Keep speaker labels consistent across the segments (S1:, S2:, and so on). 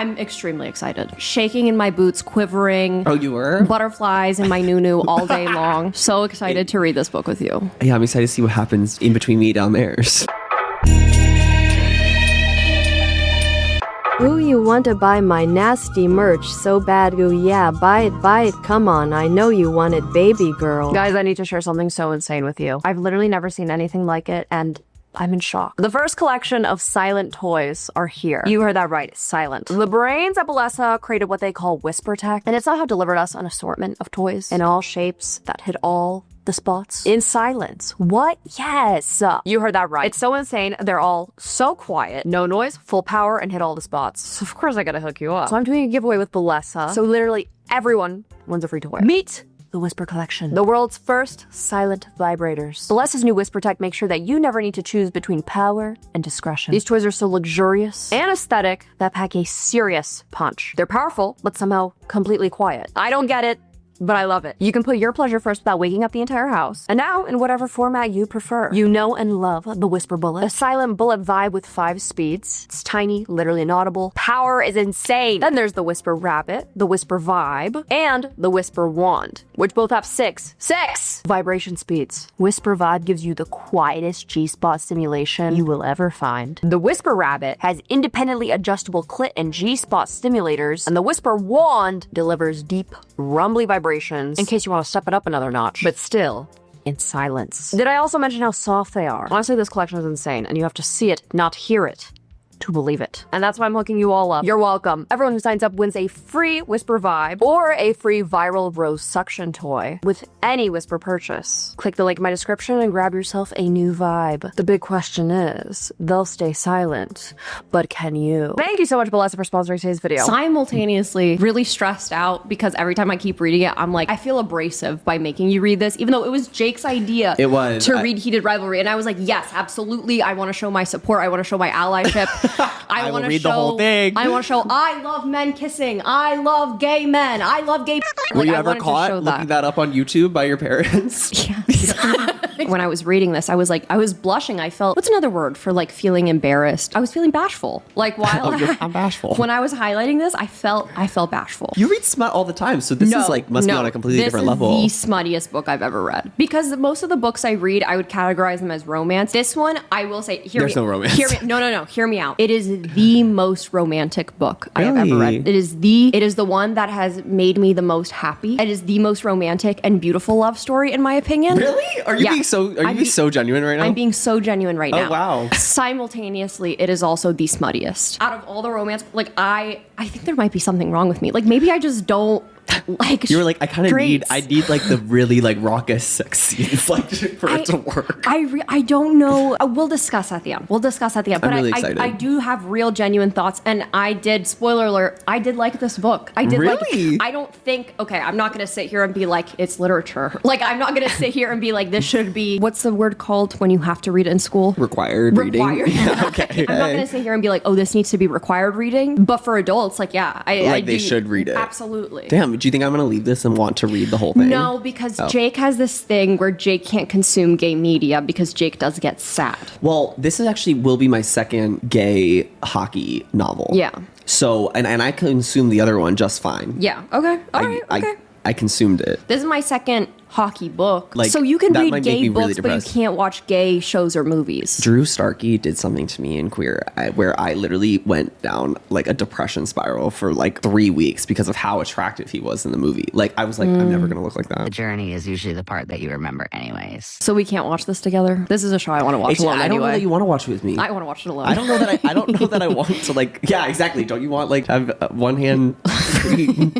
S1: I'm extremely excited. Shaking in my boots, quivering.
S2: Oh, you were?
S1: Butterflies in my nunu all day long. So excited to read this book with you.
S2: Yeah, I'm excited to see what happens in between me down there.
S3: Ooh, you want to buy my nasty merch so bad. Ooh, yeah, buy it, come on, I know you want it, baby girl.
S1: Guys, I need to share something so insane with you. I've literally never seen anything like it, and I'm in shock. The first collection of silent toys are here. You heard that right, silent. The brains at Bellesa created what they call Whisper Tech, and it's somehow delivered us an assortment of toys in all shapes that hit all the spots in silence. What? Yes. You heard that right. It's so insane. They're all so quiet, no noise, full power, and hit all the spots. So of course I gotta hook you up. So I'm doing a giveaway with Bellesa. So literally everyone wins a free toy. Meet the Whisper Collection, the world's first silent vibrators. Bellesa's new Whisper Tech makes sure that you never need to choose between power and discretion. These toys are so luxurious and aesthetic that pack a serious punch. They're powerful, but somehow completely quiet. I don't get it, but I love it. You can put your pleasure first without waking up the entire house. And now, in whatever format you prefer. You know and love the Whisper Bullet. A silent bullet vibe with 5 speeds. It's tiny, literally inaudible. Power is insane. Then there's the Whisper Rabbit, the Whisper Vibe, and the Whisper Wand, which both have 6 vibration speeds. Whisper Vibe gives you the quietest G-spot stimulation you will ever find. The Whisper Rabbit has independently adjustable clit and G-spot stimulators, and the Whisper Wand delivers deep, rumbly vibrations in case you want to step it up another notch, but still in silence. Did I also mention how soft they are? Honestly, this collection is insane, and you have to see it, not hear it, to believe it. And that's why I'm hooking you all up. You're welcome. Everyone who signs up wins a free Whisper Vibe or a free viral rose suction toy with any Whisper purchase. Click the link in my description and grab yourself a new vibe. The big question is, they'll stay silent, but can you? Thank you so much, Bellesa, for sponsoring today's video. Simultaneously really stressed out because every time I keep reading it, I'm like, I feel abrasive by making you read this, even though it was Jake's idea to read Heated Rivalry. And I was like, yes, absolutely. I want to show my support. I want to show my allyship. I want to read the whole thing. I want to show I love men kissing. I love gay men. I love gay.
S2: Were you ever caught looking that up on YouTube by your parents?
S1: Yes. When I was reading this, I was blushing. I felt, what's another word for like feeling embarrassed? I was feeling bashful. Like while
S2: I'm bashful.
S1: When I was highlighting this, I felt bashful.
S2: You read smut all the time, so this is like must be on a completely different level.
S1: This is the smuttiest book I've ever read because most of the books I read, I would categorize them as romance. This one, I will say,
S2: there's no romance.
S1: No. Hear me out. It is the most romantic book I have ever read. It is the one that has made me the most happy. It is the most romantic and beautiful love story in my opinion.
S2: Really? Are you being so genuine right now?
S1: I'm being so genuine right now.
S2: Oh wow.
S1: Simultaneously, it is also the smuttiest. Out of all the romance, like I think there might be something wrong with me. Like maybe I just don't like.
S2: You were like, I need like the really like raucous sex scenes like for it to work.
S1: I don't know. We'll discuss at the end. But
S2: I'm really excited.
S1: I do have real genuine thoughts, and I did. Spoiler alert! I did like this book. I did like it. I don't think. Okay, I'm not gonna sit here and be like it's literature. Like I'm not gonna sit here and be like this should be what's the word called when you have to read it in school?
S2: Required reading.
S1: Yeah, okay. I'm not gonna sit here and be like, oh, this needs to be required reading. But for adults, like
S2: they should read it.
S1: Absolutely.
S2: Damn. Do you think I'm gonna leave this and want to read the whole thing?
S1: No, because Jake has this thing where Jake can't consume gay media because Jake does get sad.
S2: Well, this is actually will be my second gay hockey novel.
S1: Yeah.
S2: So, and I consumed the other one just fine.
S1: Yeah. Okay. All right. Okay.
S2: I consumed it.
S1: This is my second hockey book.
S2: Like,
S1: so you can read gay books,
S2: really
S1: but you can't watch gay shows or movies.
S2: Drew Starkey did something to me in Queer where I literally went down like a depression spiral for like 3 weeks because of how attractive he was in the movie. Like I was like, I'm never gonna look like that.
S4: The journey is usually the part that you remember anyways.
S1: So we can't watch this together? This is a show I want to watch alone anyway.
S2: I don't know that you want to watch it with me.
S1: I want to watch it alone.
S2: I don't know that I want to like, yeah, exactly. Don't you want like have one hand free?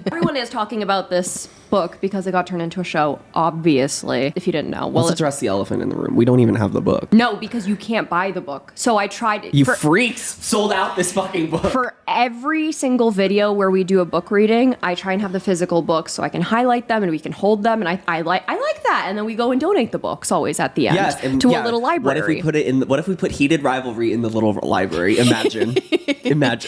S1: Everyone is talking about this book because it got turned into a show, obviously, if you didn't know.
S2: Well, let's address the elephant in the room. We don't even have the book.
S1: No, because you can't buy the book. So I tried.
S2: You freaks sold out this fucking book.
S1: For every single video where we do a book reading, I try and have the physical books so I can highlight them and we can hold them. And I like that. And then we go and donate the books always at the end to a little library.
S2: What if we put it in? What if we put Heated Rivalry in the little library? Imagine.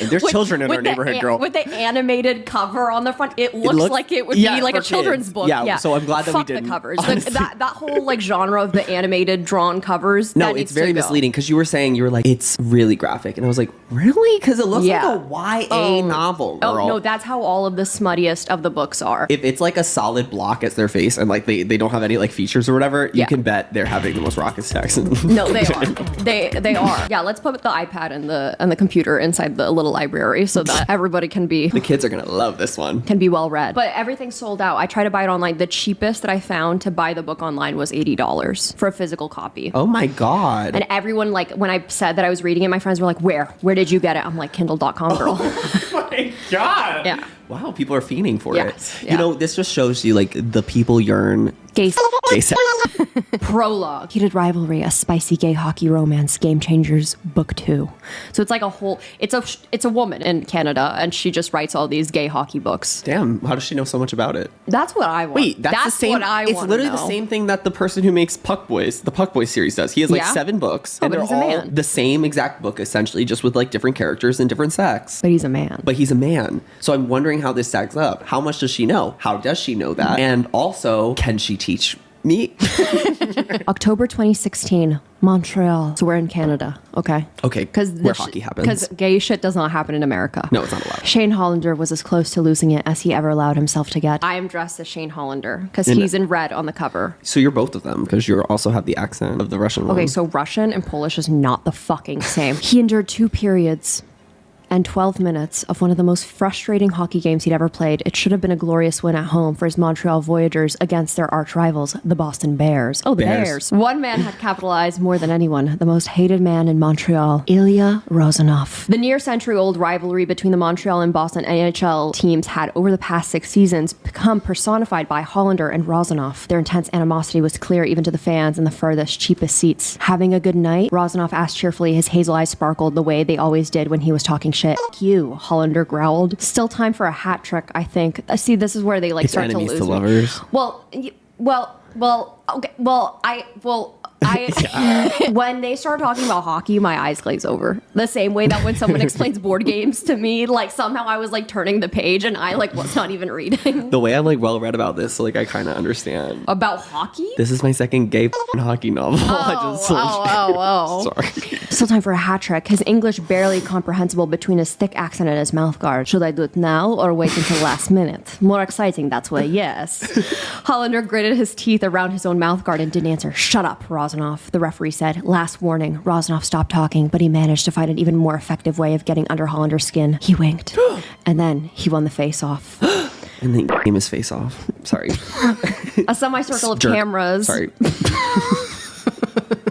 S2: There's children in our neighborhood, girl.
S1: With the animated cover on the front, it looks like it would be like a children's book.
S2: Yeah, so I'm glad glad that
S1: Fuck
S2: we didn't.
S1: the covers.
S2: Honestly.
S1: That whole like genre of the animated drawn covers.
S2: No,
S1: that
S2: it's
S1: needs
S2: very
S1: to go.
S2: misleading because you were saying, you were like, it's really graphic. And I was like, really? Because it looks
S1: Yeah.
S2: like a YA novel, girl.
S1: Oh no, that's how all of the smuttiest of the books are.
S2: If it's like a solid block as their face and like they don't have any like features or whatever, you
S1: Yeah.
S2: can bet they're having the most rocket sex.
S1: No, they are. They are. Yeah, let's put the iPad and the computer inside the little library so that everybody can be
S2: The kids are gonna love this one.
S1: well read. But everything's sold out. I tried to buy it online. The cheapest that I found to buy the book online was $80 for a physical copy.
S2: Oh my god.
S1: And everyone, like, when I said that I was reading it, my friends were like, Where did you get it? I'm like, Kindle.com, girl.
S2: Oh my god.
S1: Yeah.
S2: Wow, people are fiending for
S1: Yes,
S2: it.
S1: yeah.
S2: You know, this just shows you like the people yearn.
S1: Gay
S2: Gay sex.
S1: Prologue. Heated Rivalry, a spicy gay hockey romance, Game Changers, Book 2. So it's like a whole, it's a woman in Canada, and she just writes all these gay hockey books.
S2: Damn, how does she know so much about it?
S1: That's what I want.
S2: Wait, that's the same.
S1: What I
S2: It's
S1: wanna
S2: literally the
S1: know.
S2: same thing that the person who makes Puck Boys, the Puck Boys series, does. He has like
S1: Yeah?
S2: 7 books,
S1: Oh,
S2: and
S1: but
S2: they're
S1: he's a
S2: all
S1: man.
S2: the same exact book, essentially, just with like different characters and different sex.
S1: But he's a man.
S2: But he's a man, so I'm wondering how this stacks up. How much does she know? How does she know that? And also, can she teach me?
S1: October 2016, Montreal. So we're in Canada, okay?
S2: Okay, where hockey happens.
S1: Because gay shit does not happen in America.
S2: No, it's not allowed.
S1: Shane Hollander was as close to losing it as he ever allowed himself to get. I am dressed as Shane Hollander because
S2: In-
S1: he's in red on the cover.
S2: So you're both of them because you also have the accent of the Russian one.
S1: Okay, so Russian and Polish is not the fucking same. He endured 2 periods and 12 minutes of one of the most frustrating hockey games he'd ever played. It should have been a glorious win at home for his Montreal Voyageurs against their arch rivals, the Boston Bears. Oh, the
S2: Bears.
S1: Bears. One man had capitalized more than anyone, the most hated man in Montreal, Ilya Rozanov. The near-century-old rivalry between the Montreal and Boston NHL teams had, over the past 6 seasons, become personified by Hollander and Rozanov. Their intense animosity was clear even to the fans in the furthest, cheapest seats. Having a good night? Rozanov asked cheerfully. His hazel eyes sparkled the way they always did when he was talking shit. F you, Hollander growled. Still time for a hat trick, I think. See, this is where they like
S2: It's
S1: start to
S2: enemies
S1: lose
S2: to
S1: me.
S2: lovers.
S1: When they start talking about hockey, my eyes glaze over. The same way that when someone explains board games to me, like somehow I was like turning the page and I like was not even reading.
S2: The way I'm like well read about this, so, like I kind of understand.
S1: About hockey?
S2: This is my second gay hockey novel. Sorry.
S1: Still time for a hat trick. His English barely comprehensible between his thick accent and his mouth guard. Should I do it now or wait until last minute? More exciting, that's why, yes. Hollander gritted his teeth around his own mouth guard and didn't answer. Shut up, Rozanov, the referee said. Last warning. Rozanov stopped talking, but he managed to find an even more effective way of getting under Hollander's skin. He winked. And then he won the face-off.
S2: And then game his face off. Sorry.
S1: A semicircle of
S2: Jerk.
S1: cameras.
S2: Sorry.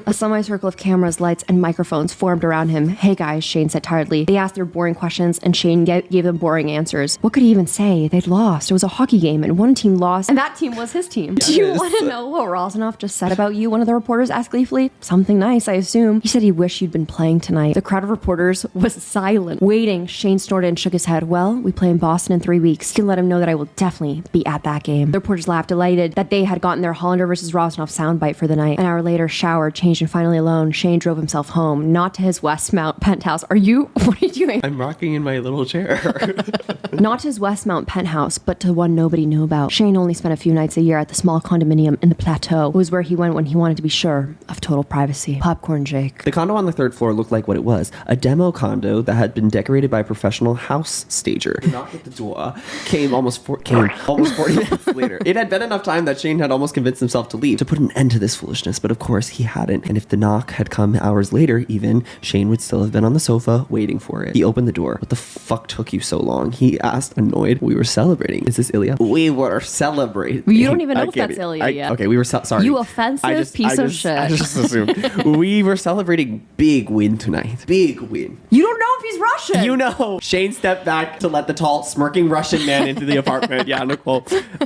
S1: A semicircle of cameras, lights, and microphones formed around him. Hey guys, Shane said tiredly. They asked their boring questions, and Shane gave them boring answers. What could he even say? They'd lost. It was a hockey game, and one team lost, and that team was his team. Do you
S2: Yes.
S1: want to know what Rozanov just said about you? One of the reporters asked gleefully. Something nice, I assume. He said he wished you'd been playing tonight. The crowd of reporters was silent, waiting. Shane snorted and shook his head. Well, we play in Boston in 3 weeks. You can let him know that I will definitely be at that game. The reporters laughed, delighted that they had gotten their Hollander versus Rozanov soundbite for the night. An hour later, showered, changed, and finally alone, Shane drove himself home, not to his Westmount penthouse. What are you doing?
S2: I'm rocking in my little chair.
S1: Not to his Westmount penthouse, but to one nobody knew about. Shane only spent a few nights a year at the small condominium in the Plateau. It was where he went when he wanted to be sure of total privacy. Popcorn Jake.
S2: The condo on the 3rd floor looked like what it was, a demo condo that had been decorated by a professional house stager. Knocked at the door, came almost 40 minutes later. It had been enough time that Shane had almost convinced himself to leave, to put an end to this foolishness, but of course he hadn't. And if the knock had come hours later even, Shane would still have been on the sofa waiting for it. He opened the door. What the fuck took you so long? He asked, annoyed. We were celebrating. Is this Ilya? We were celebrating.
S1: You don't even know
S2: I
S1: if
S2: get
S1: that's
S2: it.
S1: Ilya yet.
S2: Okay, we were sorry.
S1: You offensive piece of shit.
S2: I just assumed. We were celebrating big win tonight. Big win.
S1: You don't know if he's Russian.
S2: You know. Shane stepped back to let the tall, smirking Russian man into the apartment. Yeah, Nicole.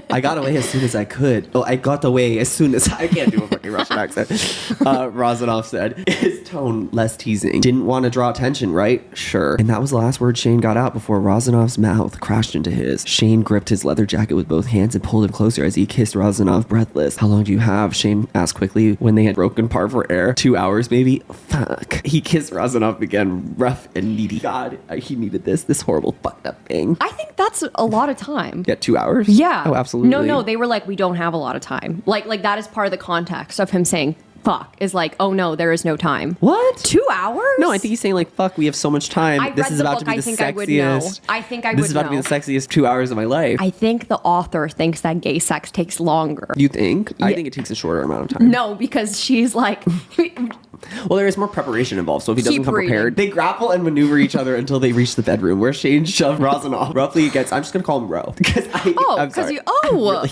S2: I got away as soon as I could. Oh, I got away as soon as I can't do a fucking Russian accent. Rozanov said, his tone less teasing. Didn't want to draw attention, right? Sure. And that was the last word Shane got out before Rozanov's mouth crashed into his. Shane gripped his leather jacket with both hands and pulled him closer as he kissed Rozanov breathless. How long do you have? Shane asked quickly when they had broken par for air. 2 hours, maybe? Fuck. He kissed Rozanov again, rough and needy. God, he needed this horrible fucked up thing.
S1: I think that's a lot of time.
S2: Yeah, 2 hours?
S1: Yeah.
S2: Oh, absolutely.
S1: No, they were like, we don't have a lot of time. Like that is part of the context of him saying fuck, is like, oh no, there is no time.
S2: What?
S1: 2 hours?
S2: No, I think he's saying like, fuck, we have so much time.
S1: I
S2: This
S1: read
S2: is
S1: the
S2: about
S1: book,
S2: to be
S1: I
S2: the
S1: think I would know.
S2: sexiest.
S1: I think I
S2: This
S1: would
S2: is about to be
S1: know.
S2: the sexiest 2 hours of my life.
S1: I think the author thinks that gay sex takes longer.
S2: You think? I
S1: Yeah.
S2: think it takes a shorter amount of time.
S1: No, because she's like,
S2: Well, there is more preparation involved, so if he doesn't
S1: Keep
S2: come
S1: reading.
S2: prepared, they grapple and maneuver each other until they reach the bedroom, where Shane shoved Rozanov roughly against. I'm just gonna call him Ro because I'm sorry.
S1: you,
S2: Really.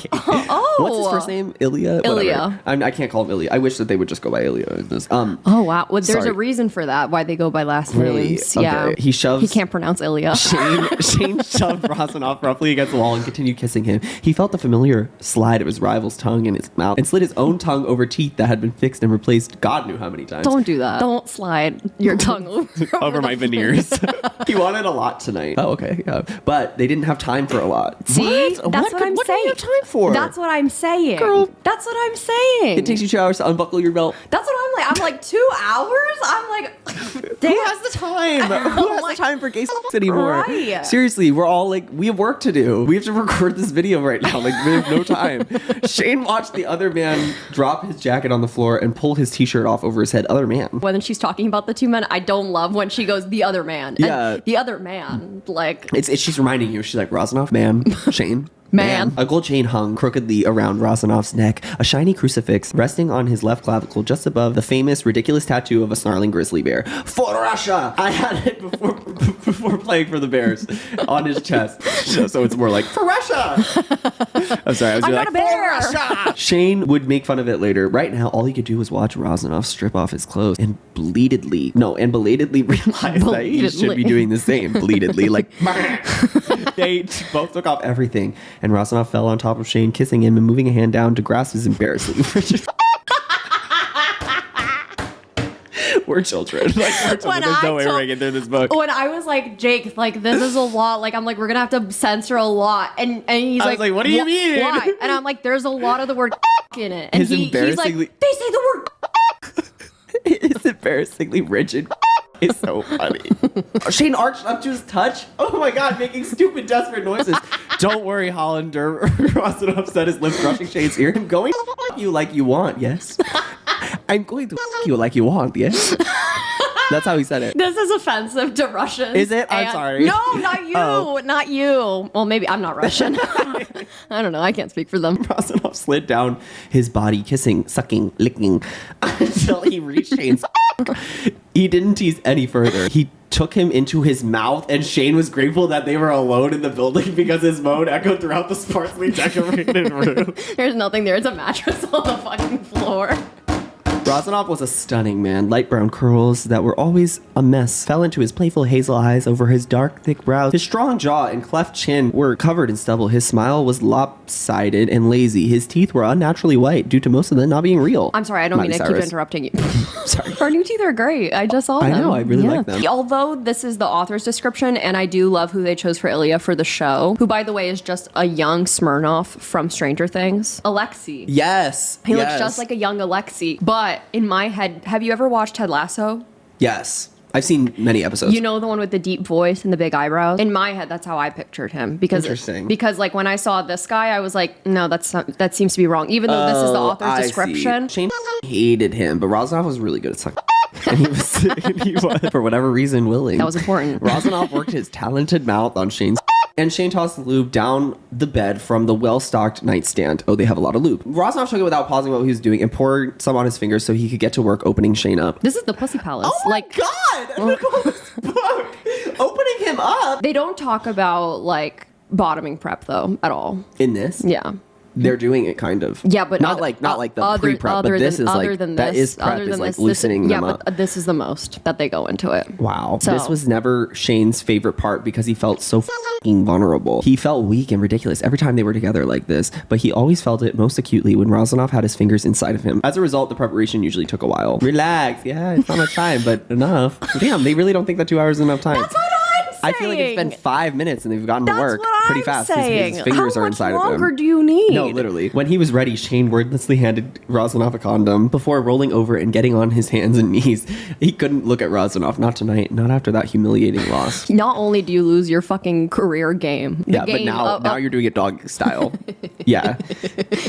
S2: What's his first name? Ilya.
S1: Ilya.
S2: Whatever. I can't call him Ilya. I wish that they would just go by Ilya in this.
S1: Oh wow, well, there's
S2: Sorry.
S1: a reason for that. Why they go by last
S2: Really?
S1: names?
S2: Okay.
S1: Yeah,
S2: He shoves-
S1: He can't pronounce Ilya.
S2: Shane shoved Rozanov roughly against the wall and continued kissing him. He felt the familiar slide of his rival's tongue in his mouth and slid his own tongue over teeth that had been fixed and replaced God knew how many times.
S1: Don't do that. Don't slide your tongue over
S2: My
S1: the
S2: veneers. He wanted a lot tonight. Oh, okay. Yeah. But they didn't have time for a lot.
S1: See,
S2: What?
S1: that's what I'm
S2: what
S1: saying.
S2: do you have time for?
S1: That's what I'm saying.
S2: Girl.
S1: That's what I'm saying.
S2: It takes you 2 hours to unbuckle your belt.
S1: That's what I'm like. I'm like 2 hours. I'm like, damn.
S2: Who has the time? Who has the time for gay sex anymore?
S1: Right.
S2: Seriously, we're all like, we have work to do. We have to record this video right now. Like, we have no time. Shane watched the other man drop his jacket on the floor and pull his t-shirt off over his head. Other man.
S1: When she's talking about the two men, I don't love when she goes the other man.
S2: Yeah.
S1: And the other man, like,
S2: She's reminding you. She's like, Rozanov, man, Shane.
S1: Man.
S2: A gold chain hung crookedly around Rozanov's neck, a shiny crucifix resting on his left clavicle just above the famous, ridiculous tattoo of a snarling grizzly bear. For Russia! I had it before playing for the Bears on his chest. So it's more like, for Russia! I'm sorry, I was
S1: I'm
S2: like,
S1: not a bear.
S2: for Russia! Shane would make fun of it later. Right now, all he could do was watch Rozanov strip off his clothes and belatedly realize that he should be doing the same. Belatedly, like, they both took off everything. And Rozanov fell on top of Shane, kissing him and moving a hand down to grasp his embarrassingly frigid. We're children. Like, we're children. There's no way we're gonna get through this book.
S1: When I was like, Jake, like, this is a lot. Like, I'm like, we're gonna have to censor a lot. And he's
S2: I was like, what do you mean?
S1: Why? And I'm like, there's a lot of the word in it. And
S2: His
S1: he's like,
S2: embarrassingly-
S1: they say the word.
S2: It's embarrassingly rigid. It's so funny. Shane arched up to his touch. Oh my god, making stupid, desperate noises. Don't worry, Hollander. Rozanov said, his lips brushing Shane's ear. I'm going to you like you want, yes. I'm going to you like you want, yes. That's how he said it.
S1: This is offensive to Russians.
S2: Is it? I'm sorry.
S1: No, not you.
S2: Oh.
S1: Not you. Well, maybe I'm not Russian. I don't know. I can't speak for them.
S2: Rozanov slid down his body, kissing, sucking, licking, until he reached Shane's. He didn't tease any further. He took him into his mouth, and Shane was grateful that they were alone in the building because his moan echoed throughout the sparsely decorated room.
S1: There's nothing there. It's a mattress on the fucking floor.
S2: Rozanov was a stunning man. Light brown curls that were always a mess fell into his playful hazel eyes over his dark, thick brows. His strong jaw and cleft chin were covered in stubble. His smile was lopsided and lazy. His teeth were unnaturally white due to most of them not being real.
S1: I'm sorry. I don't mean to keep
S2: Cyrus.
S1: interrupting you.
S2: Sorry.
S1: Our new teeth are great. I just saw them.
S2: I know, I really like them.
S1: Although this is the author's description, and I do love who they chose for Ilya for the show, who, by the way, is just a young Smirnoff from Stranger Things. Alexei.
S2: Yes.
S1: He looks just like a young Alexei. But in my head, have you ever watched Ted Lasso?
S2: Yes. I've seen many episodes.
S1: You know, the one with the deep voice and the big eyebrows? In my head, that's how I pictured him.
S2: Interesting.
S1: Because like when I saw this guy, I was like, no, that seems to be wrong. Even though this is the author's
S2: I
S1: description.
S2: see. Shane hated him, but Rozanov was really good at sucking. And he was, for whatever reason, willing.
S1: That was important.
S2: Rozanov worked his talented mouth on Shane's. And Shane tossed the lube down the bed from the well-stocked nightstand. Oh, they have a lot of lube. Rozanov took it without pausing what he was doing and poured some on his fingers so he could get to work opening Shane up.
S1: This is the Pussy Palace.
S2: Oh my god! Nicole's book! Opening him up!
S1: They don't talk about like bottoming prep though at all.
S2: In this?
S1: Yeah.
S2: they're doing it kind of.
S1: Yeah, but
S2: not like the pre-prep, but this is like that is prep is like loosening them up.
S1: But this is the most that they go into it.
S2: Wow. So. This was never Shane's favorite part because he felt so fucking vulnerable. He felt weak and ridiculous every time they were together like this, but he always felt it most acutely when Razanov had his fingers inside of him. As a result, the preparation usually took a while. Relax. Yeah, it's not much time, but enough. Damn, they really don't think that 2 hours is enough time.
S1: That's what I'm saying.
S2: I feel like it's been 5 minutes and they've gotten to work pretty fast.
S1: His
S2: fingers are inside of him.
S1: How much longer do you need?
S2: No, literally. When he was ready, Shane wordlessly handed Razanov a condom before rolling over and getting on his hands and knees. He couldn't look at Razanov. Not tonight. Not after that humiliating loss.
S1: Not only do you lose your fucking career game.
S2: But now you're doing it dog style. Yeah.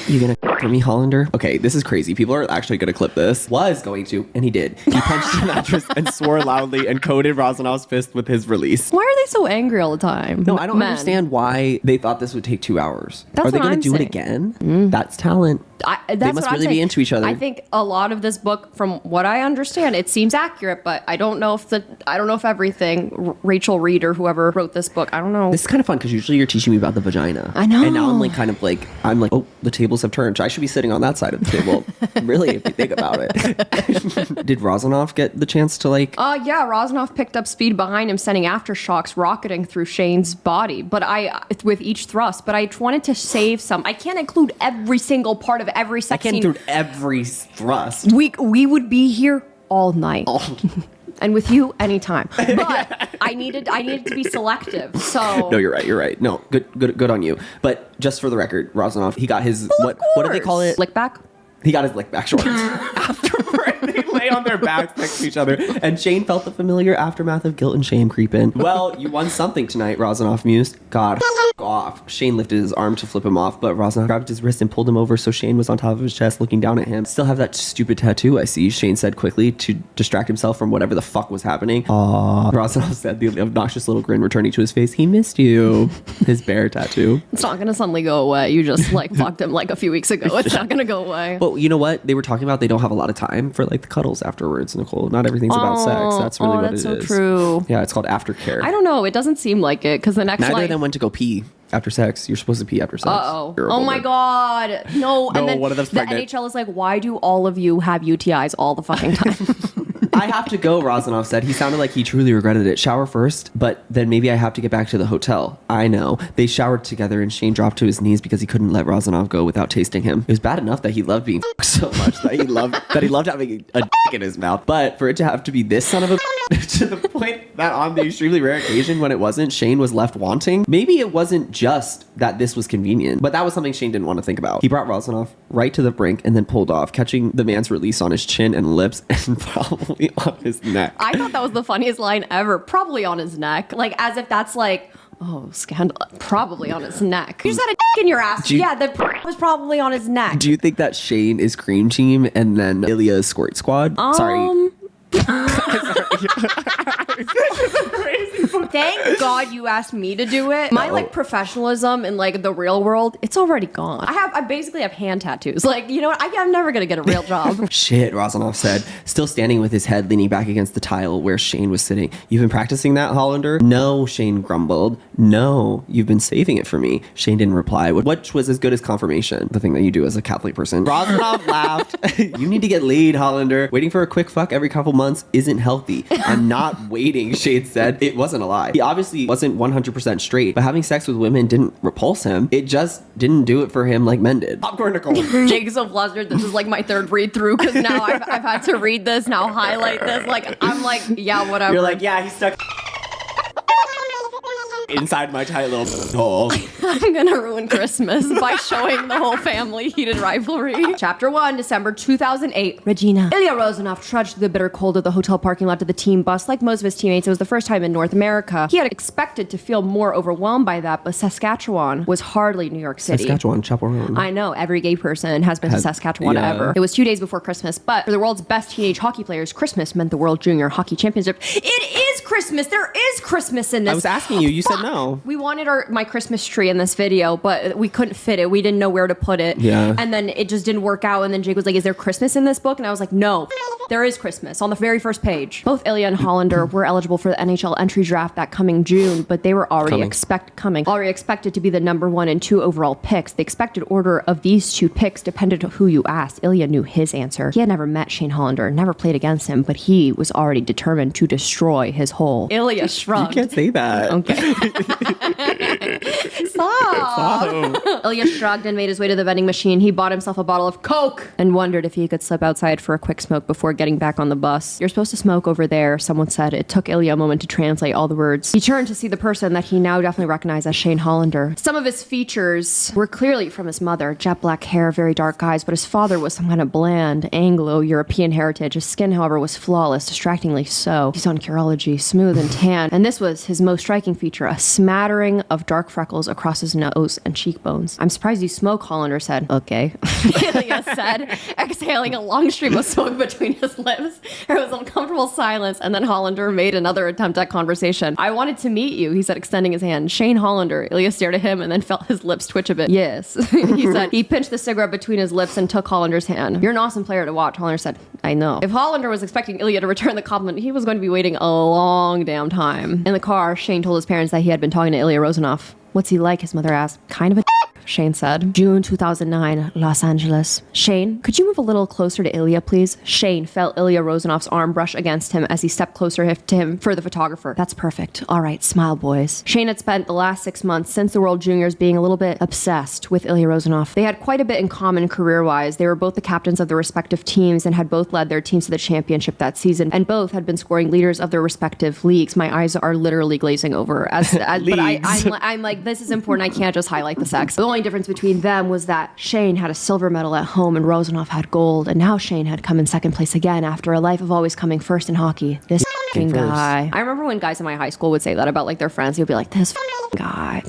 S2: You gonna for me, Hollander? Okay, this is crazy. People are actually gonna clip this. Was going to, and he did. He punched the mattress and swore loudly and coated Razanov's fist with his release.
S1: Why are they so angry all the time?
S2: No, I don't understand why they thought this would take 2 hours.
S1: That's
S2: are they
S1: going to
S2: do it again? That's talent. They must really be into each other.
S1: I think a lot of this book, from what I understand, it seems accurate, but I don't know if everything. Rachel Reed or whoever wrote this book, I don't know.
S2: This is kind of fun because usually you're teaching me about the vagina.
S1: I know.
S2: And now I'm like, oh, the tables have turned. I should be sitting on that side of the table. Really, if you think about it. Did Razanov get the chance to
S1: Yeah, Razanov picked up speed behind him, sending aftershocks rocketing through Shane's body. But with each thrust. But I wanted to save some. I can't include every single part of every sex scene.
S2: I can't include every thrust.
S1: We would be here all night. And with you anytime. But I needed to be selective. So
S2: no, you're right. No, good on you. But just for the record, Razanov, he got his what do they call it?
S1: Lick back?
S2: He got his lick back shorts. Afterward, they lay on their backs next to each other, and Shane felt the familiar aftermath of guilt and shame creep in. Well, you won something tonight, Razanov mused. God, off. Shane lifted his arm to flip him off, but Razanov grabbed his wrist and pulled him over so Shane was on top of his chest looking down at him. Still have that stupid tattoo, I see, Shane said quickly to distract himself from whatever the fuck was happening. Aww, Razanov said, the obnoxious little grin returning to his face. He missed you. His bear tattoo.
S1: It's not gonna suddenly go away. You just fucked him a few weeks ago. It's not gonna go away.
S2: Well, you know what? They were talking about they don't have a lot of time for the cuddles afterwards, Nicole. Not everything's about sex. That's really what it is.
S1: That's so true.
S2: Yeah, it's called aftercare.
S1: I don't know. It doesn't seem like it because the next
S2: Neither of them went to go pee after sex. You're supposed to pee after sex.
S1: Oh my God. No. And then
S2: one of them's
S1: the
S2: pregnant.
S1: NHL is like, why do all of you have UTIs all the fucking time?
S2: I have to go, Razanov said. He sounded like he truly regretted it. Shower first, but then maybe I have to get back to the hotel. I know. They showered together and Shane dropped to his knees because he couldn't let Razanov go without tasting him. It was bad enough that he loved being so much that he loved having a dick in his mouth. But for it to have to be this son of a to the point that on the extremely rare occasion when it wasn't, Shane was left wanting. Maybe it wasn't just that this was convenient, but that was something Shane didn't want to think about. He brought Razanov right to the brink and then pulled off, catching the man's release on his chin and lips and probably on his neck.
S1: I thought that was the funniest line ever. Probably on his neck. As if that's oh, scandal. Probably on his neck. You just had a dick in your ass. That was probably on his neck.
S2: Do you think that Shane is Cream Team and then Ilya's Squirt Squad? Sorry.
S1: Thank God you asked me to do it. My professionalism in the real world, it's already gone. I basically have hand tattoos. You know what? I'm never gonna get a real job.
S2: Shit, Razanov said, still standing with his head leaning back against the tile where Shane was sitting. You've been practicing that, Hollander? No, Shane grumbled. No, you've been saving it for me. Shane didn't reply, which was as good as confirmation, the thing that you do as a Catholic person. Razanov laughed. You need to get laid, Hollander. Waiting for a quick fuck every couple months isn't healthy. I'm not waiting, Shane said. It wasn't a lie. He obviously wasn't 100% straight, but having sex with women didn't repulse him. It just didn't do it for him like men did. Popcorn Nicole.
S1: Jake's so flustered. This is my third read through because now I've had to read this, now highlight this. I'm yeah, whatever.
S2: You're yeah, he's stuck inside my tight little hole.
S1: I'm gonna ruin Christmas by showing the whole family Heated Rivalry. Chapter 1, December 2008. Regina. Ilya Razanov trudged through the bitter cold of the hotel parking lot to the team bus. Like most of his teammates, it was the first time in North America. He had expected to feel more overwhelmed by that, but Saskatchewan was hardly New York City.
S2: Saskatchewan, Chaparral.
S1: I know, every gay person has been to Saskatchewan ever. It was 2 days before Christmas, but for the world's best teenage hockey players, Christmas meant the World Junior Hockey Championship. It is Christmas! There is Christmas in this.
S2: I was asking you, you said said no.
S1: We wanted my Christmas tree in this video, but we couldn't fit it. We didn't know where to put it.
S2: Yeah.
S1: And then it just didn't work out. And then Jake was like, is there Christmas in this book? And I was like, no, there is Christmas on the very first page. Both Ilya and Hollander were eligible for the NHL entry draft that coming June, but they were already expected to be the number 1 and 2 overall picks. The expected order of these 2 picks depended on who you asked. Ilya knew his answer. He had never met Shane Hollander, never played against him, but he was already determined to destroy his whole. Ilya shrugged.
S2: You can't say that.
S1: Okay. Stop. Ilya shrugged and made his way to the vending machine. He bought himself a bottle of Coke and wondered if he could slip outside for a quick smoke before getting back on the bus. You're supposed to smoke over there, someone said. It took Ilya a moment to translate all the words. He turned to see the person that he now definitely recognized as Shane Hollander. Some of his features were clearly from his mother. Jet black hair, very dark eyes, but his father was some kind of bland Anglo-European heritage. His skin, however, was flawless, distractingly so. He's on Curology, smooth and tan. And this was his most striking feature, a smattering of dark freckles across his nose and cheekbones. I'm surprised you smoke, Hollander said. Okay. Ilya said, exhaling a long stream of smoke between his lips. There was uncomfortable silence, and then Hollander made another attempt at conversation. I wanted to meet you, he said, extending his hand. Shane Hollander. Ilya stared at him and then felt his lips twitch a bit. Yes, he said. He pinched the cigarette between his lips and took Hollander's hand. You're an awesome player to watch, Hollander said. I know. If Hollander was expecting Ilya to return the compliment, he was going to be waiting a long damn time. In the car, Shane told his parents that he had been talking to Ilya Rozanoff. What's he like? His mother asked. Kind of a Shane said. June 2009, Los Angeles. Shane, could you move a little closer to Ilya, please? Shane felt Ilya Rozanoff's arm brush against him as he stepped closer to him for the photographer. That's perfect. All right, smile, boys. Shane had spent the last 6 months since the World Juniors being a little bit obsessed with Ilya Rozanoff. They had quite a bit in common career-wise. They were both the captains of their respective teams and had both led their teams to the championship that season, and both had been scoring leaders of their respective leagues. My eyes are literally glazing over but I'm like, this is important. I can't just highlight the sex. The only difference between them was that Shane had a silver medal at home and Rozanoff had gold, and now Shane had come in second place again after a life of always coming first in hockey. This guy. I remember when guys in my high school would say that about like their friends. He'd be like, this guy,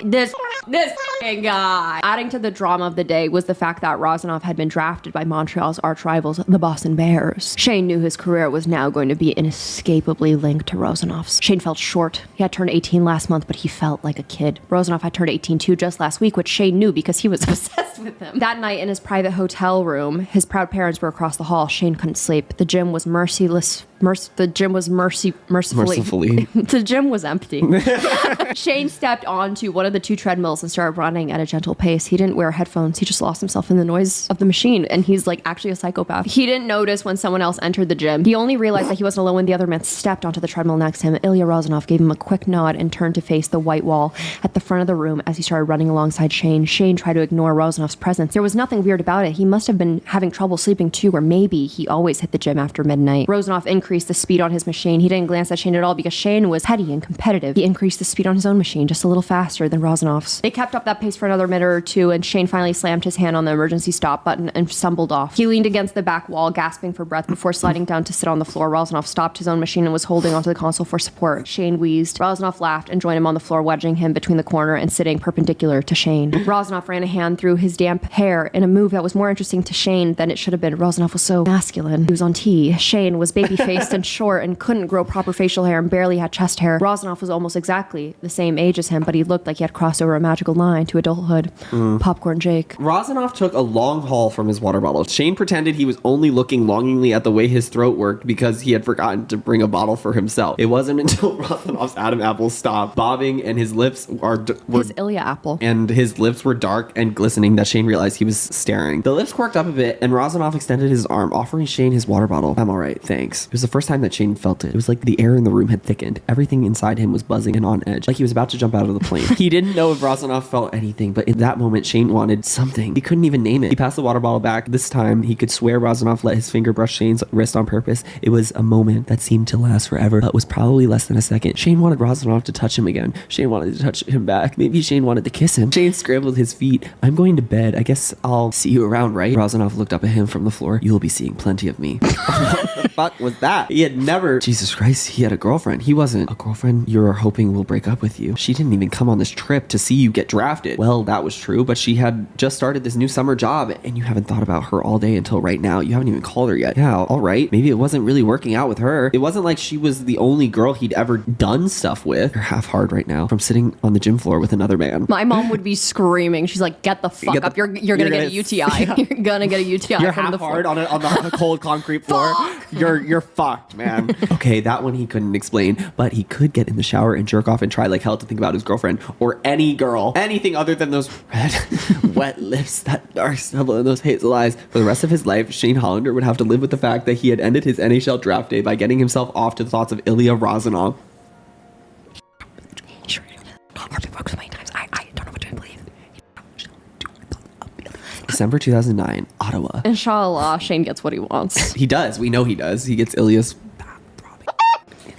S1: this guy. Adding to the drama of the day was the fact that Rozanoff had been drafted by Montreal's arch rivals, the Boston Bears. Shane knew his career was now going to be inescapably linked to Rozanoff's. Shane felt short. He had turned 18 last month, but he felt like a kid. Rozanoff had turned 18 too just last week, which Shane knew because he was obsessed with him. That night in his private hotel room, his proud parents were across the hall. Shane couldn't sleep. The gym was mercifully. The gym was empty. Shane stepped onto one of the 2 treadmills and started running at a gentle pace. He didn't wear headphones. He just lost himself in the noise of the machine, and he's like actually a psychopath. He didn't notice when someone else entered the gym. He only realized that he wasn't alone when the other man stepped onto the treadmill next to him. Ilya Rozanoff gave him a quick nod and turned to face the white wall at the front of the room as he started running alongside Shane. Shane tried to ignore Rozanoff's presence. There was nothing weird about it. He must have been having trouble sleeping too, or maybe he always hit the gym after midnight. Rozanoff increased the speed on his machine. He didn't glance at Shane at all because Shane was petty and competitive. He increased the speed on his own machine just a little faster than Rozanoff's. They kept up that pace for another minute or two, and Shane finally slammed his hand on the emergency stop button and stumbled off. He leaned against the back wall, gasping for breath before sliding down to sit on the floor. Rozanoff stopped his own machine and was holding onto the console for support. Shane wheezed. Rozanoff laughed and joined him on the floor, wedging him between the corner and sitting perpendicular to Shane. Rozanoff ran a hand through his damp hair in a move that was more interesting to Shane than it should have been. Rozanoff was so masculine. He was on T. Shane was baby-faced and short and couldn't grow proper facial hair and barely had chest hair. Rozanoff was almost exactly the same age as him, but he looked like he had crossed over a magical line to adulthood. Popcorn Jake.
S2: Rozanoff took a long haul from his water bottle. Shane pretended he was only looking longingly at the way his throat worked because he had forgotten to bring a bottle for himself. It wasn't until Rozanoff's Adam apple stopped bobbing and his lips were
S1: his Ilya apple.
S2: And his lips were dark and glistening that Shane realized he was staring. The lips quirked up a bit and Rozanoff extended his arm, offering Shane his water bottle. I'm all right, thanks. It was the first time that Shane felt it. It was like the air in the room had thickened. Everything inside him was buzzing and on edge, like he was about to jump out of the plane. He didn't know if Rozanoff felt anything, but in that moment, Shane wanted something. He couldn't even name it. He passed the water bottle back. This time, he could swear Rozanoff let his finger brush Shane's wrist on purpose. It was a moment that seemed to last forever, but was probably less than a second. Shane wanted Rozanoff to touch him again. Shane wanted to touch him back. Maybe Shane wanted to kiss him. Shane scrambled his feet. I'm going to bed. I guess I'll see you around, right? Rozanoff looked up at him from the floor. You'll be seeing plenty of me. What the fuck was that? He had never... Jesus Christ, he had a girlfriend. He wasn't a girlfriend you're hoping will break up with you. She didn't even come on this trip to see you get drafted. Well, that was true, but she had just started this new summer job and you haven't thought about her all day until right now. You haven't even called her yet. Yeah, all right. Maybe it wasn't really working out with her. It wasn't like she was the only girl he'd ever done stuff with. You're half hard right now from sitting on the gym floor with another man.
S1: My mom would be screaming. She's like, get the fuck up. You're gonna get a UTI. Yeah. You're gonna get a UTI.
S2: You're half hard on the cold concrete floor. You're fucked, man. Okay, that one he couldn't explain, but he could get in the shower and jerk off and try like hell to think about his girlfriend or any girl, anything other than those red, wet lips, that dark stubble, and those hazel eyes. For the rest of his life, Shane Hollander would have to live with the fact that he had ended his NHL draft day by getting himself off to the thoughts of Ilya Rozanov. December 2009, Ottawa.
S1: Inshallah, Shane gets what he wants.
S2: He does. We know he does. He gets Ilya's.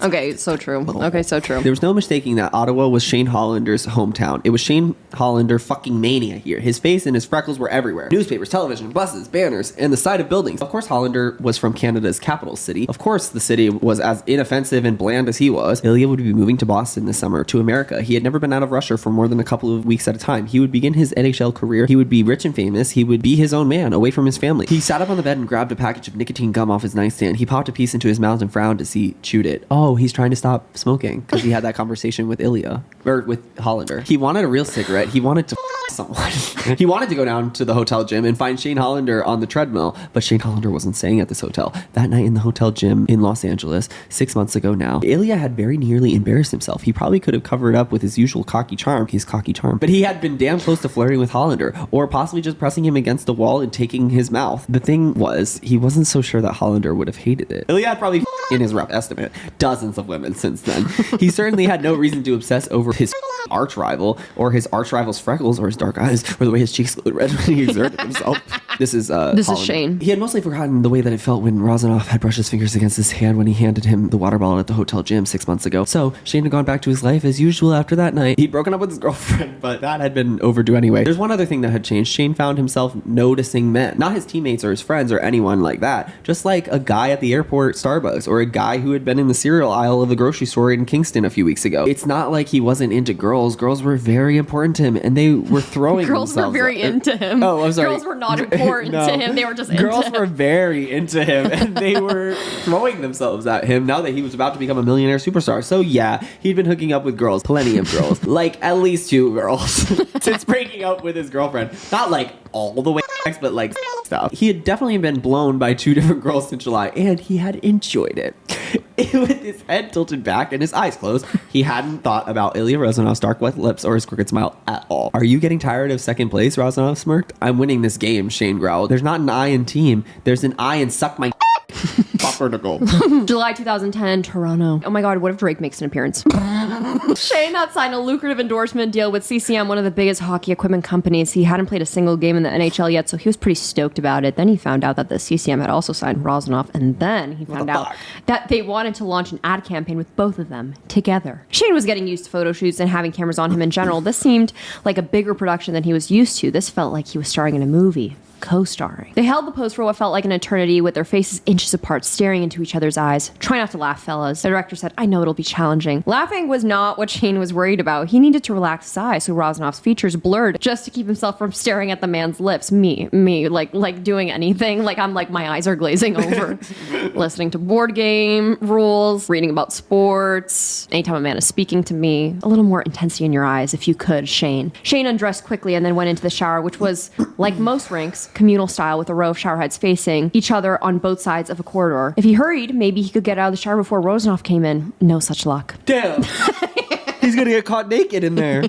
S1: Okay, so true. Okay, so true.
S2: There was no mistaking that Ottawa was Shane Hollander's hometown. It was Shane Hollander fucking mania here. His face and his freckles were everywhere. Newspapers, television, buses, banners, and the side of buildings. Of course, Hollander was from Canada's capital city. Of course, the city was as inoffensive and bland as he was. Ilya would be moving to Boston this summer, to America. He had never been out of Russia for more than a couple of weeks at a time. He would begin his NHL career. He would be rich and famous. He would be his own man, away from his family. He sat up on the bed and grabbed a package of nicotine gum off his nightstand. He popped a piece into his mouth and frowned as he chewed it. Oh, he's trying to stop smoking because he had that conversation with Ilya, or with Hollander. He wanted a real cigarette. He wanted to someone. He wanted to go down to the hotel gym and find Shane Hollander on the treadmill, but Shane Hollander wasn't staying at this hotel. That night in the hotel gym in Los Angeles, 6 months ago now, Ilya had very nearly embarrassed himself. He probably could have covered up with his usual cocky charm, but he had been damn close to flirting with Hollander, or possibly just pressing him against the wall and taking his mouth. The thing was, he wasn't so sure that Hollander would have hated it. Ilya had probably, in his rough estimate, dozens of women since then. He certainly had no reason to obsess over his arch rival, or his arch rival's freckles, or his dark eyes, or the way his cheeks glowed red when he exerted himself. This is Shane. He had mostly forgotten the way that it felt when Rozanov had brushed his fingers against his hand when he handed him the water bottle at the hotel gym 6 months ago. So Shane had gone back to his life as usual after that night. He'd broken up with his girlfriend, but that had been overdue anyway. There's one other thing that had changed. Shane found himself noticing men, not his teammates or his friends or anyone like that, just like a guy at the airport Starbucks, or a guy who had been in the cereal aisle of the grocery store in Kingston a few weeks ago. It's not like he wasn't into girls. Girls were very important to him, and they were throwing
S1: girls were very into him.
S2: Oh, I'm sorry.
S1: Girls were not important to him. They were just into
S2: girls
S1: him.
S2: Were very into him, and they were throwing themselves at him now that he was about to become a millionaire superstar. So yeah, he'd been hooking up with girls, plenty of girls, like at least 2 girls since breaking up with his girlfriend. Not like all the way, but like stuff. He had definitely been blown by 2 different girls since July, and he had enjoyed it. With his head tilted back and his eyes closed, he hadn't thought about Ilya Rozanov's dark wet lips or his crooked smile at all. Are you getting tired of second place? Rozanov smirked. I'm winning this game, Shane growled. There's not an I in team. There's an I in suck my Papa Nicole.
S1: July 2010, Toronto. Oh my God, what if Drake makes an appearance? Shane had signed a lucrative endorsement deal with CCM, one of the biggest hockey equipment companies. He hadn't played a single game in the NHL yet, so he was pretty stoked about it. Then he found out that the CCM had also signed Rozanov, and then he found out that they wanted to launch an ad campaign with both of them together. Shane was getting used to photo shoots and having cameras on him in general. This seemed like a bigger production than he was used to. This felt like he was starring in a movie. Co-starring. They held the pose for what felt like an eternity with their faces inches apart, staring into each other's eyes. Try not to laugh, fellas. The director said, I know it'll be challenging. Laughing was not what Shane was worried about. He needed to relax his eyes, so Rozanov's features blurred just to keep himself from staring at the man's lips. Me, like doing anything. Like I'm like, my eyes are glazing over. Listening to board game rules, reading about sports. Anytime a man is speaking to me, a little more intensity in your eyes, if you could, Shane. Shane undressed quickly and then went into the shower, which was, like most rinks, communal style with a row of shower heads facing each other on both sides of a corridor. If he hurried, maybe he could get out of the shower before Rozanov came in. No such luck.
S2: Damn. He's gonna get caught naked in there.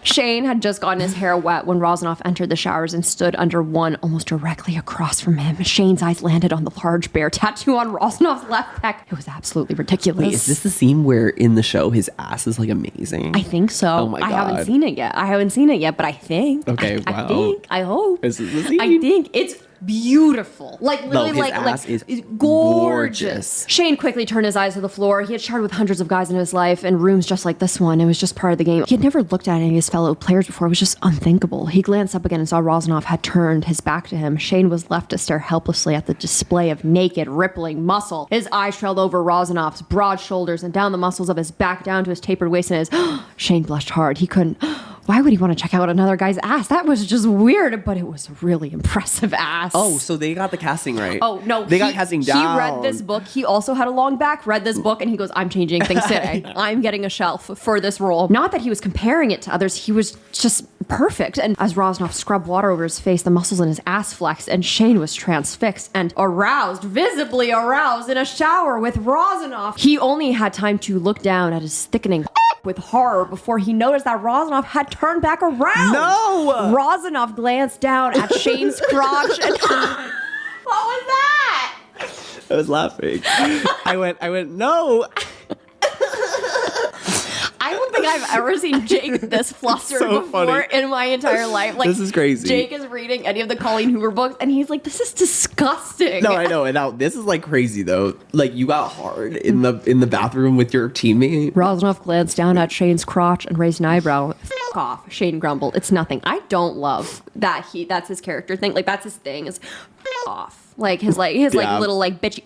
S1: Shane had just gotten his hair wet when Rozanov entered the showers and stood under one almost directly across from him. Shane's eyes landed on the large bear tattoo on Rozanov's left pec. It was absolutely ridiculous.
S2: Wait, is this the scene where in the show his ass is like amazing?
S1: I think so.
S2: Oh my God.
S1: I haven't seen it yet, but I think.
S2: Okay, wow.
S1: I hope.
S2: Is this the scene?
S1: I think it's beautiful. Like literally,
S2: his ass is
S1: gorgeous. Shane quickly turned his eyes to the floor. He had shared with hundreds of guys in his life and rooms just like this one. It was just part of the game. He had never looked at any of his fellow players before. It was just unthinkable. He glanced up again and saw Rozanov had turned his back to him. Shane was left to stare helplessly at the display of naked, rippling muscle. His eyes trailed over Rozanov's broad shoulders and down the muscles of his back down to his tapered waist and his... Shane blushed hard. He couldn't... Why would he want to check out another guy's ass? That was just weird, but it was a really impressive ass.
S2: Oh, so they got the casting right.
S1: Oh, no.
S2: They got casting down.
S1: He read this book. He also had a long back, read this book, and he goes, I'm changing things today. I'm getting a shelf for this role. Not that he was comparing it to others. He was just perfect. And as Rosnoff scrubbed water over his face, the muscles in his ass flexed, and Shane was transfixed and aroused, visibly aroused, in a shower with Rosnoff. He only had time to look down at his thickening with horror before he noticed that Rosnoff had turned back around.
S2: No!
S1: Rosnoff glanced down at Shane's crotch and... What was that?
S2: I was laughing. I went, no.
S1: I don't think I've ever seen Jake this flustered
S2: So
S1: before
S2: funny.
S1: in my entire life. Like,
S2: This is crazy.
S1: Jake is reading any of the Colleen Hoover books, and he's like, "This is disgusting."
S2: No, I know. And now this is like crazy though. Like you got hard in the bathroom with your teammate.
S1: Rosnoff glanced down at Shane's crotch and raised an eyebrow. F off, Shane grumbled. It's nothing. I don't love that that's his character thing. Like that's his thing is f off. Like his
S2: Yeah.
S1: little like bitchy.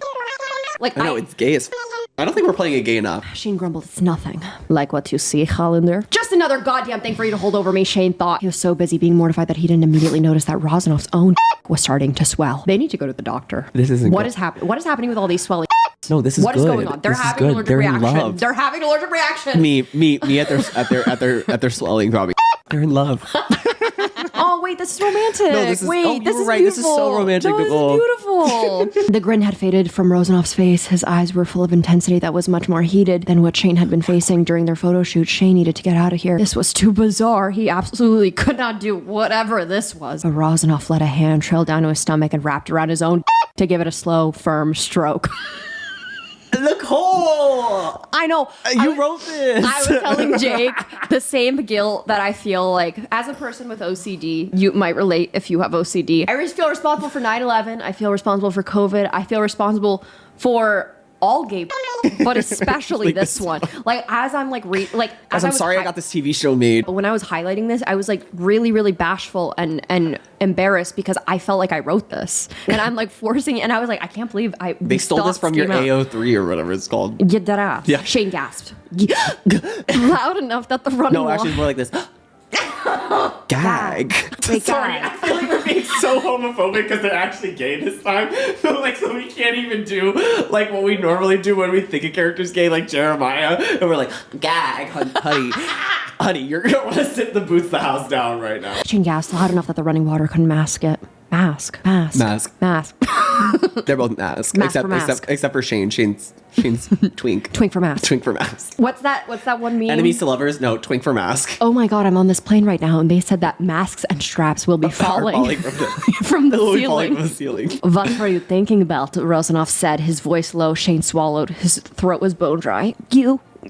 S1: Like
S2: I know it's gay as. I don't think we're playing it gay enough.
S1: Shane grumbled, it's nothing. Like what you see, Hollander? Just another goddamn thing for you to hold over me, Shane thought. He was so busy being mortified that he didn't immediately notice that Rosnoff's own was starting to swell. They need to go to the doctor.
S2: This isn't
S1: What
S2: good.
S1: is happening? What is happening with all these swelling?
S2: No, this is
S1: What
S2: good.
S1: is going on? They're
S2: This is
S1: having an
S2: good.
S1: allergic
S2: They're in
S1: reaction.
S2: love.
S1: They're having an allergic reaction.
S2: Me at their swelling probably. They're in love.
S1: Oh wait, this is romantic.
S2: No, this is-
S1: wait,
S2: oh, you
S1: this
S2: were
S1: is
S2: right. This is
S1: beautiful.
S2: so romantic,
S1: No, this
S2: Nicole.
S1: is beautiful. The grin had faded from Rosanoff's face. His eyes were full of intensity that was much more heated than what Shane had been facing during their photo shoot. Shane needed to get out of here. This was too bizarre. He absolutely could not do whatever this was. But Rosanoff let a hand trail down to his stomach and wrapped around his own to give it a slow, firm stroke.
S2: Nicole,
S1: I know.
S2: you wrote this.
S1: I was telling Jake the same guilt that I feel like as a person with OCD, you might relate if you have OCD. I just feel responsible for 9/11. I feel responsible for COVID. I feel responsible for all gay, but especially this one. Like as I'm like, as
S2: I'm sorry I got this TV show made.
S1: When I was highlighting this, I was like really, really bashful and embarrassed because I felt like I wrote this, and I'm like forcing, and I was like, I can't believe
S2: They stole this from your AO3 or whatever it's called.
S1: Get that ass.
S2: Yeah.
S1: Shane gasped. Loud enough that the running
S2: No, actually, it's more like this. Gag.
S1: Wait,
S5: Sorry,
S1: God.
S5: I feel like we're being so homophobic because they're actually gay this time. So we can't even do like what we normally do when we think a character's gay, like Jeremiah, and we're like,
S2: Gag, honey,
S5: you're gonna want to sit the boots the house down right now.
S1: Shane gasped loud enough that the running water couldn't mask it. Mask.
S2: Mask. They're both mask,
S1: Mask for mask.
S2: except for Shane. Shane's twink.
S1: Twink for mask.
S2: Twink for mask.
S1: What's that one meme?
S2: Enemies to lovers? No, twink for mask.
S1: Oh my god, I'm on this plane right now, and they said that masks and straps will be falling from the
S2: They'll be
S1: ceiling.
S2: falling from the ceiling.
S1: What were you thinking about? Rosanoff said, his voice low. Shane swallowed. His throat was bone dry.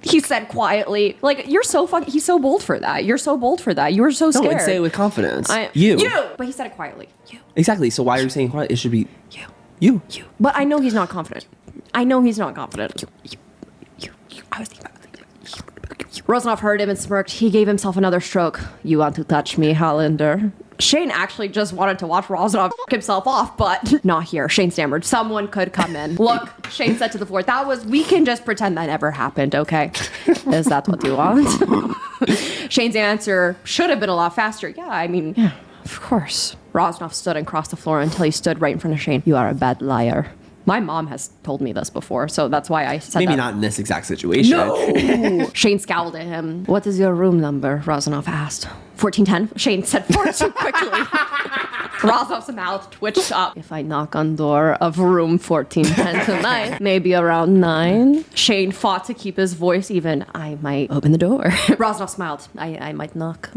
S1: He said quietly. Like, you're so fucking... He's so bold for that. You're so bold for that. You were so
S2: No,
S1: scared.
S2: and say it with confidence.
S1: You! But he said it quietly. You.
S2: Exactly. So why are you saying quiet? It should be you.
S1: But I know he's not confident. I know he's not confident. I was thinking about Rosanoff heard him and smirked. He gave himself another stroke. You want to touch me, Hollander? Shane actually just wanted to watch Rosanoff f*** himself off, but not here. Shane stammered. Someone could come in. Look, Shane said to the floor, we can just pretend that never happened, okay? Is that what you want? Shane's answer should have been a lot faster. Yeah, of course. Rosanoff stood and crossed the floor until he stood right in front of Shane. You are a bad liar. My mom has told me this before, so that's why I said
S2: Maybe
S1: that.
S2: not in this exact situation.
S1: No! Shane scowled at him. What is your room number? Rosanoff asked. 1410? Shane said 42 quickly. Rosanoff's mouth twitched up. If I knock on door of room 1410 tonight, maybe around 9. Shane fought to keep his voice even. I might open the door. Rosanoff smiled. I might knock.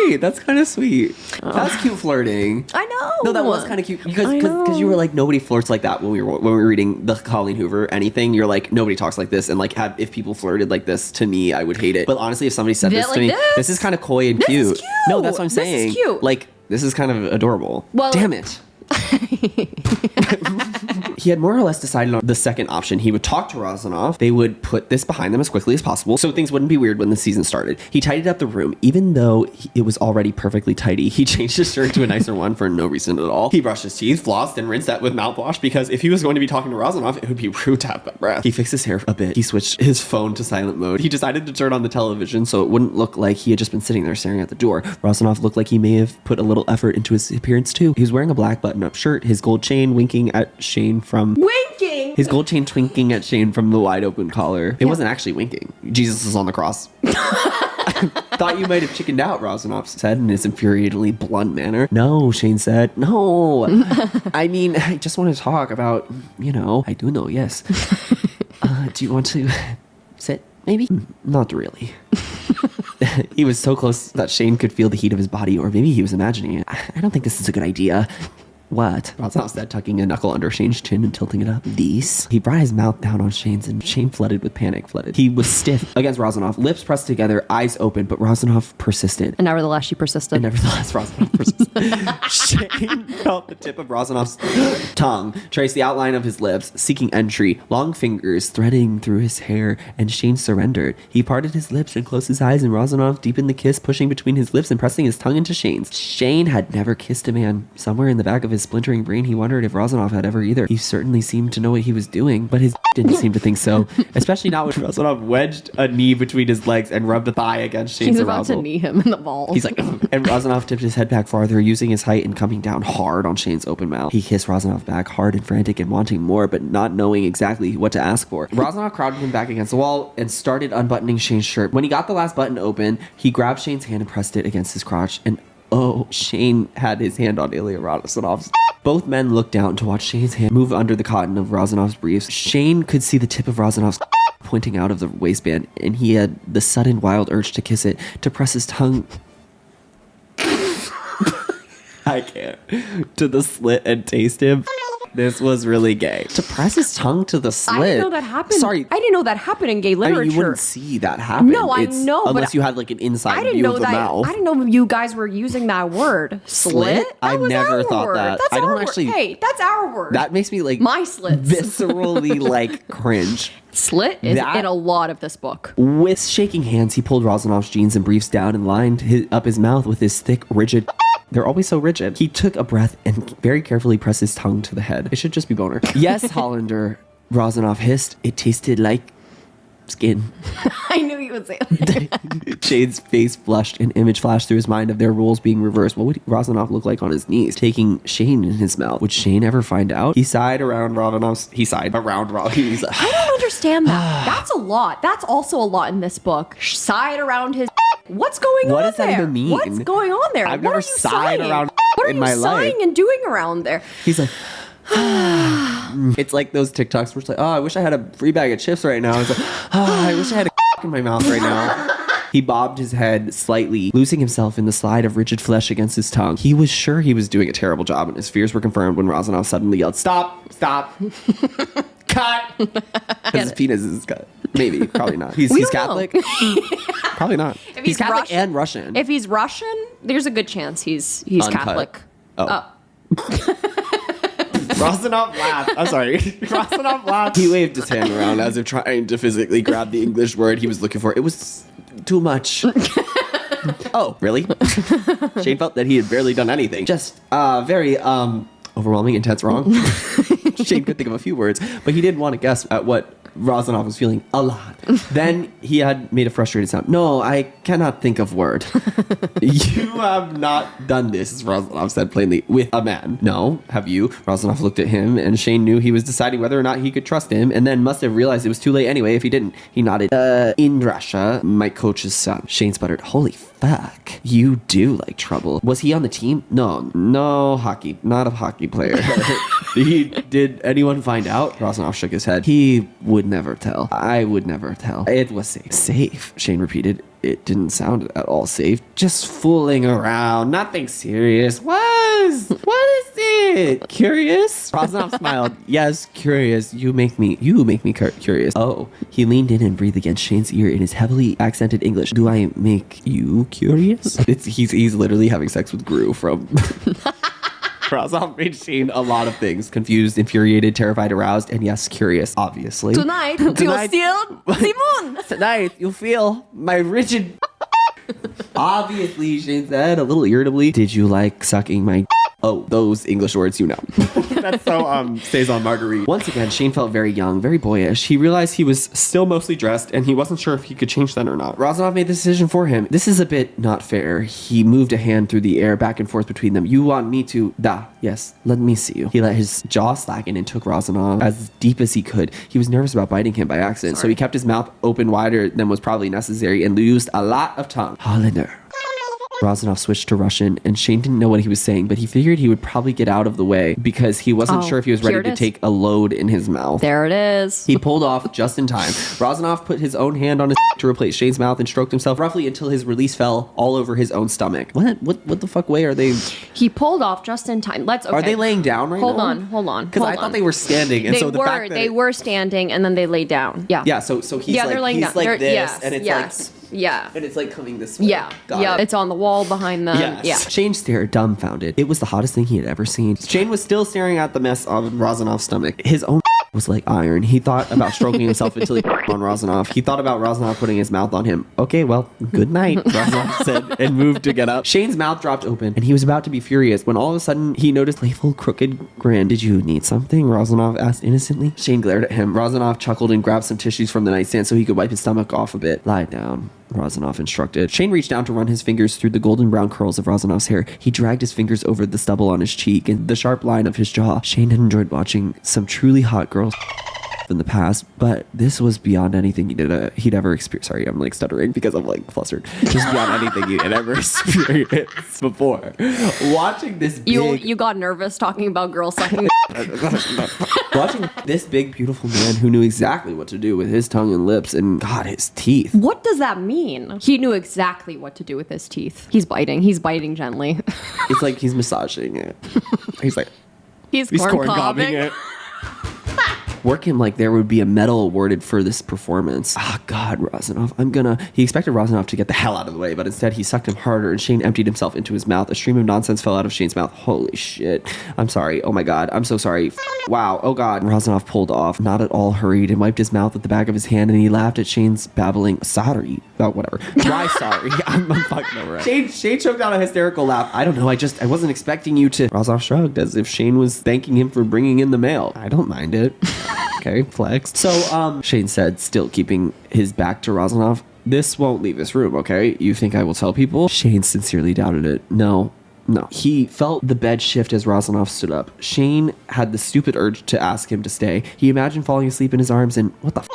S2: Wait, that's kind of sweet. That's cute flirting.
S1: I know.
S2: No, that was kind of cute
S1: I
S2: because
S1: know.
S2: you were like, nobody flirts like that when we were reading the Colleen Hoover anything. You're like, nobody talks like this, and like if people flirted like this to me, I would hate it. But honestly, if somebody said this
S1: Like
S2: to me,
S1: this?
S2: this is kind of coy and
S1: This
S2: cute.
S1: is cute.
S2: No, that's what I'm
S1: This is
S2: saying.
S1: cute.
S2: Like this is kind of adorable.
S1: Well,
S2: damn it. He had more or less decided on the second option. He would talk to Razanov. They would put this behind them as quickly as possible so things wouldn't be weird when the season started. He tidied up the room. Even though it was already perfectly tidy, he changed his shirt to a nicer one for no reason at all. He brushed his teeth, flossed, and rinsed that with mouthwash because if he was going to be talking to Razanov, it would be rude to have that breath. He fixed his hair a bit. He switched his phone to silent mode. He decided to turn on the television so it wouldn't look like he had just been sitting there staring at the door. Razanov looked like he may have put a little effort into his appearance too. He was wearing a black button-up shirt, his gold chain winking at Shane from...
S3: Winking!
S2: His gold chain twinking at Shane from the wide open collar. It wasn't actually winking. Jesus is on the cross. Thought you might have chickened out, Razanov said in his infuriatingly blunt manner. No, Shane said. No. I mean, I just want to talk about, I do know, yes. Do you want to sit, maybe? Not really. He was so close that Shane could feel the heat of his body, or maybe he was imagining it. I don't think this is a good idea. What? Razanov said, tucking a knuckle under Shane's chin and tilting it up. These? He brought his mouth down on Shane's and Shane flooded with panic. He was stiff against Razanov, lips pressed together, eyes open, but Razanov persisted.
S1: And nevertheless, she persisted.
S2: Razanov persisted. Shane felt the tip of Razanov's tongue trace the outline of his lips, seeking entry, long fingers threading through his hair, and Shane surrendered. He parted his lips and closed his eyes, and Razanov deepened the kiss, pushing between his lips and pressing his tongue into Shane's. Shane had never kissed a man. Somewhere in the back of his splintering brain, he wondered if Razanov had ever either. He certainly seemed to know what he was doing, but his didn't seem to think so, especially not when Razanov wedged a knee between his legs and rubbed a thigh against Shane's
S1: He's about
S2: arousal.
S1: to knee him in the balls.
S2: He's like, and Razanov tipped his head back farther, using his height and coming down hard on Shane's open mouth. He kissed Razanov back, hard and frantic and wanting more, but not knowing exactly what to ask for. Razanov crowded him back against the wall and started unbuttoning Shane's shirt. When he got the last button open, he grabbed Shane's hand and pressed it against his crotch, and Shane had his hand on Ilya Razanov's. Both men looked down to watch Shane's hand move under the cotton of Razanov's briefs. Shane could see the tip of Razanov's pointing out of the waistband, and he had the sudden wild urge to kiss it, to press his tongue... I can't. To the slit and taste him. This was really gay. To press his tongue to the slit.
S1: I didn't know that happened.
S2: Sorry.
S1: I didn't know that happened in gay literature.
S2: I mean, you wouldn't see that happen.
S1: No, I know,
S2: unless
S1: but
S2: you had like an inside
S1: I didn't
S2: view
S1: know
S2: of the
S1: that.
S2: mouth.
S1: I didn't know you guys were using that word. Slit?
S2: I
S1: That was
S2: never
S1: our
S2: thought
S1: word.
S2: that.
S1: That's
S2: I don't
S1: our
S2: actually-
S1: word. Hey, that's our word.
S2: That makes me like
S1: My slits.
S2: viscerally like cringe.
S1: Slit is
S2: That-
S1: in a lot of this book.
S2: With shaking hands, he pulled Razanov's jeans and briefs down and lined up his mouth with his thick, rigid... They're always so rigid. He took a breath and very carefully pressed his tongue to the head. It should just be boner. Yes, Hollander, Razanov hissed. It tasted like skin.
S1: I knew you would say that.
S2: Shane's face flushed. An image flashed through his mind of their roles being reversed. What would Razanov look like on his knees, taking Shane in his mouth? Would Shane ever find out? He sighed around Razanov's... He sighed around Razanov. He's like,
S1: I don't understand that. That's a lot. That's also a lot in this book. Sighed around his... What's going on
S2: What does that
S1: there?
S2: even mean?
S1: What's going on there?
S2: I've
S1: What
S2: never
S1: are you
S2: sighed
S1: sighing?
S2: around
S1: What are
S2: in
S1: you
S2: my life.
S1: sighing and doing around there?
S2: He's like... It's like those TikToks where it's like, oh, I wish I had a free bag of chips right now. It's like, oh, I wish I had a in my mouth right now. He bobbed his head slightly, losing himself in the slide of rigid flesh against his tongue. He was sure he was doing a terrible job, and his fears were confirmed when Razanov suddenly yelled, "Stop! Stop! Cut!" Because his penis is cut. Maybe, probably not. He's
S1: don't know.
S2: Catholic. Probably not.
S1: If
S2: He's Catholic and Russian.
S1: If he's Russian, there's a good chance he's
S2: Uncut.
S1: Catholic.
S2: Oh. Razanov laughed. I'm sorry. Razanov laughed. He waved his hand around as if trying to physically grab the English word he was looking for. It was too much. Oh, really? Shane felt that he had barely done anything. Just very overwhelming, intense wrong. Shane could think of a few words, but he did want to guess at what Razanov was feeling a lot. Then he had made a frustrated sound. "No, I cannot think of word." "You have not done this," Razanov said plainly, "with a man." "No, have you?" Razanov looked at him, and Shane knew he was deciding whether or not he could trust him, and then must have realized it was too late anyway if he didn't. He nodded. In Russia, my coach's son." Shane sputtered, "Holy fuck. You do like trouble. Was he on the team?" No hockey. Not a hockey player." Did anyone find out?" Razanov shook his head. "He would never tell. I would never tell. It was safe." "Safe?" Shane repeated. It didn't sound at all safe. "Just fooling around. Nothing serious." What is it? Curious?" Razanov smiled. "Yes, curious. You make me curious." "Oh." He leaned in and breathed against Shane's ear in his heavily accented English. "Do I make you curious?" He's literally having sex with Gru from... Razanoff made Shane a lot of things. Confused, infuriated, terrified, aroused, and yes, curious, obviously.
S1: Tonight, you'll steal Simon.
S2: Tonight, you'll feel my rigid... Obviously, Shane said, a little irritably, did you like sucking my... Oh, those English words, you know. That's so, Saison Marguerite. Once again, Shane felt very young, very boyish. He realized he was still mostly dressed, and he wasn't sure if he could change that or not. Razanoff made the decision for him. This is a bit not fair. He moved a hand through the air back and forth between them. You want me to... Da, yes, let me see you. He let his jaw slacken and took Razanoff as deep as he could. He was nervous about biting him by accident, so he kept his mouth open wider than was probably necessary and used a lot of tongue. Hollander. Razanoff switched to Russian, and Shane didn't know what he was saying, but he figured he would probably get out of the way because he wasn't sure if he was ready to take a load in his mouth.
S1: There it is.
S2: He pulled off just in time. Razanoff put his own hand on his to replace Shane's mouth and stroked himself roughly until his release fell all over his own stomach. What the fuck way are they?
S1: He pulled off just in time. Okay.
S2: Are they laying down right now?
S1: Hold on.
S2: Because I thought they were standing, and so the fact that
S1: they were standing, and then they laid down. Yeah.
S2: Yeah. So he's
S1: they're laying down.
S2: like this,
S1: yes,
S2: and it's
S1: yes. Yeah.
S2: And it's like coming this way.
S1: Yeah.
S2: Got it.
S1: It's on the wall behind them.
S2: Yes.
S1: Yeah.
S2: Shane stared dumbfounded. It was the hottest thing he had ever seen. Shane was still staring at the mess on Razanoff's stomach. His own was like iron. He thought about stroking himself until he on Razanoff. He thought about Razanoff putting his mouth on him. Okay, well, good night, Razanoff said and moved to get up. Shane's mouth dropped open and he was about to be furious when all of a sudden he noticed a playful, crooked grin. Did you need something? Razanoff asked innocently. Shane glared at him. Razanoff chuckled and grabbed some tissues from the nightstand so he could wipe his stomach off a bit. Lie down, Razanoff instructed. Shane reached down to run his fingers through the golden brown curls of Razanoff's hair. He dragged his fingers over the stubble on his cheek and the sharp line of his jaw. Shane had enjoyed watching some truly hot girls in the past, but this was beyond anything he'd ever experienced. Sorry, I'm like stuttering because I'm like flustered. Just beyond anything he had ever experienced before. Watching this big...
S1: You got nervous talking about girl sucking.
S2: Watching this big, beautiful man who knew exactly what to do with his tongue and lips and, God, his teeth.
S1: What does that mean? He knew exactly what to do with his teeth. He's biting gently.
S2: It's like he's massaging it. He's like...
S1: He's corn cobbing
S2: it. Work him like there would be a medal awarded for this performance. Ah, God, Razanoff. He expected Razanoff to get the hell out of the way, but instead he sucked him harder and Shane emptied himself into his mouth. A stream of nonsense fell out of Shane's mouth. Holy shit. I'm sorry. Oh my God. I'm so sorry. Wow. Oh God. Razanoff pulled off, not at all hurried, and wiped his mouth with the back of his hand, and he laughed at Shane's babbling. Sorry. Oh, whatever. Why sorry? I'm fucking over it. Shane choked out a hysterical laugh. I don't know. I wasn't expecting you to... Razanoff shrugged as if Shane was thanking him for bringing in the mail. I don't mind it. Okay, flex. So, Shane said, still keeping his back to Razanoff, this won't leave this room, okay? You think I will tell people? Shane sincerely doubted it. No. He felt the bed shift as Razanoff stood up. Shane had the stupid urge to ask him to stay. He imagined falling asleep in his arms and, what the f***?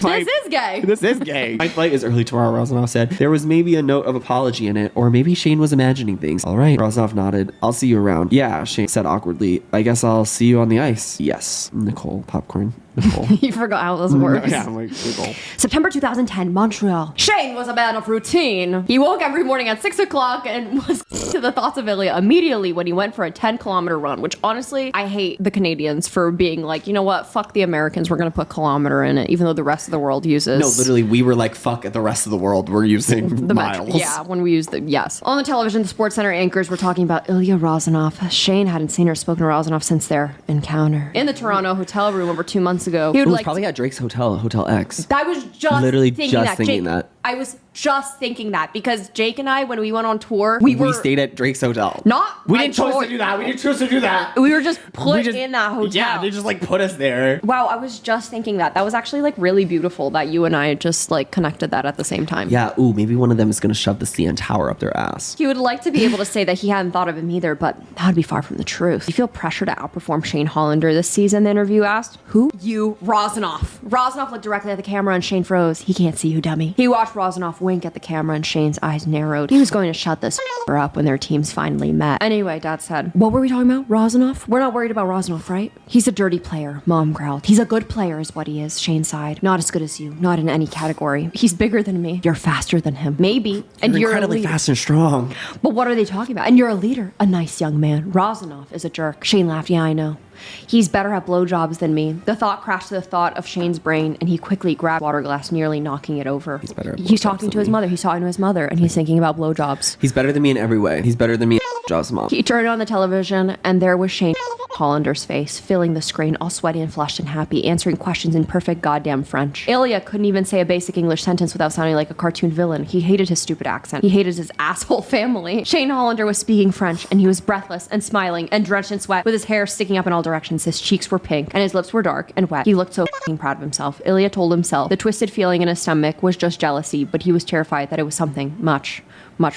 S1: This is gay.
S2: My flight is early tomorrow, Razanoff said. There was maybe a note of apology in it, or maybe Shane was imagining things. All right, Razanoff nodded. I'll see you around. Yeah, Shane said awkwardly. I guess I'll see you on the ice. Yes, Nicole. Popcorn. Nicole.
S1: You forgot how those works.
S2: Yeah, I'm like, Nicole.
S1: September 2010, Montreal. Shane was a man of routine. He woke every morning at 6 o'clock and was to the thoughts of Ilya immediately when he went for a 10-kilometer run, which honestly, I hate the Canadians for being like, you know what, fuck the Americans, we're going to put kilometer in it, even though the rest of the world uses...
S2: No, literally, we were like, fuck it, the rest of the world, we're using
S1: the
S2: miles.
S1: Yeah, when we use the... Yes. On the television, the Sports Center anchors were talking about Ilya Razanoff. Shane hadn't seen or spoken to Razanoff since their encounter. In the Toronto hotel room over 2 months ago, he would like...
S2: Probably at Drake's hotel, Hotel X.
S1: I was just
S2: literally
S1: thinking
S2: just
S1: that.
S2: thinking
S1: Jake,
S2: that.
S1: I was just thinking that because Jake and I, when we went on tour, we
S2: stayed at Drake's hotel.
S1: We
S2: didn't choose to do that. We didn't choose to do that.
S1: We were just put in that hotel.
S2: Yeah, they just like put us there.
S1: Wow, I was just thinking that. That was actually like really beautiful that you and I just like connected that at the same time.
S2: Yeah, ooh, maybe one of them is gonna shove the CN Tower up their ass.
S1: He would like to be able to say that he hadn't thought of him either, but that would be far from the truth. You feel pressure to outperform Shane Hollander this season, the interview asked. Who? You, Razanoff. Razanoff looked directly at the camera and Shane froze. He can't see you, dummy. He watched Razanoff wink at the camera and Shane's eyes narrowed. He was going to shut this up when their teams finally met. Anyway, Dad said, what were we talking about? Razanoff? We're not worried about Razanoff, right? He's a dirty player, Mom growled. He's a good player is what he is, Shane sighed. Not as good as you, not in any category. He's bigger than me. You're faster than him. Maybe. And you're
S2: incredibly fast and strong.
S1: But what are they talking about? And you're a leader, a nice young man. Razanoff is a jerk. Shane laughed. Yeah, I know. He's better at blowjobs than me. The thought crashed to the thought of Shane's brain, and he quickly grabbed a water glass, nearly knocking it over.
S2: He's better at
S1: He's talking to his mother. He's talking to his mother, and he's thinking about blowjobs.
S2: He's better than me in every way. He's better than me Jaws mom.
S1: He turned on the television, and there was Shane Hollander's face, filling the screen, all sweaty and flushed and happy, answering questions in perfect goddamn French. Ilya couldn't even say a basic English sentence without sounding like a cartoon villain. He hated his stupid accent. He hated his asshole family. Shane Hollander was speaking French, and he was breathless and smiling and drenched in sweat, with his hair sticking up in all directions. His cheeks were pink, and his lips were dark and wet. He looked so f***ing proud of himself. Ilya told himself the twisted feeling in his stomach was just jealousy, but he was terrified that it was something much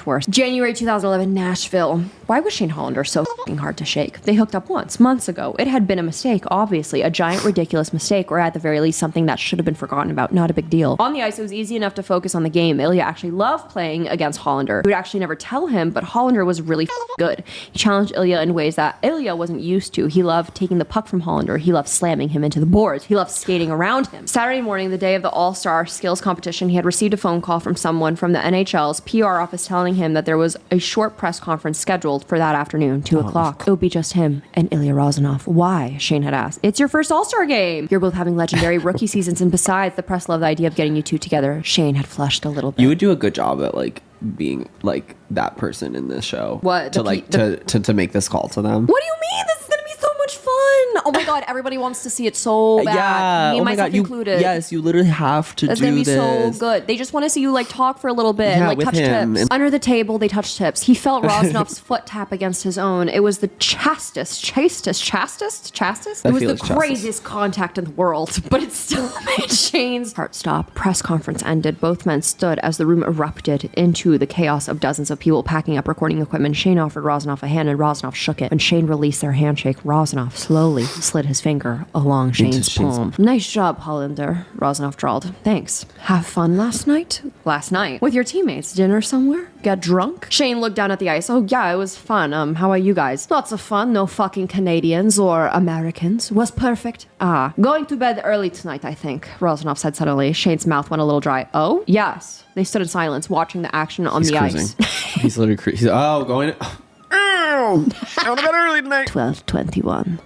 S1: worse. January 2011, Nashville. Why was Shane Hollander so f***ing hard to shake? They hooked up once, months ago. It had been a mistake, obviously. A giant, ridiculous mistake, or at the very least, something that should have been forgotten about. Not a big deal. On the ice, it was easy enough to focus on the game. Ilya actually loved playing against Hollander. He would actually never tell him, but Hollander was really good. He challenged Ilya in ways that Ilya wasn't used to. He loved taking the puck from Hollander. He loved slamming him into the boards. He loved skating around him. Saturday morning, the day of the All-Star Skills competition, he had received a phone call from someone from the NHL's PR office telling him that there was a short press conference scheduled for that afternoon, 2 o'clock. It would be just him and Ilya Rozanov. Why? Shane had asked. It's your first All-Star game. You're both having legendary rookie seasons, and besides, the press loved the idea of getting you two together. Shane had flushed a little bit.
S2: You would do a good job at like being like that person in this show.
S1: What?
S2: To make this call to them.
S1: What do you mean? This is gonna be so much fun. Oh my god, everybody wants to see it so bad.
S2: Yeah.
S1: Me and
S2: oh my
S1: myself
S2: god.
S1: included.
S2: Yes, you literally have to
S1: It's
S2: do
S1: gonna be
S2: this.
S1: so good. They just want to see you like talk for a little bit and
S2: Yeah,
S1: like
S2: with
S1: touch
S2: him.
S1: tips. Under the table, they touched tips. He felt Rozanov's foot tap against his own. It was the chastest. It was
S2: feel
S1: the
S2: it's chastest.
S1: craziest contact in the world, but it still made Shane's heart stop. Press conference ended. Both men stood as the room erupted into the chaos of dozens of people packing up recording equipment. Shane offered Rozanov a hand, and Rozanov shook it. When Shane released their handshake, Rozanov slowly slid his finger along Shane's palm. Nice job, Hollander, Rozanov drawled. Thanks. Have fun last night? Last night? With your teammates? Dinner somewhere? Get drunk? Shane looked down at the ice. Oh yeah, it was fun. How are you guys? Lots of fun. No fucking Canadians or Americans. Was perfect. Going to bed early tonight, I think, Rozanov said suddenly. Shane's mouth went a little dry. Oh? Yes. They stood in silence, watching the action on the ice.
S2: He's literally cruising. Oh, going. Ow! I want to bed early tonight.
S1: 12:21.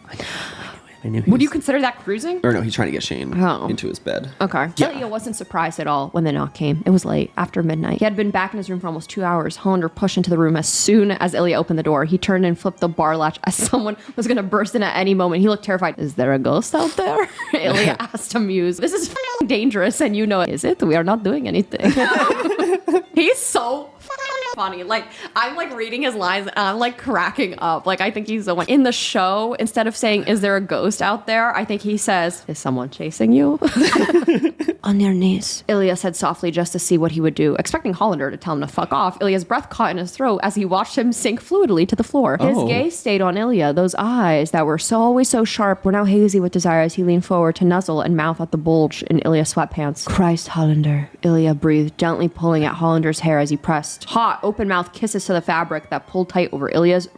S2: I knew he
S1: Would
S2: was-
S1: you consider that cruising?
S2: Or no, he's trying to get Shane into his bed.
S1: Okay.
S2: Yeah.
S1: Ilya wasn't surprised at all when the knock came. It was late, after midnight. He had been back in his room for almost 2 hours. Hollander pushed into the room as soon as Ilya opened the door. He turned and flipped the bar latch as someone was going to burst in at any moment. He looked terrified. Is there a ghost out there? Ilya asked, amused. This is f***ing dangerous, and you know it. Is it? We are not doing anything. He's so funny. Like, I'm like reading his lines and I'm like cracking up. Like, I think he's the one in the show. Instead of saying, is there a ghost out there? I think he says, is someone chasing you? On their knees, Ilya said softly just to see what he would do. Expecting Hollander to tell him to fuck off, Ilya's breath caught in his throat as he watched him sink fluidly to the floor. His gaze stayed on Ilya. Those eyes that were always so sharp were now hazy with desire as he leaned forward to nuzzle and mouth at the bulge in Ilya's sweatpants. Christ, Hollander, Ilya breathed, gently pulling at Hollander's hair as he pressed. Hot, open-mouthed kisses to the fabric that pulled tight over Ilya's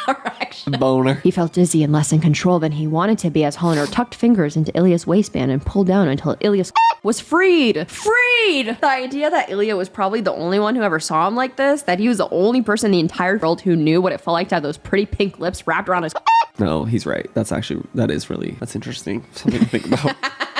S1: erection.
S2: Boner.
S1: He felt dizzy and less in control than he wanted to be as Hollander tucked fingers into Ilya's waistband and pulled down until Ilya's was freed. Freed! The idea that Ilya was probably the only one who ever saw him like this, that he was the only person in the entire world who knew what it felt like to have those pretty pink lips wrapped around his
S2: No, he's right. That's interesting. Something to think about.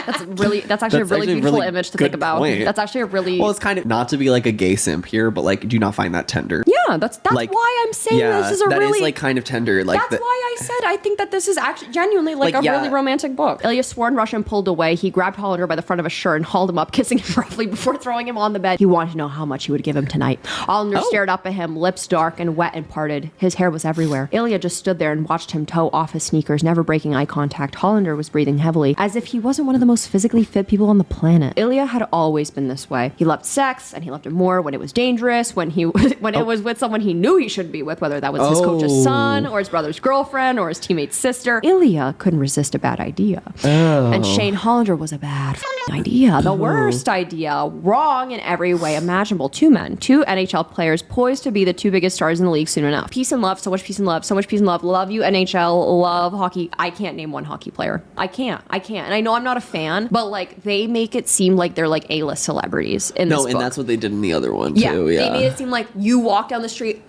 S1: That's actually a really beautiful image to think about.
S2: Point.
S1: That's actually a really...
S2: Well, it's kind of not to be like a gay simp here, but like, do you not find that tender?
S1: Yeah, that's
S2: like,
S1: why I'm saying this is a
S2: that
S1: really...
S2: is like kind of tender. Like
S1: That's why I said I think that this is actually genuinely like a really romantic book. Ilya swore in Russian, pulled away. He grabbed Hollander by the front of his shirt and hauled him up, kissing him roughly before throwing him on the bed. He wanted to know how much he would give him tonight. Hollander stared up at him, lips dark and wet and parted. His hair was everywhere. Ilya just stood there and watched him toe off his sneakers, never breaking eye contact. Hollander was breathing heavily, as if he wasn't one of the most physically fit people on the planet. Ilya had always been this way. He loved sex, and he loved it more when it was dangerous, when it was with someone he knew he shouldn't be with, whether that was his coach's son, or his brother's girlfriend, or his teammate's sister. Ilya couldn't resist a bad idea. And Shane Hollander was a bad idea. The worst idea. Wrong in every way imaginable. Two men, two NHL players poised to be the two biggest stars in the league soon enough. Peace and love, so much peace and love, so much peace and love. Love you, NHL, love hockey. I can't name one hockey player. I can't. And I know I'm not a fan, but like, they make it seem like they're like A-list celebrities in this book.
S2: And that's what they did in the other one
S1: Yeah,
S2: too.
S1: they made it seem like you walk down the street,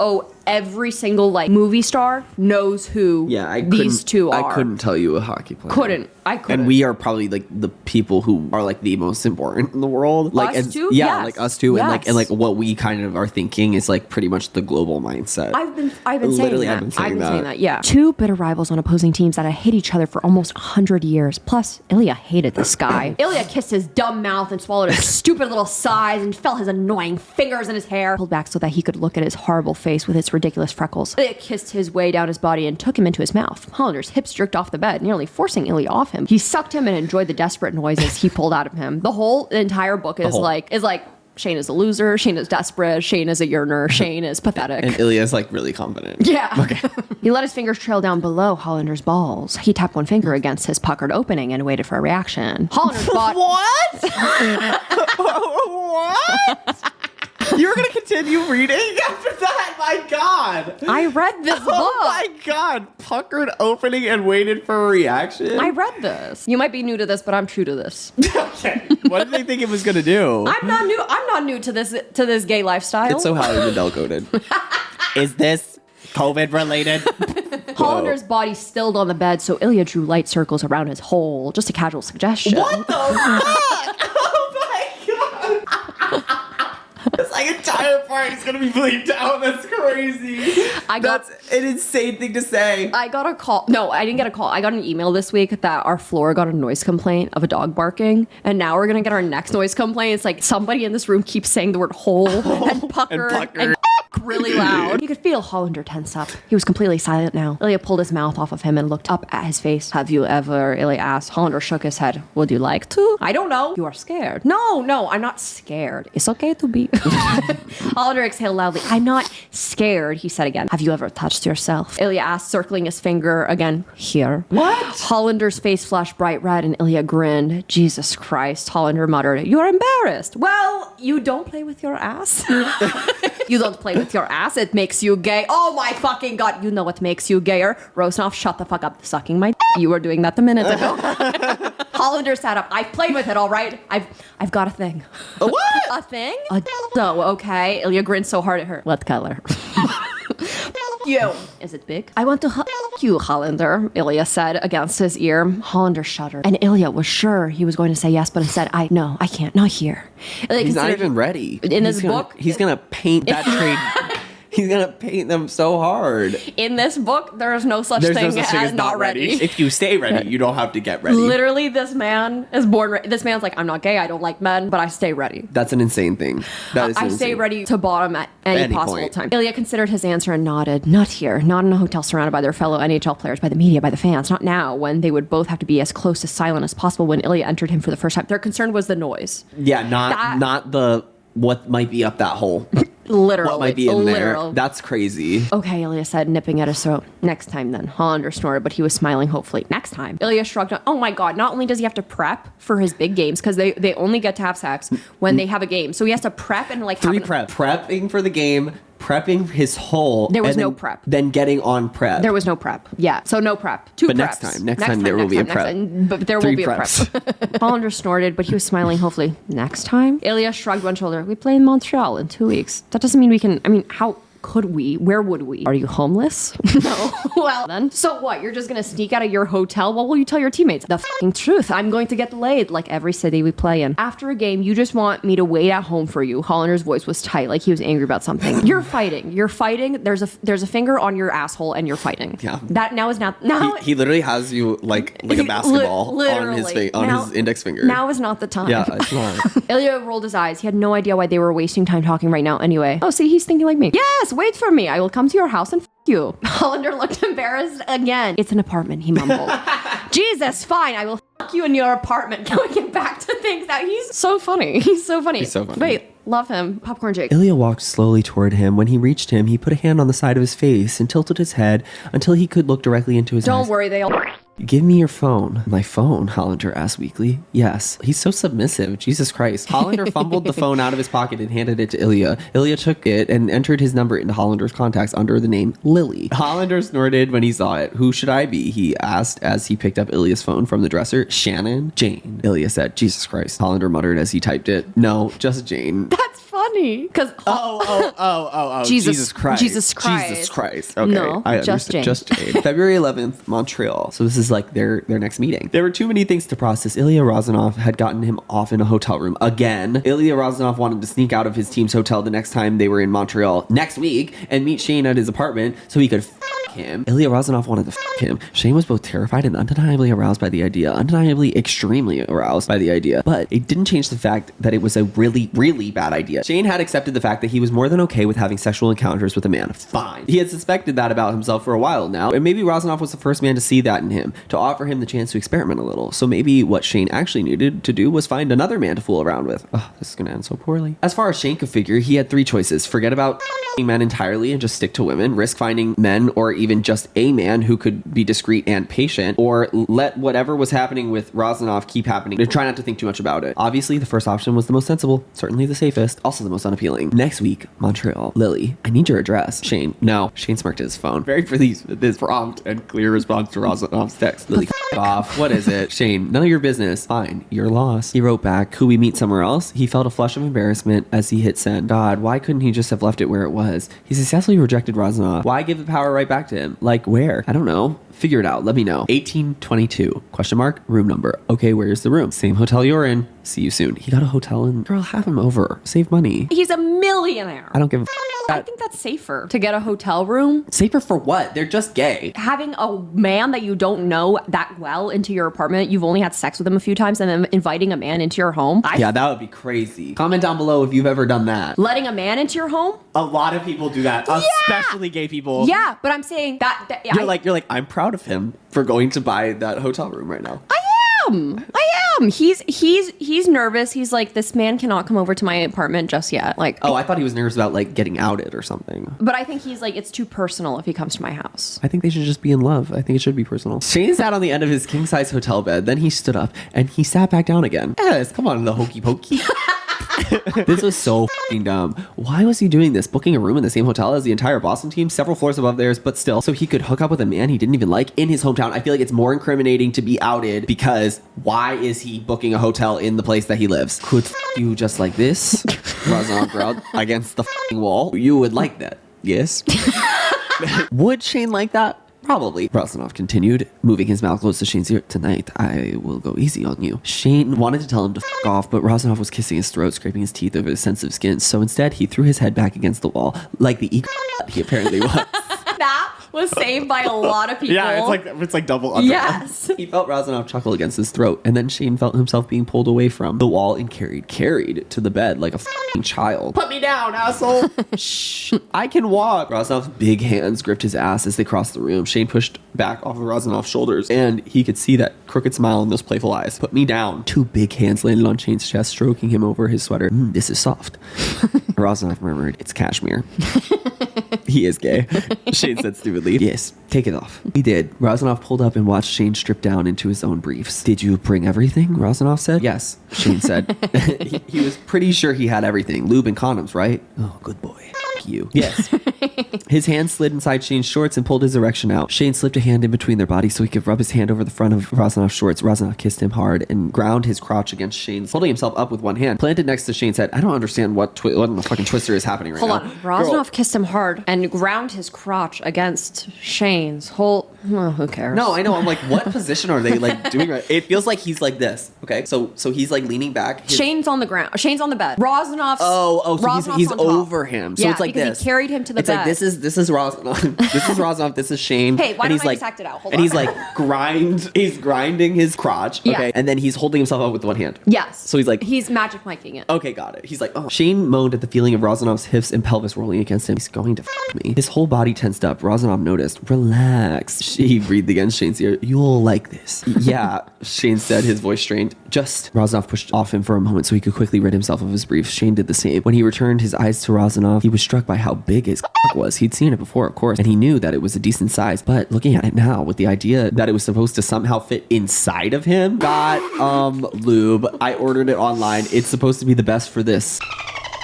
S1: every single like movie star knows who these two are.
S2: I couldn't tell you a hockey player.
S1: I couldn't.
S2: And we are probably like the people who are like the most important in the world. Like
S1: us two?
S2: Yeah,
S1: Yes.
S2: like us two.
S1: Yes.
S2: And like what we kind of are thinking is like pretty much the global mindset.
S1: I've been
S2: Literally,
S1: saying that.
S2: I've been saying that.
S1: Yeah. Two bitter rivals on opposing teams that had hate each other for almost 100 years. Plus, Ilya hated this guy. Ilya kissed his dumb mouth and swallowed his stupid little sighs and felt his annoying fingers in his hair. Pulled back so that he could look at his horrible face with its ridiculous freckles. Ilya kissed his way down his body and took him into his mouth. Hollander's hips jerked off the bed, nearly forcing Ilya off him. He sucked him and enjoyed the desperate noises he pulled out of him. The entire book is like Shane is a loser, Shane is desperate, Shane is a yearner, Shane is pathetic.
S2: And Ilya's like really confident.
S1: Yeah.
S2: Okay.
S1: He let his fingers trail down below Hollander's balls. He tapped one finger against his puckered opening and waited for a reaction. Hollander's body.
S2: What? You're gonna continue reading after that? My God!
S1: I read this book.
S2: Oh my God! Puckered opening and waited for a reaction.
S1: I read this. You might be new to this, but I'm true to this.
S2: Okay. What did they think it was gonna do?
S1: I'm not new to this gay lifestyle.
S2: It's so highly Mandel coded. Is this COVID related?
S1: Hollander's body stilled on the bed, so Ilya drew light circles around his hole. Just a casual suggestion.
S2: What the fuck? Oh my God! This like entire part is gonna be bleeped out. That's crazy. That's an insane thing to say.
S1: I got a call. No, I didn't get a call. I got an email this week that our floor got a noise complaint of a dog barking, and now we're gonna get our next noise complaint. It's like somebody in this room keeps saying the word hole and pucker and really loud. You could feel Hollander tense up. He was completely silent now. Ilya pulled his mouth off of him and looked up at his face. Have you ever? Ilya asked. Hollander shook his head. Would you like to? I don't know. You are scared. No, I'm not scared. It's okay to be. Hollander exhaled loudly. I'm not scared, he said again. Have you ever touched yourself? Ilya asked, circling his finger again. Here. What? Hollander's face flashed bright red and Ilya grinned. Jesus Christ, Hollander muttered. You are embarrassed. Well, you don't play with your ass. You don't play with your ass. It makes you gay. Oh my fucking God. You know what makes you gayer. Rosnoff, shut the fuck up. Sucking my You were doing that a minute ago. Hollander sat up. I've played with it, all right. I've got a thing.
S2: What?
S1: A thing? So, okay. Ilya grinned so hard at her. What color? You. Is it big? I want to you, Hollander, Ilya said against his ear. Hollander shuddered. And Ilya was sure he was going to say yes, but instead, I can't. Not here. Ilya
S2: He's not even ready.
S1: In his book?
S2: He's going to paint that trade. He's going to paint them so hard.
S1: In this book, there is no such thing as not ready.
S2: If you stay ready, you don't have to get ready.
S1: Literally, this man is born ready. This man's like, I'm not gay, I don't like men, but I stay ready.
S2: That's an insane thing. That is
S1: I
S2: insane.
S1: stay ready to bottom at any possible
S2: point.
S1: time. Ilya considered his answer and nodded. Not here. Not in a hotel surrounded by their fellow NHL players, by the media, by the fans. Not now, when they would both have to be as close to silent as possible when Ilya entered him for the first time. Their concern was the noise.
S2: Yeah, not the what might be up that hole.
S1: Literally.
S2: What might be in there. That's crazy.
S1: Okay, Ilya said, nipping at his throat. Next time then. Hollander snorted, but he was smiling hopefully. Next time. Ilya shrugged. Oh my God, not only does he have to prep for his big games, because they only get to have sex when they have a game. So he has to prep and like...
S2: Prepping for the game, prepping his hole.
S1: There was no prep.
S2: Then getting on prep.
S1: There was no prep. Yeah, so no prep. Two
S2: But
S1: preps.
S2: next time there will be a prep.
S1: But there will be a prep. Hollander snorted, but he was smiling hopefully. Next time? Ilya shrugged one shoulder. We play in Montreal in 2 weeks. That doesn't mean we can... how could we? Where would we? Are you homeless? No. Well, then. So what? You're just going to sneak out of your hotel? What will you tell your teammates? The fucking truth. I'm going to get laid like every city we play in. After a game, you just want me to wait at home for you. Hollander's voice was tight, like he was angry about something. You're fighting. There's a finger on your asshole and you're fighting.
S2: Yeah.
S1: That now is not... Now
S2: he literally has you like a basketball on his index finger.
S1: Now is not the time.
S2: Yeah, it's not.
S1: Ilya rolled his eyes. He had no idea why they were wasting time talking right now anyway. Oh, see, he's thinking like me. Yes, wait for me. I will come to your house and you. Hollander looked embarrassed again. It's an apartment, he mumbled. Jesus, fine. I will you in your apartment. Can we get back to things that he's so funny. He's so funny. Wait, love him. Popcorn Jake.
S2: Ilya walked slowly toward him. When he reached him, he put a hand on the side of his face and tilted his head until he could look directly into his eyes.
S1: Don't worry, they all...
S2: Give me your phone. My phone, Hollander asked weakly. Yes. He's so submissive. Jesus Christ. Hollander fumbled the phone out of his pocket and handed it to Ilya. Ilya took it and entered his number into Hollander's contacts under the name Lily. Hollander snorted when he saw it. Who should I be? He asked as he picked up Ilya's phone from the dresser. Shannon? Jane. Ilya said. Jesus Christ. Hollander muttered as he typed it. No, just Jane.
S1: That's funny. funny because Jesus
S2: Christ.
S1: Jesus Christ.
S2: Jesus Christ. Okay.
S1: No,
S2: I
S1: just
S2: understand.
S1: Jane.
S2: Just Jane. February 11th, Montreal. So this is like their next meeting. There were too many things to process. Ilya Rozanov had gotten him off in a hotel room again. Ilya Rozanov wanted to sneak out of his team's hotel the next time they were in Montreal next week and meet Shane at his apartment so he could him. Ilya Rozanov wanted to him. Shane was both terrified and undeniably aroused by the idea. Undeniably extremely aroused by the idea. But it didn't change the fact that it was a really, really bad idea. Shane had accepted the fact that he was more than okay with having sexual encounters with a man. Fine. He had suspected that about himself for a while now, and maybe Rozanov was the first man to see that in him, to offer him the chance to experiment a little. So maybe what Shane actually needed to do was find another man to fool around with. Oh, this is gonna end so poorly. As far as Shane could figure, he had three choices. Forget about men entirely and just stick to women, risk finding men or even just a man who could be discreet and patient, or let whatever was happening with Rozanov keep happening and try not to think too much about it. Obviously, the first option was the most sensible, certainly the safest, also the most unappealing. Next week, Montreal. Lily, I need your address. Shane, no. Shane smirked at his phone. Very pleased with this prompt and clear response to Rozanov's text. Lily, off. What is it? Shane, none of your business. Fine, you're lost. He wrote back, could we meet somewhere else? He felt a flush of embarrassment as he hit send. God, why couldn't he just have left it where it was? He successfully rejected Rozanov. Why give the power right back to him? Like where? I don't know. Figure it out. Let me know. 1822. Question mark. Room number. Okay, where's the room? Same hotel you're in. See you soon. He got a hotel and girl, have him over. Save money.
S1: He's a millionaire.
S2: I don't give a
S1: I think that's safer to get a hotel room.
S2: Safer for what? They're just gay.
S1: Having a man that you don't know that well into your apartment, you've only had sex with him a few times, and then inviting a man into your home.
S2: Yeah, that would be crazy. Comment down below if you've ever done that.
S1: Letting a man into your home?
S5: A lot of people do that, especially gay people.
S1: Yeah, but I'm saying that
S2: You're like, I'm proud of him for going to buy that hotel room right now.
S1: I am. He's nervous. He's like, this man cannot come over to my apartment just yet. Like,
S2: oh, I thought he was nervous about like getting outed or something.
S1: But I think he's like, it's too personal if he comes to my house.
S2: I think they should just be in love. I think it should be personal. Shane sat on the end of his king-size hotel bed. Then he stood up and he sat back down again. Yes, come on, the hokey pokey. This was so f***ing dumb. Why was he doing this? Booking a room in the same hotel as the entire Boston team, several floors above theirs, but still, so he could hook up with a man he didn't even like in his hometown. I feel like it's more incriminating to be outed because why is he booking a hotel in the place that he lives? Could you just like this? Rozanov growled against the f***ing wall. You would like that, yes? Would Shane like that? Probably. Rozanov continued, moving his mouth close to Shane's ear. Tonight, I will go easy on you. Shane wanted to tell him to f*** off, but Rozanov was kissing his throat, scraping his teeth over his sensitive skin. So instead, he threw his head back against the wall, like the eagle he apparently was.
S1: That was saved by a lot of people.
S5: Yeah, it's like double under.
S1: Yes.
S2: He felt Rozanov chuckle against his throat, and then Shane felt himself being pulled away from the wall and carried to the bed like a f***ing child.
S5: Put me down, asshole.
S2: Shh, I can walk. Rozanov's big hands gripped his ass as they crossed the room. Shane pushed back off of Rozanov's shoulders, and he could see that crooked smile in those playful eyes. Put me down. Two big hands landed on Shane's chest, stroking him over his sweater. This is soft. Rozanov murmured, it's cashmere. He is gay. Shane said stupidly, yes, take it off. He did. Rozanov pulled up and watched Shane strip down into his own briefs. Did you bring everything? Rozanov said. Yes, Shane said. he was pretty sure he had everything. Lube and condoms, right? Oh, good boy. You. Yes. His hand slid inside Shane's shorts and pulled his erection out. Shane slipped a hand in between their bodies so he could rub his hand over the front of Rozanov's shorts. Rozanov kissed him hard and ground his crotch against Shane's, holding himself up with one hand. Planted next to Shane's head. I don't understand what the fucking twister is happening right now.
S1: Hold on. Rozanov kissed him hard and ground his crotch against Shane's whole... Oh, who cares?
S2: No, I know. I'm like, what position are they like doing right? It feels like he's like this. Okay, so he's like leaning back.
S1: Shane's on the ground. Shane's on the bed. Rozanov's...
S2: So he's over him. So it's like
S1: this. He carried him to the
S2: it's
S1: bed.
S2: Like this is Rozanov. This is Rozanov. This is Shane.
S1: Hey, why
S2: and
S1: don't
S2: he's
S1: I
S2: like,
S1: just act it out? Hold
S2: and
S1: on.
S2: he's like he's grinding his crotch.
S1: Yeah.
S2: Okay, and then he's holding himself up with one hand.
S1: Yes.
S2: So he's like
S1: Magic Miking it.
S2: Okay, got it. He's like, oh. Shane moaned at the feeling of Rozanov's hips and pelvis rolling against him. He's going to f me. His whole body tensed up. Rozanov noticed. Relax. He breathed against Shane's ear. You'll like this. Yeah, Shane said, his voice strained. Just. Rozanov pushed off him for a moment so he could quickly rid himself of his briefs. Shane did the same. When he returned his eyes to Rozanov, he was struck by how big his was. He'd seen it before, of course, and he knew that it was a decent size. But looking at it now, with the idea that it was supposed to somehow fit inside of him, got lube. I ordered it online. It's supposed to be the best for this.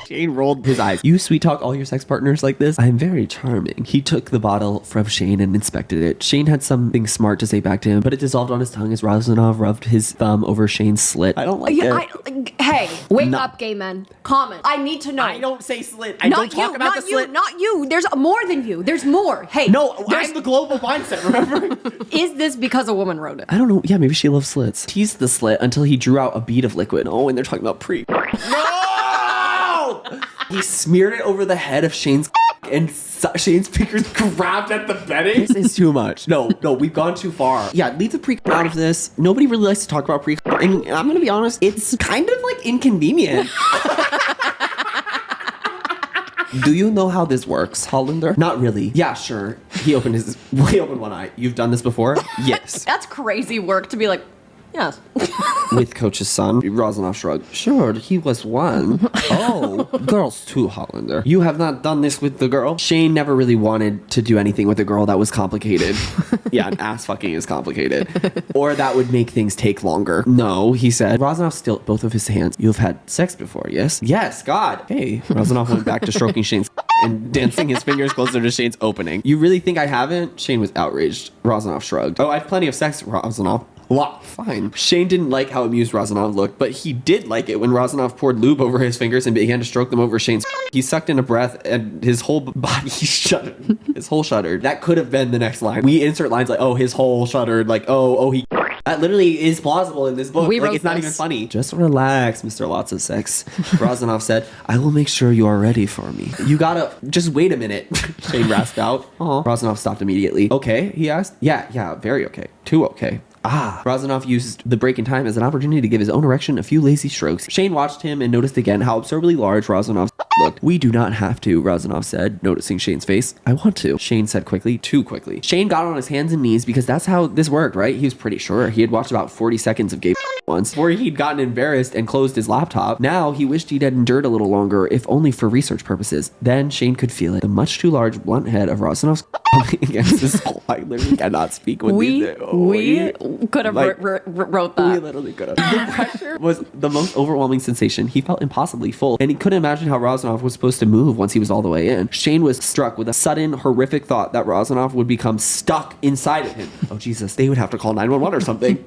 S2: Shane rolled his eyes. You sweet talk all your sex partners like this? I'm very charming. He took the bottle from Shane and inspected it. Shane had something smart to say back to him, but it dissolved on his tongue as Razanov rubbed his thumb over Shane's slit. I don't like it.
S1: Hey, wake up, gay men. Comment. I need to know.
S2: I don't say slit. I don't talk about the slit.
S1: Not you. There's more than you. There's more. Hey.
S2: No, I'm the global mindset, remember?
S1: Is this because a woman wrote it?
S2: I don't know. Yeah, maybe she loves slits. Teased the slit until he drew out a bead of liquid. Oh, and they're talking about pre. No! He smeared it over the head of Shane's and Shane's fingers grabbed at the bedding. This is too much. No, we've gone too far. Yeah, leave the pre out of this. Nobody really likes to talk about pre, and I'm gonna be honest, it's kind of like inconvenient. Do you know how this works, Hollander? Not really. Yeah, sure. He opened one eye. You've done this before? Yes.
S1: That's crazy work to be like, yes.
S2: With Coach's son, Razanov shrugged. Sure, he was one. Oh, girls too, Hollander. You have not done this with the girl? Shane never really wanted to do anything with a girl that was complicated. Yeah, ass fucking is complicated. Or that would make things take longer. No, he said. Razanov still both of his hands. You've had sex before, yes? Yes, God. Hey. Razanov went back to stroking Shane's and dancing his fingers closer to Shane's opening. You really think I haven't? Shane was outraged. Razanov shrugged. Oh, I've plenty of sex, Razanov. Well, fine. Shane didn't like how amused Razanov looked, but he did like it when Razanov poured lube over his fingers and began to stroke them over Shane's. He sucked in a breath and his whole body shuddered. His whole shuddered. That could have been the next line. We insert lines like, oh, his whole shuddered, like, oh, he... That literally is plausible in this book. Like, it's not even funny. Just relax, Mr. Lots of Sex. Razanov said, I will make sure you are ready for me. You gotta... Just wait a minute. Shane rasped out. Razanov stopped immediately. Okay, he asked. Yeah, very okay. Too okay. Razanov used the break in time as an opportunity to give his own erection a few lazy strokes. Shane watched him and noticed again how absurdly large Razanov's looked. We do not have to, Razanov said, noticing Shane's face. I want to, Shane said quickly, too quickly. Shane got on his hands and knees because that's how this worked, right? He was pretty sure. He had watched about 40 seconds of gay once before he'd gotten embarrassed and closed his laptop. Now he wished he'd endured a little longer, if only for research purposes. Then Shane could feel it. The much too large blunt head of Razanov's against his soul. I literally cannot speak when
S1: we could have wrote that.
S2: We literally could have. The pressure was the most overwhelming sensation. He felt impossibly full, and he couldn't imagine how Razanov was supposed to move once he was all the way in. Shane was struck with a sudden, horrific thought that Razanov would become stuck inside of him. Oh, Jesus. They would have to call 911 or something.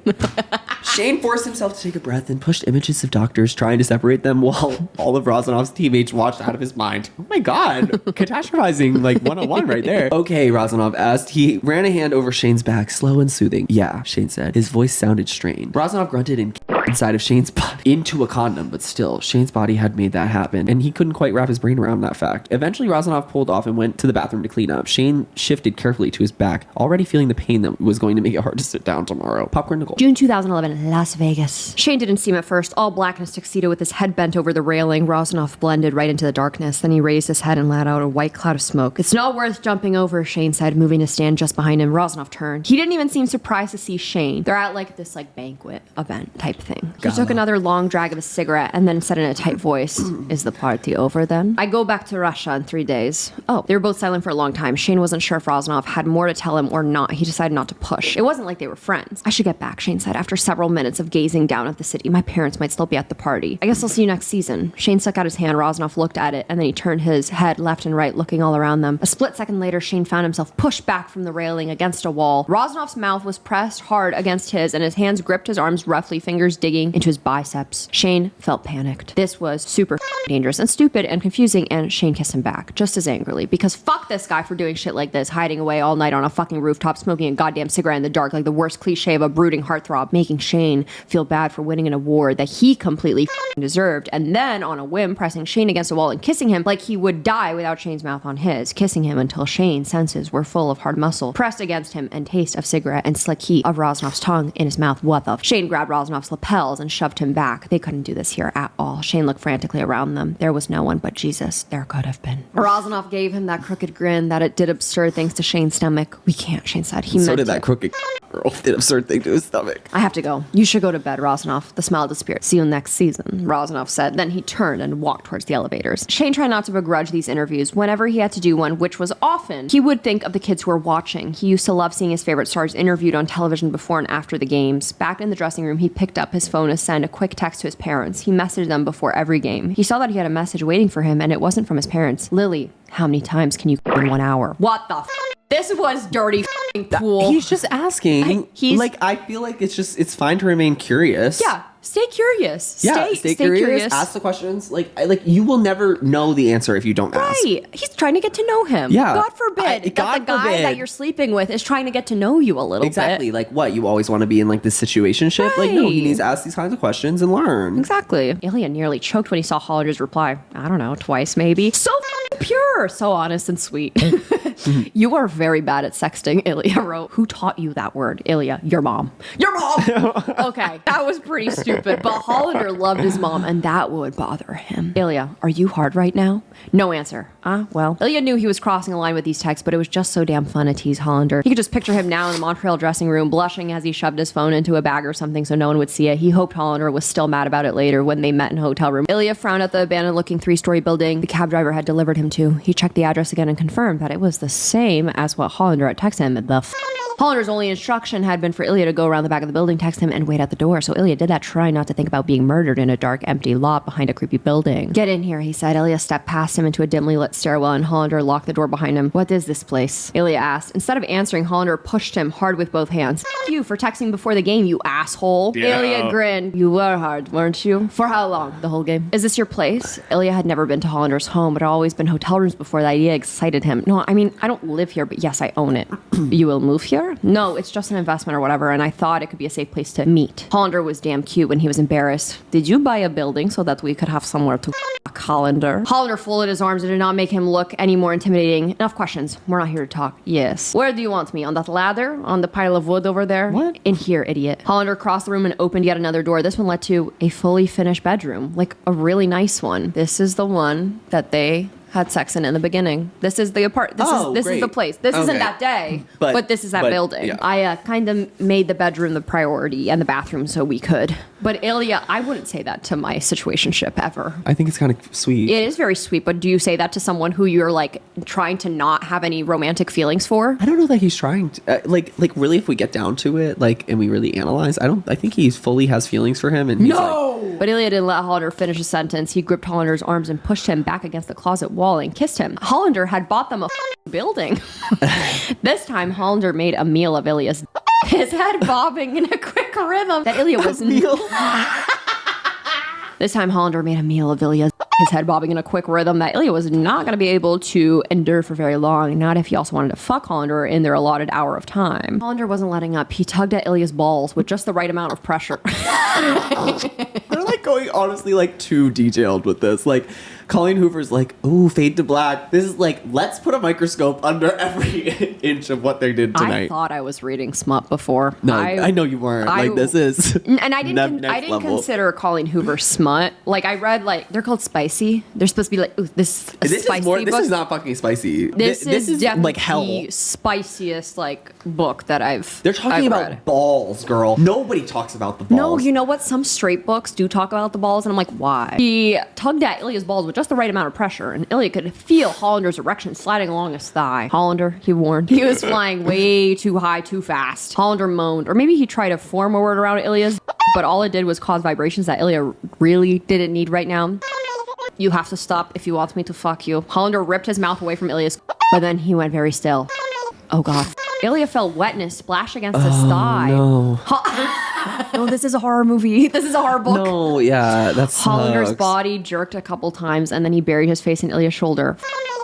S2: Shane forced himself to take a breath and pushed images of doctors trying to separate them while all of Razanov's teammates watched out of his mind. Oh my God. Catastrophizing like 101 right there. Okay, Razanov asked. He ran a hand over Shane's back, slow and soothing. Yeah, Shane said. His voice sounded strained. Razanov grunted and inside of Shane's body into a condom, but still, Shane's body had made that happen, and he couldn't quite wrap his brain around that fact. Eventually, Razanov pulled off and went to the bathroom to clean up. Shane shifted carefully to his back, already feeling the pain that was going to make it hard to sit down tomorrow. Popcorn Nicole.
S1: June 2011, Las Vegas. Shane didn't see him at first, all black in a tuxedo with his head bent over the railing. Razanov blended right into the darkness. Then he raised his head and let out a white cloud of smoke. It's not worth jumping over, Shane said, moving to stand just behind him. Razanov turned. He didn't even seem surprised to see Shane. They're at like this banquet event type thing. He took another long drag of a cigarette and then said in a tight voice, is the party over then? I go back to Russia in 3 days. Oh, they were both silent for a long time. Shane wasn't sure if Razanov had more to tell him or not. He decided not to push. It wasn't like they were friends. I should get back, Shane said after several minutes of gazing down at the city. My parents might still be at the party. I guess I'll see you next season. Shane stuck out his hand. Razanov looked at it and then he turned his head left and right, looking all around them. A split second later, Shane found himself pushed back from the railing against a wall. Razanov's mouth was pressed hard against his and his hands gripped his arms roughly, fingers digging into his biceps. Shane felt panicked. This was super dangerous and stupid and confusing, and Shane kissed him back just as angrily because fuck this guy for doing shit like this, hiding away all night on a fucking rooftop, smoking a goddamn cigarette in the dark like the worst cliche of a brooding heartthrob, making Shane feel bad for winning an award that he completely deserved, and then on a whim pressing Shane against a wall and kissing him like he would die without Shane's mouth on his, kissing him until Shane's senses were full of hard muscle pressed against him and taste of cigarette and slick heat of Razanov's tongue in his mouth. What the Shane grabbed Razanov's lapels and shoved him back. They couldn't do this here at all. Shane looked frantically around them. There was no one but Jesus. There could have been. Razanov gave him that crooked grin that it did absurd things to Shane's stomach. We can't, Shane said. He
S2: so
S1: meant
S2: did that
S1: it.
S2: crooked girl. An absurd thing to his stomach.
S1: I have to go. You should go to bed, Rosanoff. The smile disappeared. See you next season, Rosanoff said. Then he turned and walked towards the elevators. Shane tried not to begrudge these interviews. Whenever he had to do one, which was often, he would think of the kids who were watching. He used to love seeing his favorite stars interviewed on television before and after the games. Back in the dressing room, he picked up his phone to send a quick text to his parents. He messaged them before every game. He saw that he had a message waiting for him, and it wasn't from his parents. Lily, how many times can you in 1 hour? What the This was dirty pool.
S2: He's just asking. I feel like it's fine to remain curious.
S1: Yeah. Stay curious.
S2: Yeah, stay curious. Ask the questions. Like you will never know the answer if you don't ask.
S1: Right. He's trying to get to know him.
S2: Yeah.
S1: God forbid that the guy that you're sleeping with is trying to get to know you a little bit.
S2: Exactly. Like what? You always want to be in like this situationship?
S1: Right.
S2: Like no, he needs to ask these kinds of questions and learn.
S1: Exactly. Ilya nearly choked when he saw Hollinger's reply. I don't know, twice maybe. So pure. So honest and sweet. You are very bad at sexting, Ilya wrote. Who taught you that word? Ilya, your mom. Your mom! Okay, that was pretty stupid, but Hollander loved his mom, and that would bother him. Ilya, are you hard right now? No answer. Well. Ilya knew he was crossing a line with these texts, but it was just so damn fun to tease Hollander. He could just picture him now in the Montreal dressing room, blushing as he shoved his phone into a bag or something so no one would see it. He hoped Hollander was still mad about it later when they met in a hotel room. Ilya frowned at the abandoned-looking 3-story building the cab driver had delivered him to. He checked the address again and confirmed that it was the same as what Hollander had texted him. Hollander's only instruction had been for Ilya to go around the back of the building, text him, and wait at the door. So Ilya did that, trying not to think about being murdered in a dark, empty lot behind a creepy building. Get in here, he said. Ilya stepped past him into a dimly lit stairwell, and Hollander locked the door behind him. What is this place? Ilya asked. Instead of answering, Hollander pushed him hard with both hands. F you for texting before the game, you asshole. Yeah. Ilya grinned. You were hard, weren't you? For how long? The whole game. Is this your place? Ilya had never been to Hollander's home, but had always been hotel rooms before. The idea excited him. No, I mean, I don't live here, but yes, I own it. You will move here? No, it's just an investment or whatever, and I thought it could be a safe place to meet. Hollander was damn cute when he was embarrassed. Did you buy a building so that we could have somewhere to Hollander? Hollander folded his arms and did not make him look any more intimidating. Enough questions. We're not here to talk. Yes. Where do you want me? On that ladder? On the pile of wood over there?
S2: What?
S1: In here, idiot. Hollander crossed the room and opened yet another door. This one led to a fully finished bedroom, like a really nice one. This is the one that they had sex in the beginning. This is the this is the place. This isn't that day, but this is that building. Yeah. I kind of made the bedroom the priority and the bathroom so we could. But Ilya, I wouldn't say that to my situationship ever.
S2: I think it's kind of sweet.
S1: It is very sweet, but do you say that to someone who you're like trying to not have any romantic feelings for?
S2: I don't know that he's trying to. Like really, if we get down to it, and we really analyze, I think he fully has feelings for him. And he's
S1: But Ilya didn't let Hollander finish a sentence. He gripped Hollander's arms and pushed him back against the closet wall and kissed him. Hollander had bought them a building. This time, Hollander made a meal of Ilya's, his head bobbing in a quick rhythm that Ilya was This time, Hollander made a meal of Ilya's, his head bobbing in a quick rhythm that Ilya was not going to be able to endure for very long, not if he also wanted to fuck Hollander in their allotted hour of time. Hollander wasn't letting up. He tugged at Ilya's balls with just the right amount of pressure.
S2: They're going honestly too detailed with this. Colleen Hoover's ooh, fade to black. This is let's put a microscope under every inch of what they did tonight.
S1: I thought I was reading smut before.
S2: No, I know you weren't. This is
S1: and I didn't consider Colleen Hoover smut. I read they're called spicy. They're supposed to be ooh, this is spicy book.
S2: This is not fucking spicy.
S1: This is definitely
S2: hell.
S1: The spiciest book that I've.
S2: They're talking about
S1: read.
S2: Balls, girl. Nobody talks about the balls.
S1: No, you know what? Some straight books do talk about the balls, and I'm like, why? He tugged at Ilya's balls with just the right amount of pressure, and Ilya could feel Hollander's erection sliding along his thigh. Hollander, he warned. He was flying way too high, too fast. Hollander moaned, or maybe he tried to form a word around Ilya's, but all it did was cause vibrations that Ilya really didn't need right now. You have to stop if you want me to fuck you. Hollander ripped his mouth away from Ilya's, but then he went very still. Oh God. Ilya felt wetness splash against his thigh.
S2: No.
S1: No, this is a horror movie. This is a horror book.
S2: No, yeah, that's
S1: Hollander's body jerked a couple times, and then he buried his face in Ilya's shoulder.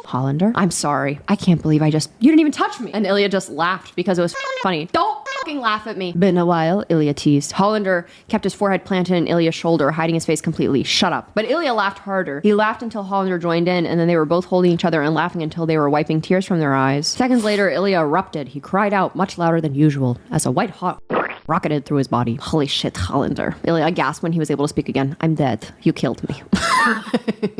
S1: Hollander, I'm sorry. I can't believe you didn't even touch me. And Ilya just laughed because it was funny. Don't fucking laugh at me. Been a while, Ilya teased. Hollander kept his forehead planted in Ilya's shoulder, hiding his face completely. Shut up. But Ilya laughed harder. He laughed until Hollander joined in, and then they were both holding each other and laughing until they were wiping tears from their eyes. Seconds later, Ilya erupted. He cried out much louder than usual as a white hot rocketed through his body. Holy shit, Hollander. Ilya gasped when he was able to speak again. I'm dead. You killed me.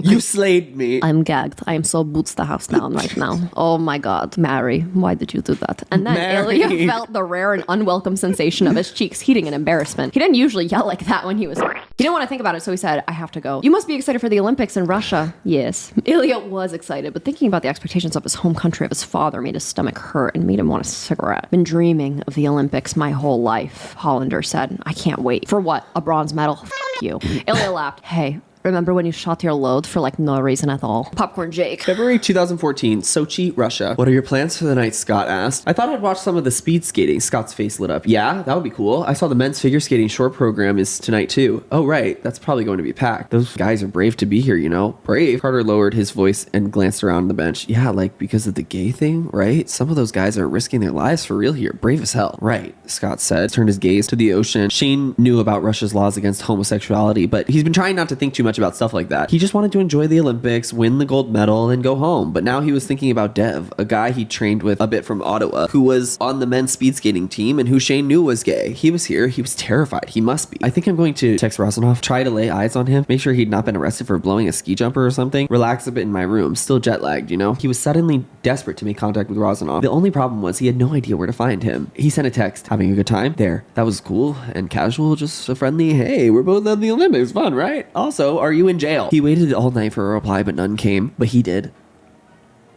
S2: You slayed me.
S1: I'm gagged. I am so boots the house down right now. Oh my God, Mary, why did you do that? And then
S2: Mary.
S1: Ilya felt the rare and unwelcome sensation of his cheeks heating in embarrassment. He didn't usually yell like that when he was... He didn't want to think about it, so he said, I have to go. You must be excited for the Olympics in Russia. Yes. Ilya was excited, but thinking about the expectations of his home country of his father made his stomach hurt and made him want a cigarette. Been dreaming of the Olympics my whole life, Hollander said. I can't wait. For what? A bronze medal? F you. Ilya laughed. Hey, remember when you shot your load for like no reason at all? Popcorn Jake.
S2: February 2014, Sochi, Russia. What are your plans for the night, Scott asked. I thought I'd watch some of the speed skating. Scott's face lit up. Yeah, that would be cool. I saw the men's figure skating short program is tonight too. Oh, right. That's probably going to be packed. Those guys are brave to be here, you know? Brave. Carter lowered his voice and glanced around the bench. Yeah, like because of the gay thing, right? Some of those guys are risking their lives for real here. Brave as hell. Right, Scott said. Turned his gaze to the ocean. Shane knew about Russia's laws against homosexuality, but he's been trying not to think too much about stuff like that. He just wanted to enjoy the Olympics, win the gold medal, and go home. But now he was thinking about Dev, a guy he trained with a bit from Ottawa, who was on the men's speed skating team and who Shane knew was gay. He was here. He was terrified. He must be. I think I'm going to text Razanov, try to lay eyes on him, make sure he'd not been arrested for blowing a ski jumper or something, relax a bit in my room, still jet lagged, you know? He was suddenly desperate to make contact with Razanov. The only problem was he had no idea where to find him. He sent a text, having a good time? There. That was cool and casual, just a friendly, hey, we're both at the Olympics, fun, right? Also, are you in jail? He waited all night for a reply, but none came. But he did.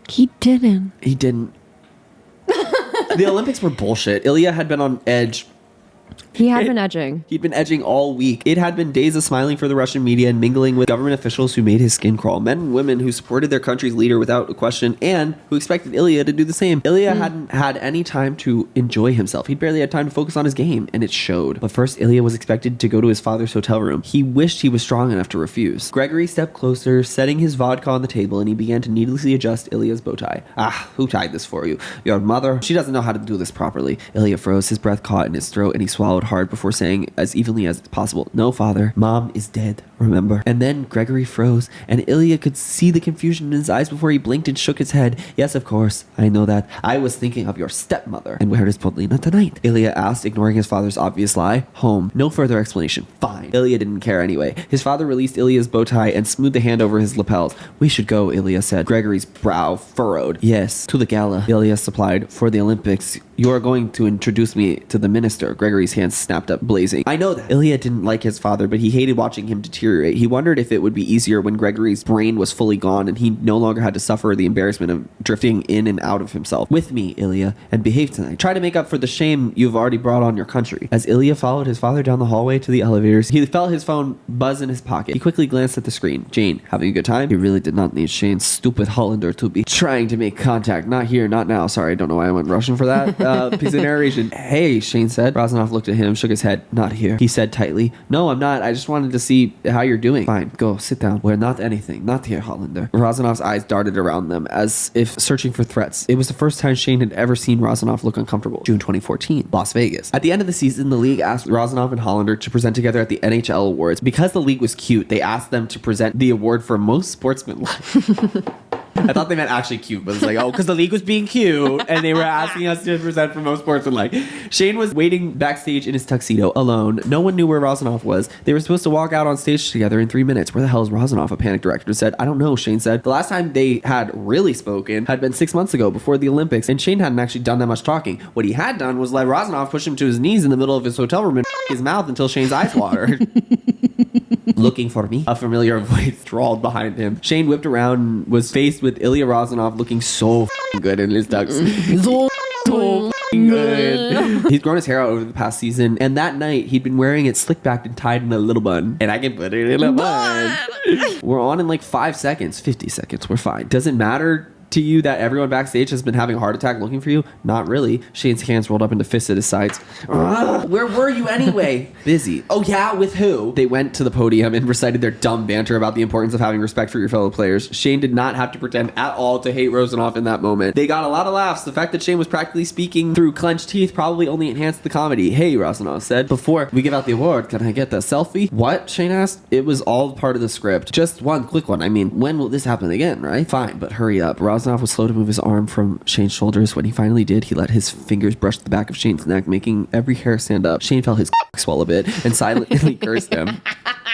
S1: He didn't.
S2: He didn't. The Olympics were bullshit. Ilya had been on edge.
S1: He had been edging.
S2: He'd been edging all week. It had been days of smiling for the Russian media and mingling with government officials who made his skin crawl. Men and women who supported their country's leader without a question and who expected Ilya to do the same. Ilya hadn't had any time to enjoy himself. He'd barely had time to focus on his game, and it showed. But first, Ilya was expected to go to his father's hotel room. He wished he was strong enough to refuse. Gregory stepped closer, setting his vodka on the table, and he began to needlessly adjust Ilya's bow tie. Ah, who tied this for you? Your mother? She doesn't know how to do this properly. Ilya froze, his breath caught in his throat, and he swallowed hard before saying as evenly as possible, no, father, mom is dead, remember? And then Gregory froze, and Ilya could see the confusion in his eyes before he blinked and shook his head. Yes, of course, I know that. I was thinking of your stepmother. And where is Podlina tonight? Ilya asked, ignoring his father's obvious lie. Home. No further explanation. Fine. Ilya didn't care anyway. His father released Ilya's bow tie and smoothed the hand over his lapels. We should go, Ilya said. Gregory's brow furrowed. Yes, to the gala, Ilya supplied. For the Olympics, you are going to introduce me to the minister. Gregory's hands snapped up, blazing. I know that. Ilya didn't like his father, but he hated watching him deteriorate. He wondered if it would be easier when Gregory's brain was fully gone and he no longer had to suffer the embarrassment of drifting in and out of himself. With me, Ilya, and behave tonight. Try to make up for the shame you've already brought on your country. As Ilya followed his father down the hallway to the elevators, he felt his phone buzz in his pocket. He quickly glanced at the screen. Jane, having a good time? He really did not need Shane's stupid Hollander to be trying to make contact. Not here, not now. Sorry, I don't know why I went Russian for that. Piece of narration. Hey, Shane said. Razanov looked at him, shook his head. Not here. He said tightly. No, I'm not. I just wanted to see how you're doing. Fine, go, sit down. We're not anything. Not here, Hollander. Razanov's eyes darted around them as if searching for threats. It was the first time Shane had ever seen Razanov look uncomfortable. June 2014, Las Vegas. At the end of the season, the league asked Razanov and Hollander to present together at the NHL Awards. Because the league was cute, they asked them to present the award for most sportsmanlike. I thought they meant actually cute, but it's like, oh, because the league was being cute and they were asking us to present for most sportsmanlike. Shane was waiting backstage in his tuxedo alone. No one knew where Razanov was. They were supposed to walk out on stage together in 3 minutes. Where the hell is Razanov? A panic director said. I don't know, Shane said. The last time they had really spoken had been 6 months ago before the Olympics, and Shane hadn't actually done that much talking. What he had done was let Razanov push him to his knees in the middle of his hotel room and his mouth until Shane's eyes watered. Looking for me? A familiar voice drawled behind him. Shane whipped around and was faced with Ilya Razanov looking so good in his tux. So good. He's grown his hair out over the past season, and that night he'd been wearing it slick backed and tied in a little bun. And I can put it in a bun. We're on in like 5 seconds, 50 seconds. We're fine. Doesn't matter to you that everyone backstage has been having a heart attack looking for you? Not really. Shane's hands rolled up into fists at his sides. Where were you anyway? Busy. Oh yeah, with who? They went to the podium and recited their dumb banter about the importance of having respect for your fellow players. Shane did not have to pretend at all to hate Razanov in that moment. They got a lot of laughs. The fact that Shane was practically speaking through clenched teeth probably only enhanced the comedy. Hey, Razanov said. Before we give out the award, can I get the selfie? What? Shane asked. It was all part of the script. Just one quick one. I mean, when will this happen again, right? Fine, but hurry up. Razanov was slow to move his arm from Shane's shoulders. When he finally did, he let his fingers brush the back of Shane's neck, making every hair stand up. Shane felt his swell a bit and silently cursed him.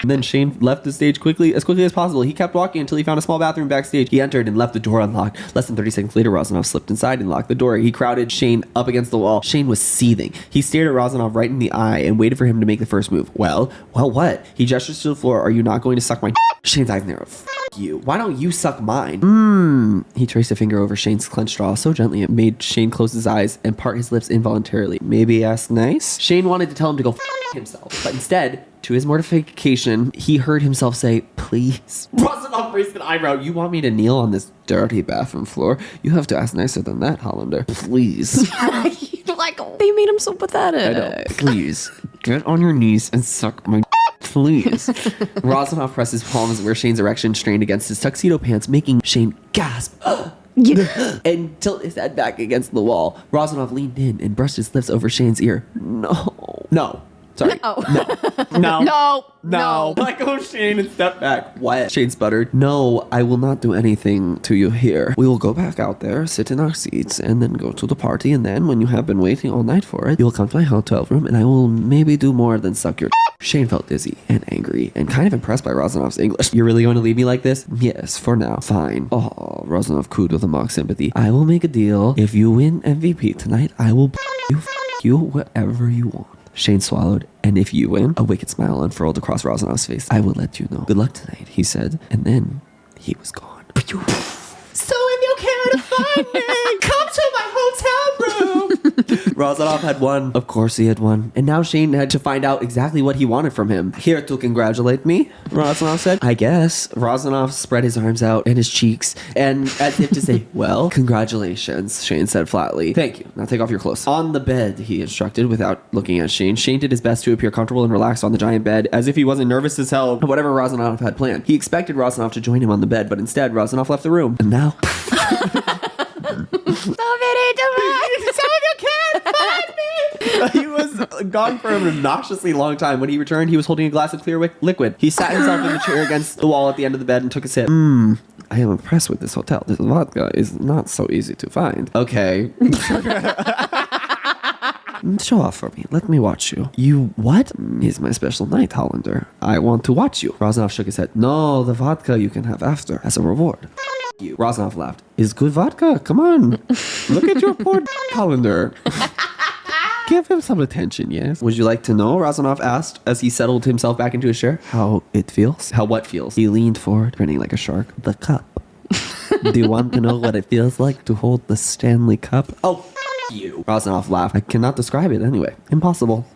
S2: And then Shane left the stage as quickly as possible. He kept walking until he found a small bathroom backstage. He entered and left the door unlocked. Less than 30 seconds later, Rozanov slipped inside and locked the door. He crowded Shane up against the wall. Shane was seething. He stared at Rozanov right in the eye and waited for him to make the first move. Well, what? He gestures to the floor. Are you not going to suck my Shane's eyes narrowed. You. Why don't you suck mine? He traced a finger over Shane's clenched jaw so gently it made Shane close his eyes and part his lips involuntarily. Maybe ask nice? Shane wanted to tell him to go himself, but instead, to his mortification, he heard himself say, please. Rozanov raised an eyebrow. You want me to kneel on this dirty bathroom floor? You have to ask nicer than that, Hollander. Please.
S1: Like, they made him so pathetic.
S2: I know. Please, get on your knees and suck my please. Rozanov pressed his palms where Shane's erection strained against his tuxedo pants, making Shane gasp. And tilt his head back against the wall. Rozanov leaned in and brushed his lips over Shane's ear. No. Sorry. No. Let go of Shane and step back. What? Shane sputtered. No, I will not do anything to you here. We will go back out there, sit in our seats, and then go to the party. And then, when you have been waiting all night for it, you will come to my hotel room, and I will maybe do more than suck your Shane felt dizzy and angry and kind of impressed by Rozanov's English. You're really going to leave me like this? Yes, for now. Fine. Oh, Rozanov cooed with a mock sympathy. I will make a deal. If you win MVP tonight, I will you whatever you want. Shane swallowed, and if you win, a wicked smile unfurled across Rozanov's face. I will let you know. Good luck tonight, he said, and then he was gone. So if you care to find me, come to my hotel room. Rozanov had won. Of course he had won. And now Shane had to find out exactly what he wanted from him. Here to congratulate me, Rozanov said. I guess. Rozanov spread his arms out and his cheeks, and as if to say, well, congratulations, Shane said flatly. Thank you. Now take off your clothes. On the bed, he instructed without looking at Shane. Shane did his best to appear comfortable and relaxed on the giant bed, as if he wasn't nervous as hell at whatever Rozanov had planned. He expected Rozanov to join him on the bed, but instead, Rozanov left the room. And now... He was gone for an obnoxiously long time. When he returned, he was holding a glass of clear liquid. He sat himself in the chair against the wall at the end of the bed and took a sip. I am impressed with this hotel. This vodka is not so easy to find. Okay. Show off for me. Let me watch you. You what? It's my special night, Hollander. I want to watch you. Rozanov shook his head. No, the vodka you can have after as a reward. You. Rozanov laughed. Is good vodka? Come on. Look at your poor Hollander. Give him some attention, yes? Would you like to know, Rozanov asked as he settled himself back into his chair, how it feels? How what feels? He leaned forward, grinning like a shark. The cup. Do you want to know what it feels like to hold the Stanley Cup? Oh, you. Rozanov laughed. I cannot describe it anyway. Impossible.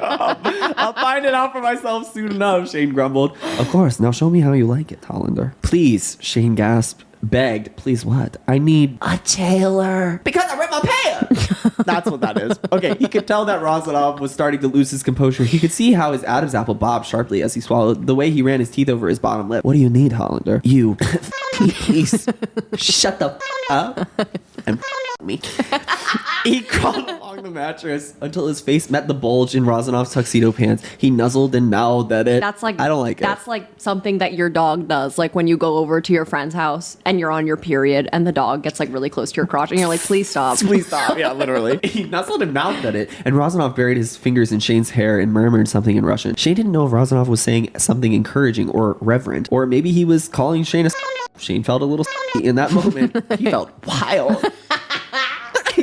S2: I'll find it out for myself soon enough, Shane grumbled. Of course. Now show me how you like it, Hollander. Please, Shane gasped. Begged. Please what? I need a tailor. Because I ripped my pants. That's what that is. Okay, he could tell that Rozanov was starting to lose his composure. He could see how his Adam's apple bobbed sharply as he swallowed, the way he ran his teeth over his bottom lip. What do you need, Hollander? You. Please. Shut the up and me. He crawled along the mattress until his face met the bulge in Rozanov's tuxedo pants. He nuzzled and mouthed at it.
S1: That's like,
S2: I don't like it.
S1: That's like something that your dog does. Like when you go over to your friend's house and you're on your period and the dog gets like really close to your crotch and you're like, please stop.
S2: Please stop. Yeah, literally. He nuzzled and mouthed at it, and Rozanov buried his fingers in Shane's hair and murmured something in Russian. Shane didn't know if Rozanov was saying something encouraging or reverent, or maybe he was calling Shane a Shane felt a little in that moment. He felt wild.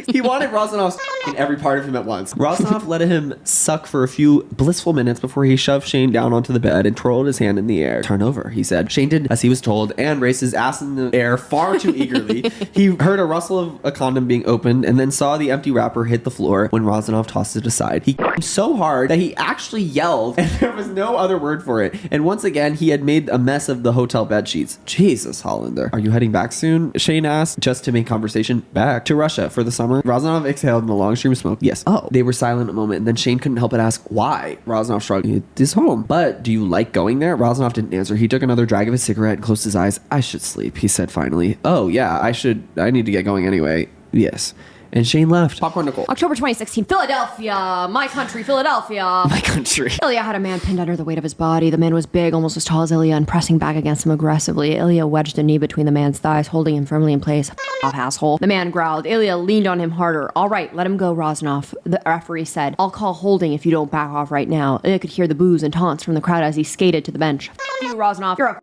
S2: He wanted Rozanov's in every part of him at once. Rozanov let him suck for a few blissful minutes before he shoved Shane down onto the bed and twirled his hand in the air. Turn over, he said. Shane did as he was told and raised his ass in the air far too eagerly. He heard a rustle of a condom being opened and then saw the empty wrapper hit the floor when Rozanov tossed it aside. He so hard that he actually yelled, and there was no other word for it. And once again, he had made a mess of the hotel bed sheets. Jesus, Hollander. Are you heading back soon? Shane asked, just to make conversation. Back to Russia for the summer. Rozanov exhaled in a long stream of smoke. Yes. Oh. They were silent a moment, and then Shane couldn't help but ask, why? Rozanov shrugged. It is home. But do you like going there? Rozanov didn't answer. He took another drag of his cigarette and closed his eyes. I should sleep, he said finally. Oh, yeah, I need to get going anyway. Yes. And Shane left. Popcorn Nicole.
S1: October 2016, Philadelphia. My country, Philadelphia.
S2: My country.
S1: Ilya had a man pinned under the weight of his body. The man was big, almost as tall as Ilya, and pressing back against him aggressively. Ilya wedged a knee between the man's thighs, holding him firmly in place. Off, asshole. The man growled. Ilya leaned on him harder. All right, let him go, Rosnoff. The referee said. I'll call holding if you don't back off right now. Ilya could hear the boos and taunts from the crowd as he skated to the bench. You, Rosnoff. You're a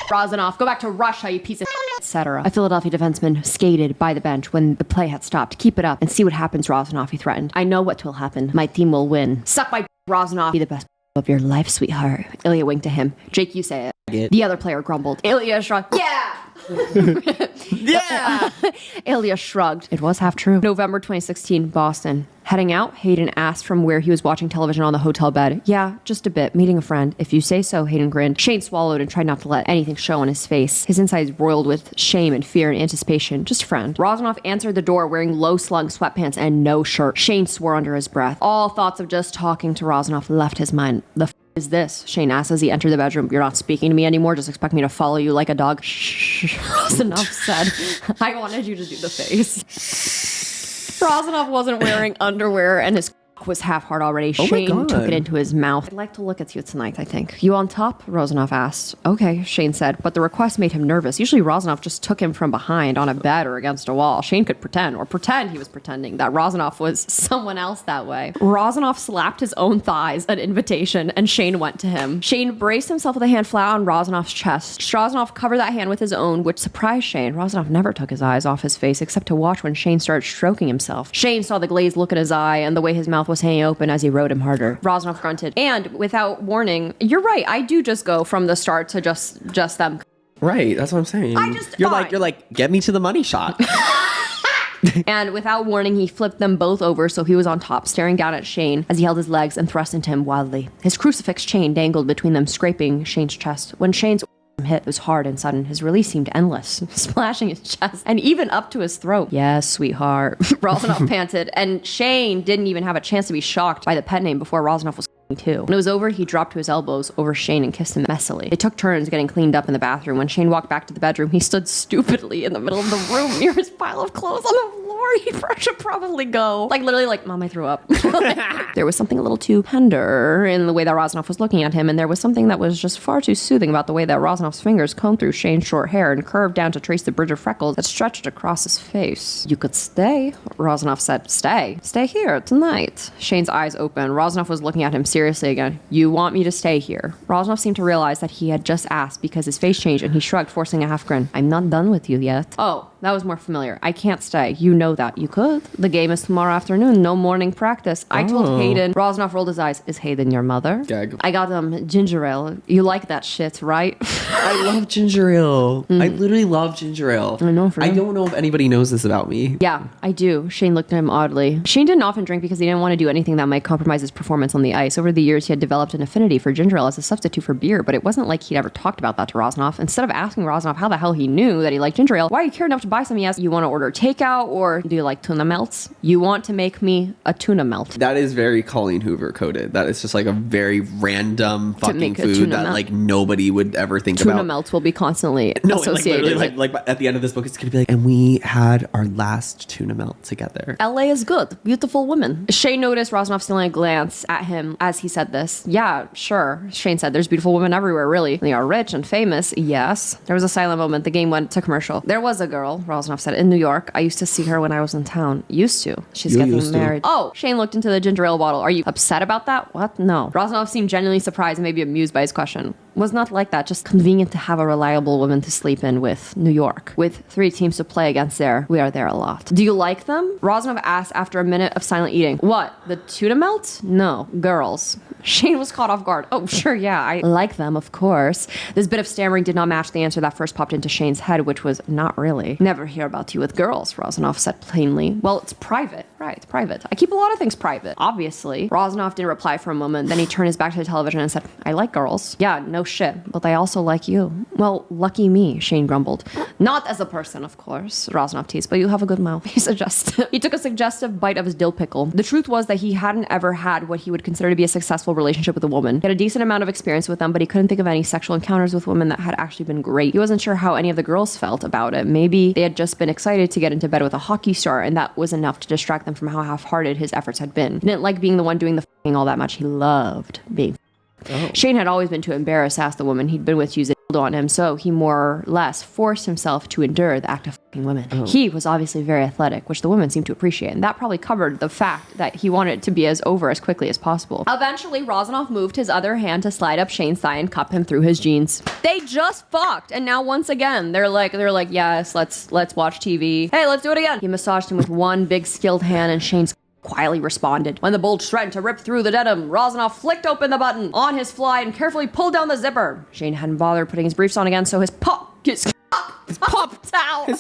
S1: Rosnoff. Go back to Russia, you piece of etc. A Philadelphia defenseman skated by the bench when the play had stopped. Keep it up and see what happens, Rosnoff, he threatened. I know what will happen. My team will win. Suck my Rosnoff. Be the best of your life, sweetheart. Ilya winked to him. Jake, you say it. The other player grumbled. Ilya shrugged. Yeah!
S2: Yeah!
S1: Ilya shrugged. It was half true. November 2016, Boston. Heading out, Hayden asked from where he was watching television on the hotel bed. Yeah, just a bit. Meeting a friend. If you say so, Hayden grinned. Shane swallowed and tried not to let anything show on his face. His insides roiled with shame and fear and anticipation. Just a friend. Rosnoff answered the door wearing low-slung sweatpants and no shirt. Shane swore under his breath. All thoughts of just talking to Rosnoff left his mind. The f*** is this? Shane asked as he entered the bedroom. You're not speaking to me anymore? Just expect me to follow you like a dog? Shh, Rosnoff said. I wanted you to do the face. Rosnoff wasn't wearing underwear and his was half hard already. Shane took it into his mouth. I'd like to look at you tonight, I think. You on top? Rosnoff asked. Okay, Shane said, but the request made him nervous. Usually Rosnoff just took him from behind on a bed or against a wall. Shane could pretend he was pretending that Rosnoff was someone else that way. Rosnoff slapped his own thighs, an invitation, and Shane went to him. Shane braced himself with a hand flat on Rosnoff's chest. Rosnoff covered that hand with his own, which surprised Shane. Rosnoff never took his eyes off his face except to watch when Shane started stroking himself. Shane saw the glazed look in his eye and the way his mouth was hanging open as he rode him harder. Rosnoff grunted. And without warning, you're right, I do just go from the start to just them.
S2: Right, that's what I'm saying. You're like, get me to the money shot.
S1: And without warning, he flipped them both over so he was on top, staring down at Shane as he held his legs and thrust into him wildly. His crucifix chain dangled between them, scraping Shane's chest. When Shane's hit was hard and sudden, his release seemed endless, splashing his chest and even up to his throat. Yes, sweetheart. Rosnoff panted, and Shane didn't even have a chance to be shocked by the pet name before Rosnoff was too. When it was over, he dropped to his elbows over Shane and kissed him messily. They took turns getting cleaned up in the bathroom. When Shane walked back to the bedroom, he stood stupidly in the middle of the room near his pile of clothes on the floor. He should probably go. Like, literally, like, Mom, I threw up. There was something a little too tender in the way that Rosnoff was looking at him, and there was something that was just far too soothing about the way that Rosnoff's fingers combed through Shane's short hair and curved down to trace the bridge of freckles that stretched across his face. You could stay, Rosnoff said. Stay here tonight. Shane's eyes opened. Rosnoff was looking at him seriously again. You want me to stay here? Rosnoff seemed to realize that he had just asked because his face changed and he shrugged, forcing a half grin. I'm not done with you yet. Oh, that was more familiar. I can't stay. You know that. You could. The game is tomorrow afternoon. No morning practice. I told Hayden. Rosnoff rolled his eyes. Is Hayden your mother?
S2: Gag.
S1: I got ginger ale. You like that shit, right?
S2: I love ginger ale. I literally love ginger ale.
S1: I know.
S2: I don't know if anybody knows this about me.
S1: Yeah, I do. Shane looked at him oddly. Shane didn't often drink because he didn't want to do anything that might compromise his performance on the ice. Over the years, he had developed an affinity for ginger ale as a substitute for beer, but it wasn't like he'd ever talked about that to Rosnoff. Instead of asking Rosnoff how the hell he knew that he liked ginger ale, why you cared enough to buy some, he asked, you want to order takeout or do you like tuna melts? You want to make me a tuna melt.
S2: That is very Colleen Hoover coded. That is just like a very random fucking food that like nobody would ever think about.
S1: Tuna melts will be constantly associated.
S2: Like at the end of this book, it's gonna be like, and we had our last tuna melt together.
S1: LA is good. Beautiful women. Shane noticed Rosnoff stealing a glance at him as he said this. Yeah, sure. Shane said, there's beautiful women everywhere, really. They are rich and famous. Yes. There was a silent moment. The game went to commercial. There was a girl, Rosnoff said, in New York. I used to see her when I was in town. Used to. She's getting married. Oh, Shane looked into the ginger ale bottle. Are you upset about that? What? No. Rosnoff seemed genuinely surprised and maybe amused by his question. Was not like that. Just convenient to have a reliable woman to sleep in with. New York. With 3 teams to play against there. We are there a lot. Do you like them? Rosnoff asked after a minute of silent eating. What? The tuna melt? No. Girls. Shane was caught off guard. Oh, sure, yeah, I like them, of course. This bit of stammering did not match the answer that first popped into Shane's head, which was not really. Never hear about you with girls, Rosnoff said plainly. Well, it's private. Right, it's private. I keep a lot of things private, obviously. Rosnoff didn't reply for a moment. Then he turned his back to the television and said, I like girls. Yeah, no shit, but they also like you. Well, lucky me, Shane grumbled. Not as a person, of course, Rosanoff teased, but you have a good mouth. He took a suggestive bite of his dill pickle. The truth was that he hadn't ever had what he would consider to be a successful relationship with a woman. He had a decent amount of experience with them, but he couldn't think of any sexual encounters with women that had actually been great. He wasn't sure how any of the girls felt about it. Maybe they had just been excited to get into bed with a hockey star, and that was enough to distract them from how half-hearted his efforts had been. He didn't like being the one doing the f***ing all that much. He loved being Shane had always been too embarrassed to ask the woman he'd been with to use a dildo on him, so he more or less forced himself to endure the act of fucking women. He was obviously very athletic, which the women seemed to appreciate, and that probably covered the fact that he wanted it to be over as quickly as possible. Eventually, Rosanoff moved his other hand to slide up Shane's thigh and cup him through his jeans. They just fucked, and now once again, they're like, yes, let's watch TV. Hey, let's do it again. He massaged him with one big skilled hand, and Shane's quietly responded. When the bulge threatened to rip through the denim, Rosanoff flicked open the button on his fly and carefully pulled down the zipper. Shane hadn't bothered putting his briefs on again, so his cock popped out. And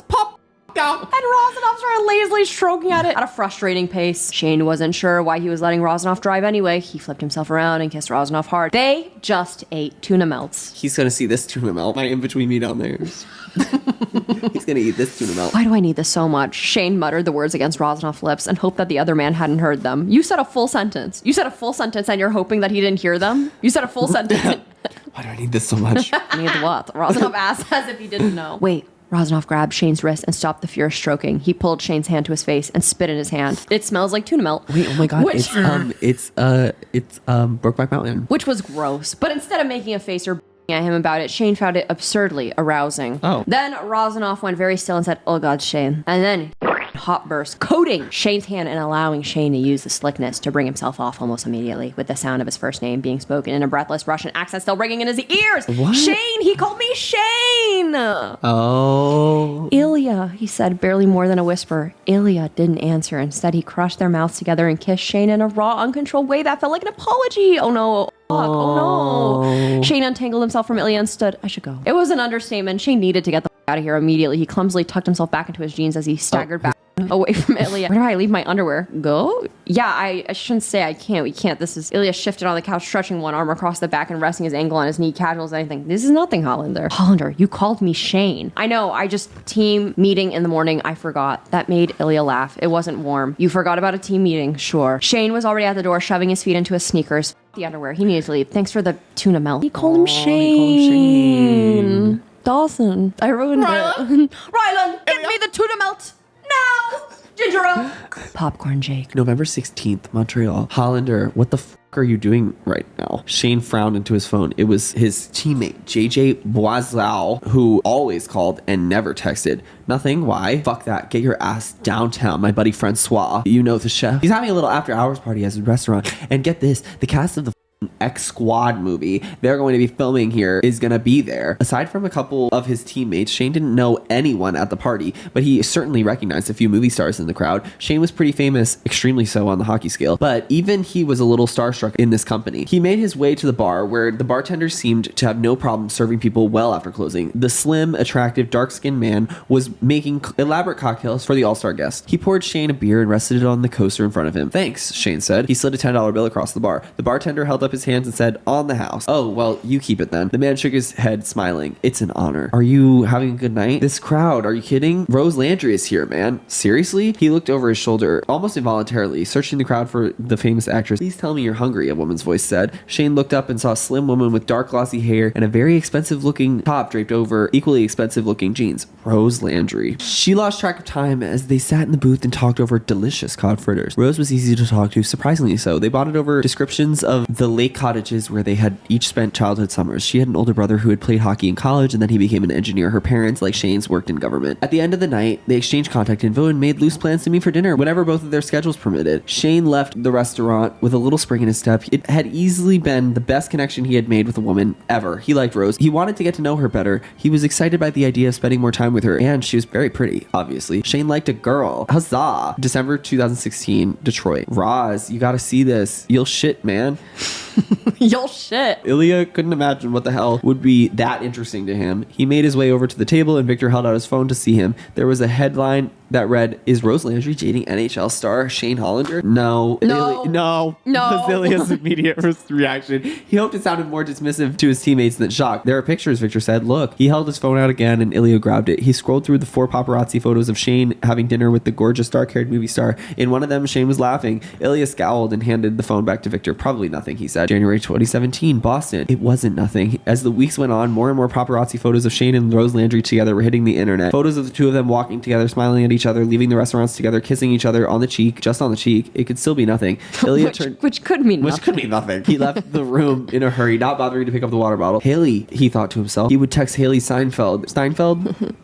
S1: Rosanoff started lazily stroking at it at a frustrating pace. Shane wasn't sure why he was letting Rosanoff drive anyway. He flipped himself around and kissed Rosanoff hard. They just ate tuna melts.
S2: He's gonna see this tuna melt. My in-between meat down there. He's gonna eat this tuna melt.
S1: Why do I need this so much? Shane muttered the words against Rosanoff's lips and hoped that the other man hadn't heard them. You said a full sentence. You said a full sentence and you're hoping that he didn't hear them? You said a full sentence.
S2: Why do I need this so much?
S1: Need what? Rosanoff asked as if he didn't know. Wait. Rosanoff grabbed Shane's wrist and stopped the furious stroking. He pulled Shane's hand to his face and spit in his hand. It smells like tuna melt.
S2: Wait, oh my god, it's Brokeback Mountain.
S1: Which was gross. But instead of making a face or at him about it, Shane found it absurdly arousing.
S2: Oh.
S1: Then Rosanoff went very still and said, "Oh God, Shane." And then hot burst, coating Shane's hand and allowing Shane to use the slickness to bring himself off almost immediately, with the sound of his first name being spoken in a breathless Russian accent still ringing in his ears.
S2: What?
S1: Shane! He called me Shane!
S2: Oh.
S1: Ilya, he said, barely more than a whisper. Ilya didn't answer. Instead, he crushed their mouths together and kissed Shane in a raw, uncontrolled way that felt like an apology. Oh no. Fuck. Oh no. Shane untangled himself from Ilya and stood. I should go. It was an understatement. Shane needed to get the out of here immediately. He clumsily tucked himself back into his jeans as he staggered back away from Ilya. Where do I leave my underwear? Go? Yeah, I shouldn't say I can't. We can't. This is... Ilya shifted on the couch, stretching one arm across the back and resting his ankle on his knee, casual as anything. This is nothing, Hollander. Hollander, you called me Shane. I know, I just... Team meeting in the morning, I forgot. That made Ilya laugh. It wasn't warm. You forgot about a team meeting, sure. Shane was already at the door, shoving his feet into his sneakers. The underwear. He needed to leave. Thanks for the tuna melt. He called him Shane. Dawson. I ruined it. Rylan, get me the tuna melt now. Ginger ale. Popcorn Jake.
S2: November 16th, Montreal. Hollander, what the f*** are you doing right now? Shane frowned into his phone. It was his teammate, JJ Boisel, who always called and never texted. Nothing. Why? Fuck that. Get your ass downtown. My buddy Francois, you know the chef. He's having a little after hours party at his restaurant. And get this, the cast of the X Squad movie they're going to be filming here is going to be there. Aside from a couple of his teammates, Shane didn't know anyone at the party, but he certainly recognized a few movie stars in the crowd. Shane was pretty famous, extremely so on the hockey scale, but even he was a little starstruck in this company. He made his way to the bar, where the bartender seemed to have no problem serving people well after closing. The slim, attractive, dark-skinned man was making elaborate cocktails for the all-star guests. He poured Shane a beer and rested it on the coaster in front of him. Thanks, Shane said. He slid a $10 bill across the bar. The bartender held up his hands and said, "On the house." "Oh, well, you keep it then." The man shook his head, smiling. "It's an honor." "Are you having a good night?" "This crowd, are you kidding? Rose Landry is here, man." "Seriously?" He looked over his shoulder, almost involuntarily, searching the crowd for the famous actress. "Please tell me you're hungry," a woman's voice said. Shane looked up and saw a slim woman with dark glossy hair and a very expensive looking top draped over equally expensive looking jeans. Rose Landry. She lost track of time as they sat in the booth and talked over delicious cod fritters. Rose was easy to talk to, surprisingly so. They bonded over descriptions of the lake cottages where they had each spent childhood summers. She had an older brother who had played hockey in college, and then he became an engineer. Her parents, like Shane's, worked in government. At the end of the night, they exchanged contact info and made loose plans to meet for dinner whenever both of their schedules permitted. Shane left the restaurant with a little spring in his step. It had easily been the best connection he had made with a woman ever. He liked Rose. He wanted to get to know her better. He was excited by the idea of spending more time with her, and she was very pretty, obviously. Shane liked a girl. Huzzah! December 2016, Detroit. Roz, you gotta see this. You'll shit, man.
S1: You'll shit.
S2: Ilya couldn't imagine what the hell would be that interesting to him. He made his way over to the table and Victor held out his phone to see him. There was a headline that read, "Is Rose Landry dating NHL star Shane Hollander?" No.
S1: No.
S2: No. Was Ilya's immediate reaction. He hoped it sounded more dismissive to his teammates than shocked. "There are pictures," Victor said. "Look." He held his phone out again and Ilya grabbed it. He scrolled through the 4 paparazzi photos of Shane having dinner with the gorgeous dark-haired movie star. In one of them, Shane was laughing. Ilya scowled and handed the phone back to Victor. "Probably nothing," he said. January 2017, Boston. It wasn't nothing. As the weeks went on, more and more paparazzi photos of Shane and Rose Landry together were hitting the internet. Photos of the two of them walking together, smiling at each other, leaving the restaurants together, kissing each other on the cheek, just on the cheek. It could still be nothing. Ilya
S1: which could mean nothing.
S2: Which could mean nothing. He left the room in a hurry, not bothering to pick up the water bottle. Haley, he thought to himself. He would text Haley Seinfeld.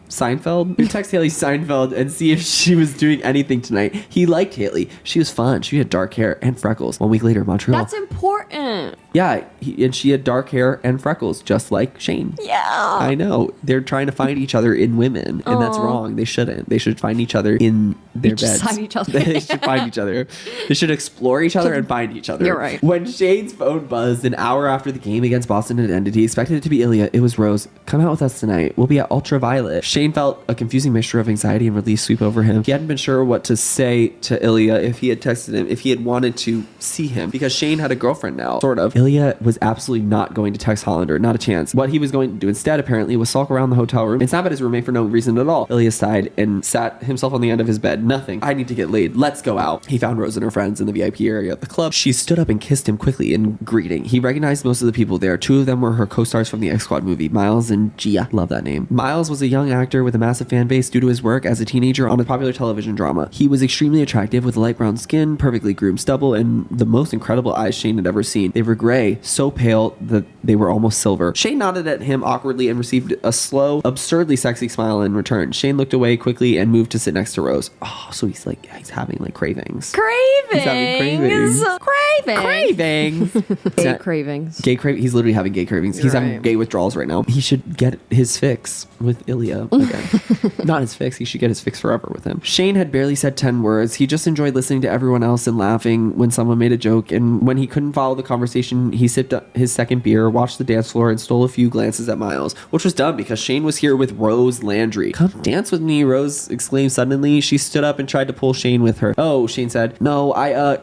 S2: Seinfeld? He'd text Haley Seinfeld and see if she was doing anything tonight. He liked Haley. She was fun. She had dark hair and freckles. 1 week later, Montreal.
S1: That's important.
S2: Yeah, and she had dark hair and freckles, just like Shane.
S1: Yeah.
S2: I know. They're trying to find each other in women, and that's wrong. They shouldn't. They should find each other in their beds.
S1: Find each other.
S2: They should find each other. They should explore each other and find each other.
S1: You're right.
S2: When Shane's phone buzzed an hour after the game against Boston had ended, he expected it to be Ilya. It was Rose. "Come out with us tonight. We'll be at Ultraviolet." Shane felt a confusing mixture of anxiety and relief sweep over him. He hadn't been sure what to say to Ilya if he had texted him, if he had wanted to see him, because Shane had a girlfriend now, sort of. Ilya was absolutely not going to text Hollander, not a chance. What he was going to do instead, apparently, was sulk around the hotel room and snap at his roommate for no reason at all. Ilya sighed and sat himself on the end of his bed. "Nothing. I need to get laid. Let's go out." He found Rose and her friends in the VIP area of the club. She stood up and kissed him quickly in greeting. He recognized most of the people there. 2 of them were her co-stars from the X-Squad movie, Miles and Gia. Love that name. Miles was a young actor with a massive fan base due to his work as a teenager on a popular television drama. He was extremely attractive with light brown skin, perfectly groomed stubble, and the most incredible eyes Shane had ever seen. They were gray, so pale that they were almost silver. Shane nodded at him awkwardly and received a slow, absurdly sexy smile in return. Shane looked away quickly and moved to sit next to Rose. Oh, so he's having cravings.
S1: Cravings.
S2: He's having cravings.
S1: Cravings. Gay cravings.
S2: Gay cravings. He's literally having gay cravings. He's having
S1: Right.
S2: gay withdrawals right now. He should get his fix with Ilya again. Not his fix. He should get his fix forever with him. Shane had barely said 10 words. He just enjoyed listening to everyone else and laughing when someone made a joke. And when he couldn't follow the conversation, he sipped his second beer, watched the dance floor, and stole a few glances at Miles, which was dumb because Shane was here with Rose Landry. "Come dance with me," Rose exclaimed suddenly. She stood up and tried to pull Shane with her. "Oh," Shane said. "No,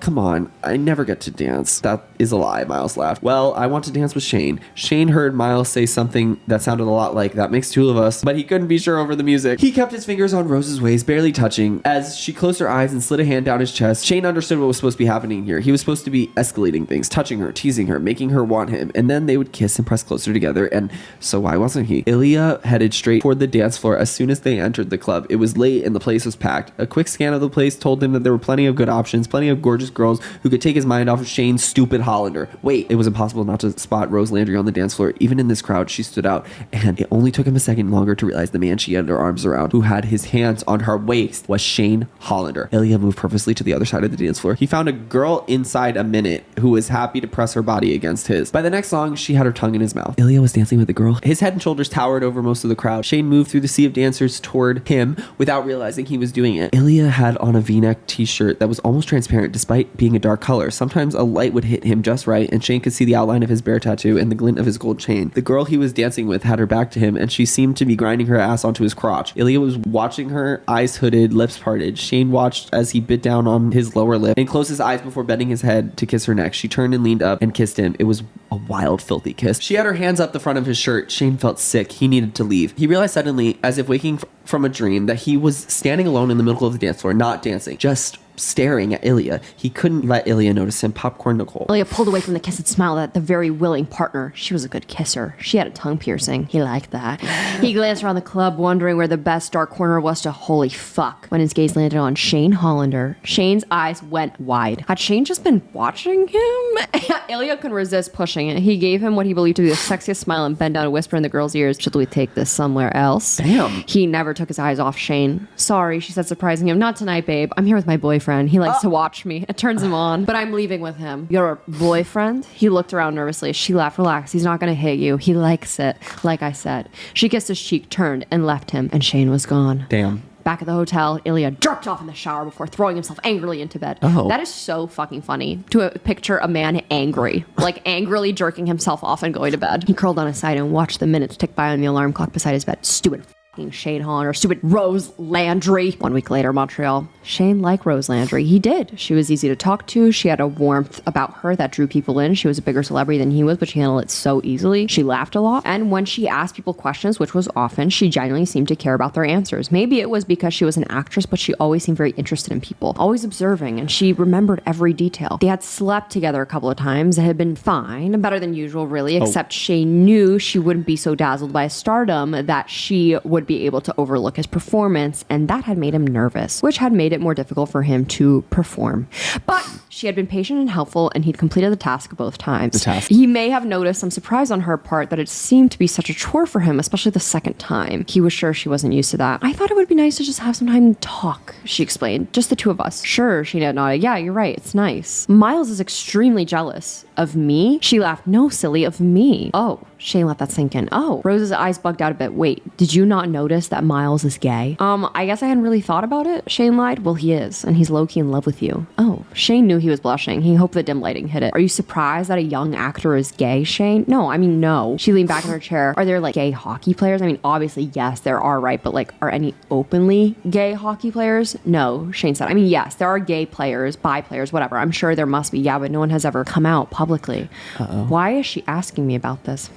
S2: come on. I never get to dance." "That is a lie," Miles laughed. "Well, I want to dance with Shane." Shane heard Miles say something that sounded a lot like, "That makes 2 of us," but he couldn't be sure over the music. He kept his fingers on Rose's waist, barely touching. As she closed her eyes and slid a hand down his chest, Shane understood what was supposed to be happening here. He was supposed to be escalating things, touching her, teasing her, making her want him, and then they would kiss and press closer together, and so why wasn't he? Ilya headed straight toward the dance floor as soon as they entered the club. It was late and the place was packed. A quick scan of the place told him that there were plenty of good options, plenty of gorgeous girls who could take his mind off of Shane's stupid Hollander. Wait, it was impossible not to spot Rose Landry on the dance floor. Even in this crowd, she stood out, and it only took him a second longer to realize the man she had her arms around, who had his hands on her waist, was Shane Hollander. Ilya moved purposely to the other side of the dance floor. He found a girl inside a minute who was happy to press her body against his. By the next song, she had her tongue in his mouth. Ilya was dancing with the girl. His head and shoulders towered over most of the crowd. Shane moved through the sea of dancers toward him without realizing he was doing it. Ilya had on a V-neck t-shirt that was almost transparent despite being a dark color. Sometimes a light would hit him just right, and Shane could see the outline of his bear tattoo and the glint of his gold chain. The girl he was dancing with had her back to him, and she seemed to be grinding her ass onto his crotch. Ilya was watching her, eyes hooded, lips parted. Shane watched as he bit down on his lower lip and closed his eyes before bending his head to kiss her neck. She turned and leaned up and kissed him. It was a wild, filthy kiss. She had her hands up the front of his shirt. Shane felt sick. He needed to leave. He realized suddenly, as if waking from a dream, that he was standing alone in the middle of the dance floor, not dancing, just staring at Ilya. He couldn't let Ilya notice him. Popcorn Nicole.
S1: Ilya pulled away from the kiss and smiled at the very willing partner. She was a good kisser. She had a tongue piercing. He liked that. He glanced around the club, wondering where the best dark corner was to holy fuck. When his gaze landed on Shane Hollander, Shane's eyes went wide. Had Shane just been watching him? Ilya couldn't resist pushing it. He gave him what he believed to be the sexiest smile and bent down to whisper in the girl's ears, "Should we take this somewhere else?"
S2: Damn.
S1: He never took his eyes off Shane. "Sorry," she said, surprising him. "Not tonight, babe. I'm here with my boyfriend. He likes to watch me. It turns him on. But I'm leaving with him." "Your boyfriend?" He looked around nervously. She laughed. "Relax. He's not going to hit you. He likes it. Like I said." She kissed his cheek, turned, and left him, and Shane was gone.
S2: Damn.
S1: Back at the hotel, Ilya jerked off in the shower before throwing himself angrily into bed.
S2: Oh.
S1: That is so fucking funny to picture a man angry, like angrily jerking himself off and going to bed. He curled on his side and watched the minutes tick by on the alarm clock beside his bed. Stupid Shane Hollander, stupid Rose Landry. 1 week later, Montreal. Shane liked Rose Landry. He did. She was easy to talk to. She had a warmth about her that drew people in. She was a bigger celebrity than he was, but she handled it so easily. She laughed a lot. And when she asked people questions, which was often, she genuinely seemed to care about their answers. Maybe it was because she was an actress, but she always seemed very interested in people, always observing, and she remembered every detail. They had slept together a couple of times. It had been fine, better than usual, really, except Shane knew she wouldn't be so dazzled by his stardom that she would be able to overlook his performance, and that had made him nervous, which had made it more difficult for him to perform. But she had been patient and helpful, and he'd completed the task both times. He may have noticed some surprise on her part that it seemed to be such a chore for him, especially the second time. He was sure she wasn't used to that. I thought it would be nice to just have some time to talk, she explained. Just the two of us. Sure, she nodded. Yeah, you're right. It's nice. Miles is extremely jealous. Of me? She laughed. No, silly, of me. Oh, Shane let that sink in. Oh, Rose's eyes bugged out a bit. Wait, did you not notice that Miles is gay? I guess I hadn't really thought about it. Shane lied. Well, he is, and he's low-key in love with you. Oh, Shane knew he was blushing. He hoped the dim lighting hit it. Are you surprised that a young actor is gay, Shane? No, I mean, no. She leaned back in her chair. Are there, like, gay hockey players? I mean, obviously, yes, there are, right? But, like, are any openly gay hockey players? No, Shane said. I mean, yes, there are gay players, bi players, whatever. I'm sure there must be, yeah, but no one has ever come out publicly. Why is she asking me about this?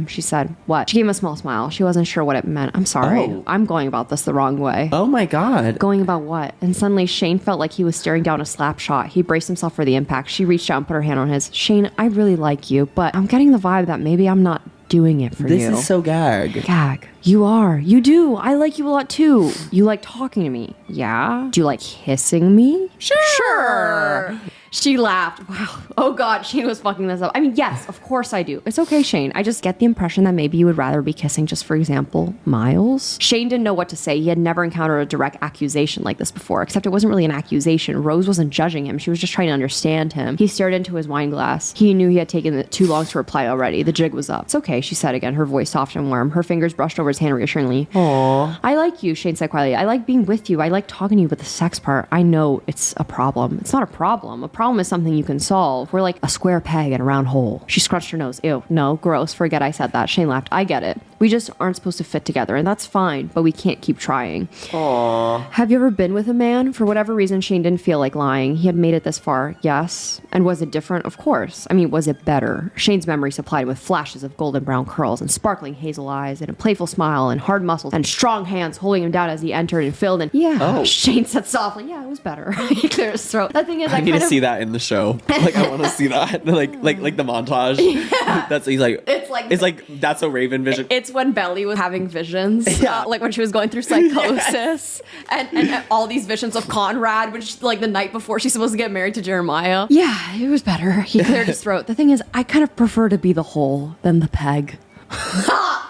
S1: She said. What? She gave him a small smile. She wasn't sure what it meant. I'm sorry. I'm going about this the wrong way.
S2: Oh my God.
S1: Going about what? And suddenly Shane felt like he was staring down a slap shot. He braced himself for the impact. She reached out and put her hand on his. Shane, I really like you, but I'm getting the vibe that maybe I'm not doing it for you.
S2: This is so gag.
S1: Gag. You are. You do. I like you a lot too. You like talking to me. Yeah? Do you like kissing me? Sure. She laughed. Wow. Oh God, Shane was fucking this up. I mean, yes, of course I do. It's okay, Shane. I just get the impression that maybe you would rather be kissing just, for example, Miles. Shane didn't know what to say. He had never encountered a direct accusation like this before, except it wasn't really an accusation. Rose wasn't judging him. She was just trying to understand him. He stared into his wine glass. He knew he had taken too long to reply already. The jig was up. It's okay, she said again, her voice soft and warm. Her fingers brushed over his hand reassuringly. Aww. I like you, Shane said quietly. I like being with you. I like talking to you, but the sex part, I know it's a problem. It's not a problem. A problem is something you can solve. We're like a square peg in a round hole. She scrunched her nose. Ew, no, gross. Forget I said that. Shane laughed. I get it. We just aren't supposed to fit together, and that's fine, but we can't keep trying.
S2: Aww.
S1: Have you ever been with a man? For whatever reason, Shane didn't feel like lying. He had made it this far. Yes. And was it different? Of course. I mean, was it better? Shane's memory supplied with flashes of golden brown curls and sparkling hazel eyes and a playful smile and hard muscles and strong hands holding him down as he entered and filled in. Yeah. Shane said softly. Yeah, it was better. He cleared his throat. That thing is,
S2: I need to see that in the show. Like, I want to see that. like the montage. Yeah. That's he's like. It's like that's a Raven vision.
S1: It's when Belly was having visions. Yeah. Like when she was going through psychosis and all these visions of Conrad, which like the night before she's supposed to get married to Jeremiah. Yeah, it was better. He cleared his throat. The thing is, I kind of prefer to be the hole than the peg.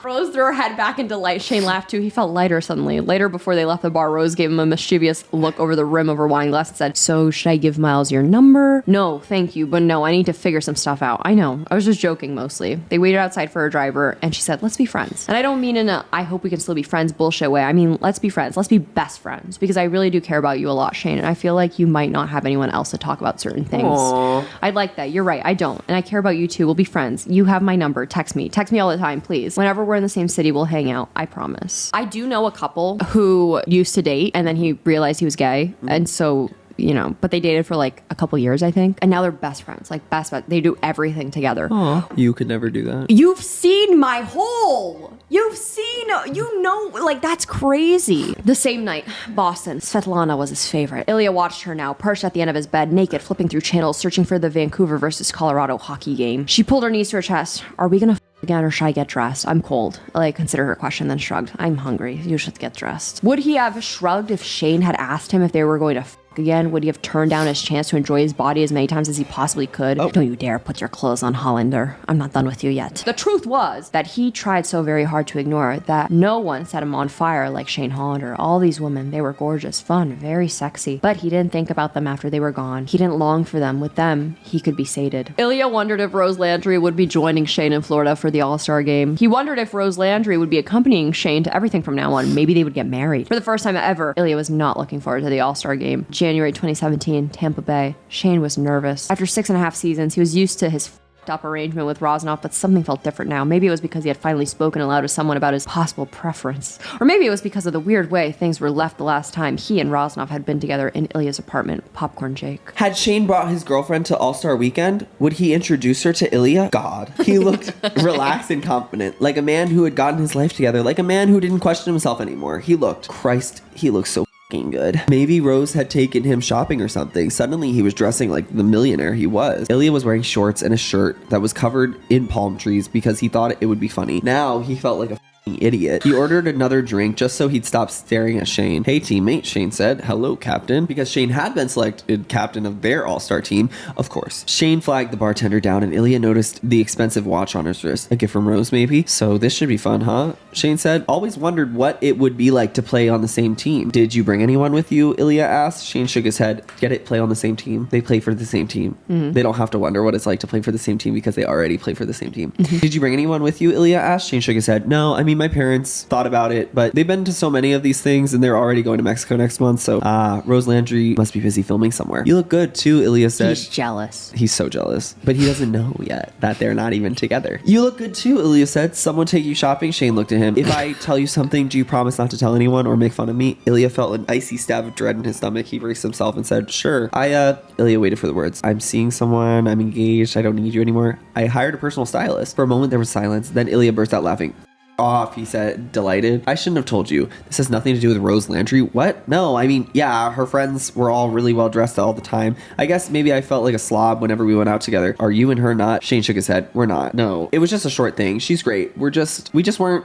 S1: Rose threw her head back in delight. Shane laughed too. He felt lighter suddenly. Later, before they left the bar, Rose gave him a mischievous look over the rim of her wine glass and said, so should I give Miles your number? No, thank you, but no, I need to figure some stuff out. I know. I was just joking mostly. They waited outside for her driver, and she said, let's be friends. And I don't mean in a I hope we can still be friends bullshit way. I mean, let's be friends. Let's be best friends, because I really do care about you a lot, Shane, and I feel like you might not have anyone else to talk about certain things. Aww. I'd like that. You're right. I don't. And I care about you too. We'll be friends. You have my number. Text me. Text me all the time, please. Whenever we're in the same city, we'll hang out. I promise. I do know a couple who used to date and then he realized he was gay. And so, you know, but they dated for like a couple years, I think. And now they're best friends, like best friends. They do everything together.
S2: Aw. You could never do that.
S1: You've seen my hole. You've seen, you know, like that's crazy. The same night, Boston. Svetlana was his favorite. Ilya watched her now, perched at the end of his bed, naked, flipping through channels, searching for the Vancouver versus Colorado hockey game. She pulled her knees to her chest. Are we gonna again, or should I get dressed? I'm cold. I considered her question, then shrugged. I'm hungry. You should get dressed. Would he have shrugged if Shane had asked him if they were going to again? Would he have turned down his chance to enjoy his body as many times as he possibly could? Oh. Don't you dare put your clothes on, Hollander. I'm not done with you yet. The truth was that he tried so very hard to ignore that no one set him on fire like Shane Hollander. All these women, they were gorgeous, fun, very sexy. But he didn't think about them after they were gone. He didn't long for them. With them, he could be sated. Ilya wondered if Rose Landry would be joining Shane in Florida for the All-Star game. He wondered if Rose Landry would be accompanying Shane to everything from now on. Maybe they would get married. For the first time ever, Ilya was not looking forward to the All-Star game. January 2017, Tampa Bay. Shane was nervous. After 6.5 seasons, he was used to his up arrangement with Rosnoff, but something felt different now. Maybe it was because he had finally spoken aloud to someone about his possible preference. Or maybe it was because of the weird way things were left the last time he and Rosnoff had been together in Ilya's apartment, Popcorn Jake.
S2: Had Shane brought his girlfriend to All-Star Weekend, would he introduce her to Ilya? God. He looked relaxed and confident, like a man who had gotten his life together, like a man who didn't question himself anymore. He looked so good. Maybe Rose had taken him shopping or something. Suddenly he was dressing like the millionaire he was. Ilya was wearing shorts and a shirt that was covered in palm trees because he thought it would be funny. Now he felt like a idiot. He ordered another drink just so he'd stop staring at Shane. Hey teammate, Shane said. Hello captain. Because Shane had been selected captain of their all-star team, of course. Shane flagged the bartender down and Ilya noticed the expensive watch on his wrist. A gift from Rose maybe? So this should be fun, huh? Shane said. Always wondered what it would be like to play on the same team. Did you bring anyone with you? Ilya asked. Shane shook his head. Get it? Play on the same team. They play for the same team. They don't have to wonder what it's like to play for the same team because they already play for the same team. Did you bring anyone with you? Ilya asked. Shane shook his head. No, I mean my parents thought about it, but they've been to so many of these things and they're already going to Mexico next month, so Rose Landry must be busy filming somewhere. You look good too, Ilya said.
S1: He's jealous.
S2: He's so jealous, but he doesn't know yet that they're not even together. You look good too, Ilya said. Someone take you shopping? Shane looked at him. If I tell you something, do you promise not to tell anyone or make fun of me? Ilya felt an icy stab of dread in his stomach. He braced himself and said, sure. Ilya waited for the words. I'm seeing someone. I'm engaged. I don't need you anymore. I hired a personal stylist. For a moment there was silence. Then Ilya burst out laughing. Off, he said, delighted. I shouldn't have told you. This has nothing to do with Rose Landry. What? No, I mean, yeah, her friends were all really well dressed all the time. I guess maybe I felt like a slob whenever we went out together. Are you and her not? Shane shook his head. We're not. No, it was just a short thing. She's great. We just weren't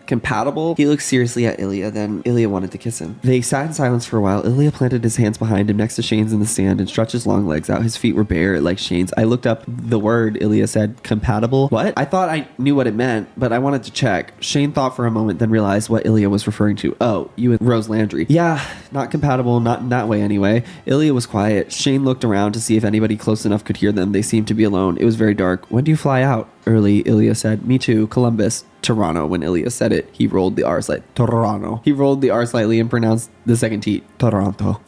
S2: compatible. He looked seriously at Ilya, then Ilya wanted to kiss him. They sat in silence for a while. Ilya planted his hands behind him next to Shane's in the sand and stretched his long legs out. His feet were bare like Shane's. I looked up the word. Ilya said, compatible? What? I thought I knew what it meant, but I wanted to check. Shane thought for a moment, then realized what Ilya was referring to. Oh, you and Rose Landry. Yeah, not compatible, not in that way anyway. Ilya was quiet. Shane looked around to see if anybody close enough could hear them. They seemed to be alone. It was very dark. When do you fly out? Early, Ilya said. Me too. Columbus. Toronto. When Ilya said it, he rolled the R slightly. Toronto. He rolled the R slightly and pronounced the second T. Toronto.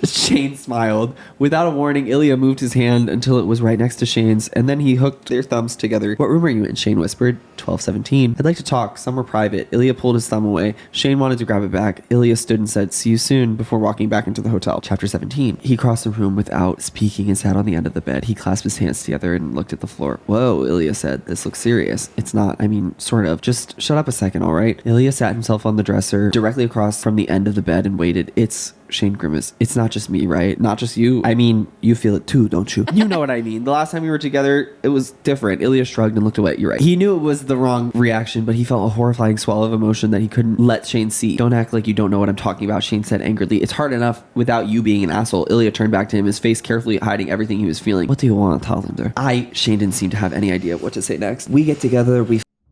S2: Shane smiled. Without a warning, Ilya moved his hand until it was right next to Shane's, and then he hooked their thumbs together. What room are you in? Shane whispered. 1217. I'd like to talk. Somewhere private. Ilya pulled his thumb away. Shane wanted to grab it back. Ilya stood and said, see you soon, before walking back into the hotel. Chapter 17. He crossed the room without speaking and sat on the end of the bed. He clasped his hands together and looked at the floor. Whoa, Ilya said. This looks serious. It's not. I mean, sort of. Just shut up a second, all right? Ilya sat himself on the dresser directly across from the end of the bed and waited. Shane grimaced. It's not just me, right? Not just you. I mean, you feel it too, don't you? You know what I mean. The last time we were together, it was different. Ilya shrugged and looked away. You're right. He knew it was the wrong reaction, but he felt a horrifying swell of emotion that he couldn't let Shane see. Don't act like you don't know what I'm talking about, Shane said angrily. It's hard enough without you being an asshole. Ilya turned back to him, his face carefully hiding everything he was feeling. What do you want to tell him there? Shane didn't seem to have any idea what to say next. We get together,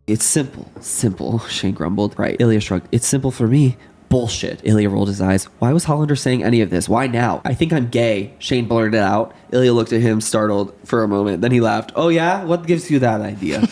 S2: it's simple. Simple, Shane grumbled. Right. Ilya shrugged. It's simple for me. Bullshit. Ilya rolled his eyes. Why was Hollander saying any of this? Why now? I think I'm gay, Shane blurted out. Ilya looked at him, startled for a moment. Then he laughed. Oh yeah? What gives you that idea?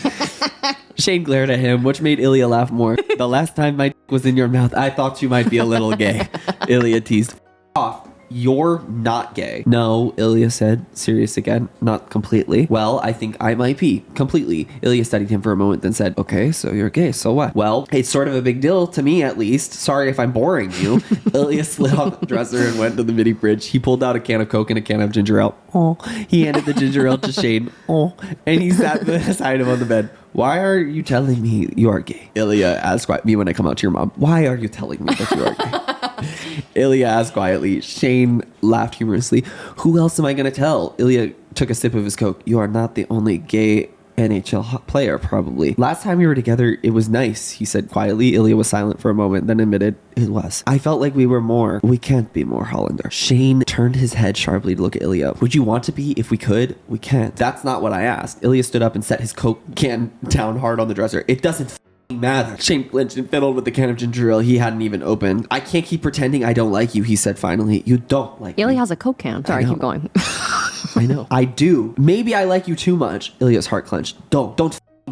S2: Shane glared at him, which made Ilya laugh more. The last time my was in your mouth, I thought you might be a little gay. Ilya teased. Off. You're not gay. No, Ilya said, serious again. Not completely. Well, I think I might be. Completely. Ilya studied him for a moment, then said, okay, so you're gay, so what? Well, it's sort of a big deal to me, at least. Sorry if I'm boring you. Ilya slid off the dresser and went to the mini fridge. He pulled out a can of Coke and a can of ginger ale. Oh. He handed the ginger ale to Shane. Oh. And he sat beside him on the bed. Why are you telling me you are gay? Ilya asked me when I come out to your mom. Why are you telling me that you are gay? Ilya asked quietly. Shane laughed humorously. Who else am I going to tell? Ilya took a sip of his Coke. You are not the only gay NHL player, probably. Last time we were together, it was nice, he said quietly. Ilya was silent for a moment, then admitted, it was. I felt like we were more. We can't be more, Hollander. Shane turned his head sharply to look at Ilya. Would you want to be if we could? We can't. That's not what I asked. Ilya stood up and set his Coke can down hard on the dresser. It doesn't matter. Shane flinched and fiddled with the can of ginger ale he hadn't even opened. I can't keep pretending I don't like you, he said finally. You don't like me.
S1: Ilya has a Coke can. Sorry, keep going.
S2: I know. I do. Maybe I like you too much. Ilya's heart clenched. Don't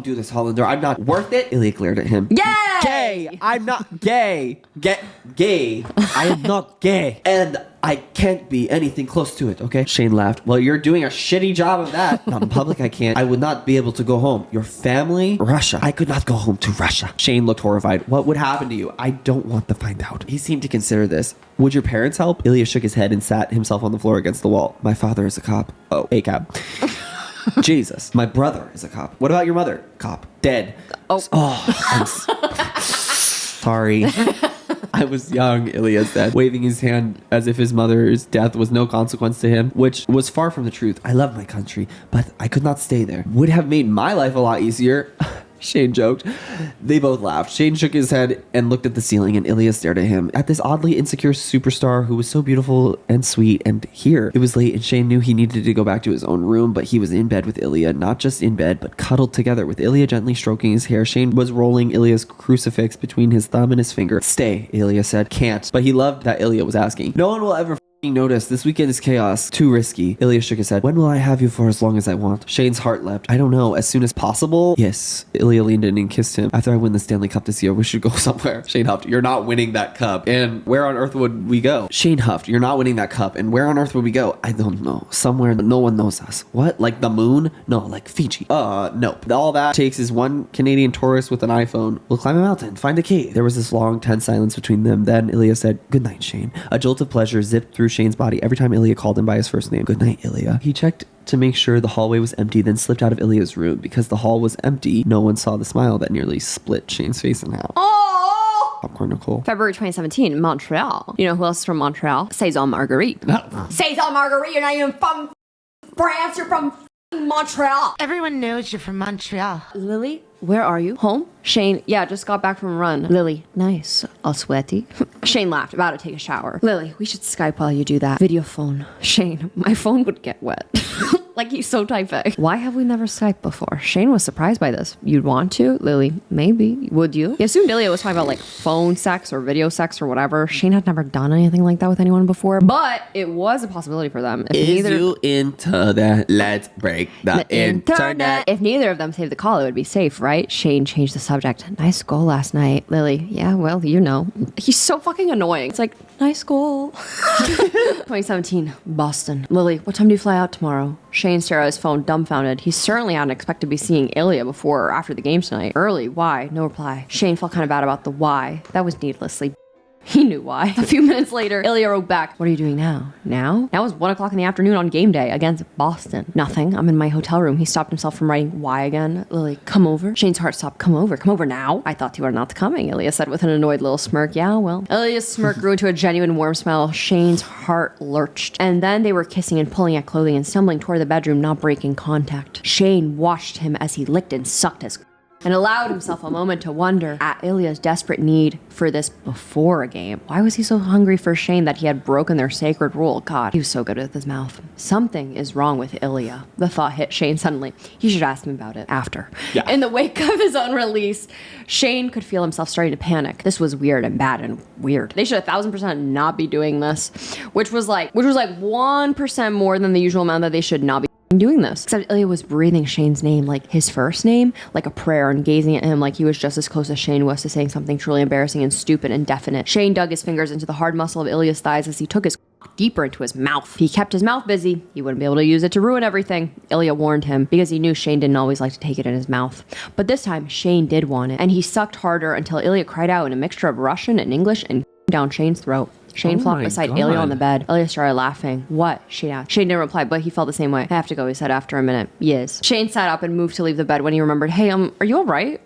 S2: do this, Hollander. I'm not worth it. Ilya glared at him.
S1: Yeah!
S2: gay. I'm not gay. Gay. I am not gay. And I can't be anything close to it, okay? Shane laughed. Well, you're doing a shitty job of that. Not in public, I can't. I would not be able to go home. Your family? Russia. I could not go home to Russia. Shane looked horrified. What would happen to you? I don't want to find out. He seemed to consider this. Would your parents help? Ilya shook his head and sat himself on the floor against the wall. My father is a cop. Oh, a cab. Jesus. My brother is a cop. What about your mother? Cop. Dead. Sorry. I was young, Ilya said, waving his hand as if his mother's death was no consequence to him, which was far from the truth. I love my country, but I could not stay there. Would have made my life a lot easier. Shane joked. They both laughed. Shane shook his head and looked at the ceiling, and Ilya stared at him, at this oddly insecure superstar who was so beautiful and sweet. And here, it was late, and Shane knew he needed to go back to his own room, but he was in bed with Ilya, not just in bed, but cuddled together. With Ilya gently stroking his hair, Shane was rolling Ilya's crucifix between his thumb and his finger. Stay, Ilya said. Can't. But he loved that Ilya was asking. No one will ever notice. This weekend is chaos. Too risky. Ilya shook his head. When will I have you for as long as I want? Shane's heart leapt. I don't know. As soon as possible? Yes. Ilya leaned in and kissed him. After I win the Stanley Cup this year, we should go somewhere. Shane huffed. You're not winning that cup. And where on earth would we go? Shane huffed. You're not winning that cup. And where on earth would we go? I don't know. Somewhere no one knows us. What? Like the moon? No, like Fiji. No. All that takes is one Canadian tourist with an iPhone. We'll climb a mountain. Find a cave. There was this long, tense silence between them. Then Ilya said, good night, Shane. A jolt of pleasure zipped through Shane's body every time Ilya called him by his first name. Good night, Ilya. He checked to make sure the hallway was empty, then slipped out of Ilya's room. Because the hall was empty, no one saw the smile that nearly split Shane's face in half.
S1: Oh!
S2: Popcorn Nicole.
S1: February 2017, Montreal. You know who else is from Montreal? Saison Marguerite. Saison Marguerite, you're not even from France, you're from Montreal.
S6: Everyone knows you're from Montreal.
S1: Lily, where are you? Home? Shane, yeah, just got back from a run. Lily, nice. All sweaty. Shane laughed, about to take a shower. Lily, we should Skype while you do that. Video phone. Shane, my phone would get wet. Like he's so type A. Why have we never Skyped before? Shane was surprised by this. You'd want to? Lily, maybe. Would you? He assumed Ilya was talking about like phone sex or video sex or whatever. Shane had never done anything like that with anyone before, but it was a possibility for them.
S2: Is you into that? Let's break the internet.
S1: If neither of them saved the call, it would be safe, right? Shane changed the subject. Nice goal last night. Lily, yeah, well, you know. He's so fucking annoying. It's like, nice goal. 2017, Boston. Lily, what time do you fly out tomorrow? Shane stared at his phone, dumbfounded. He certainly hadn't expected to be seeing Ilya before or after the game tonight. Early, why? No reply. Shane felt kind of bad about the why. That was needlessly. He knew why. A few minutes later, Ilya wrote back, what are you doing now? Now? Now is 1 o'clock in the afternoon on game day against Boston. Nothing. I'm in my hotel room. He stopped himself from writing why again. Lily, come over. Shane's heart stopped. Come over. Come over now. I thought you were not coming, Ilya said with an annoyed little smirk. Yeah, well. Ilya's smirk grew into a genuine warm smile. Shane's heart lurched. And then they were kissing and pulling at clothing and stumbling toward the bedroom, not breaking contact. Shane watched him as he licked and sucked his and allowed himself a moment to wonder at Ilya's desperate need for this before a game. Why was he so hungry for Shane that he had broken their sacred rule? God, he was so good with his mouth. Something is wrong with Ilya. The thought hit Shane suddenly. He should ask him about it after. Yeah. In the wake of his own release, Shane could feel himself starting to panic. This was weird and bad and weird. They should 1,000% not be doing this, which was like 1% more than the usual amount that they should not be doing this. Except Ilya was breathing Shane's name, like his first name, like a prayer, and gazing at him like he was just as close as Shane was to saying something truly embarrassing and stupid and definite. Shane dug his fingers into the hard muscle of Ilya's thighs as he took his deeper into his mouth. He kept his mouth busy. He wouldn't be able to use it to ruin everything. Ilya warned him because he knew Shane didn't always like to take it in his mouth. But this time, Shane did want it, and he sucked harder until Ilya cried out in a mixture of Russian and English and down Shane's throat. Shane flopped beside Ilya on the bed. Ilya started laughing. What? Shane asked. Shane didn't reply, but he felt the same way. I have to go, he said after a minute. Yes. Shane sat up and moved to leave the bed when he remembered, hey, are you all right?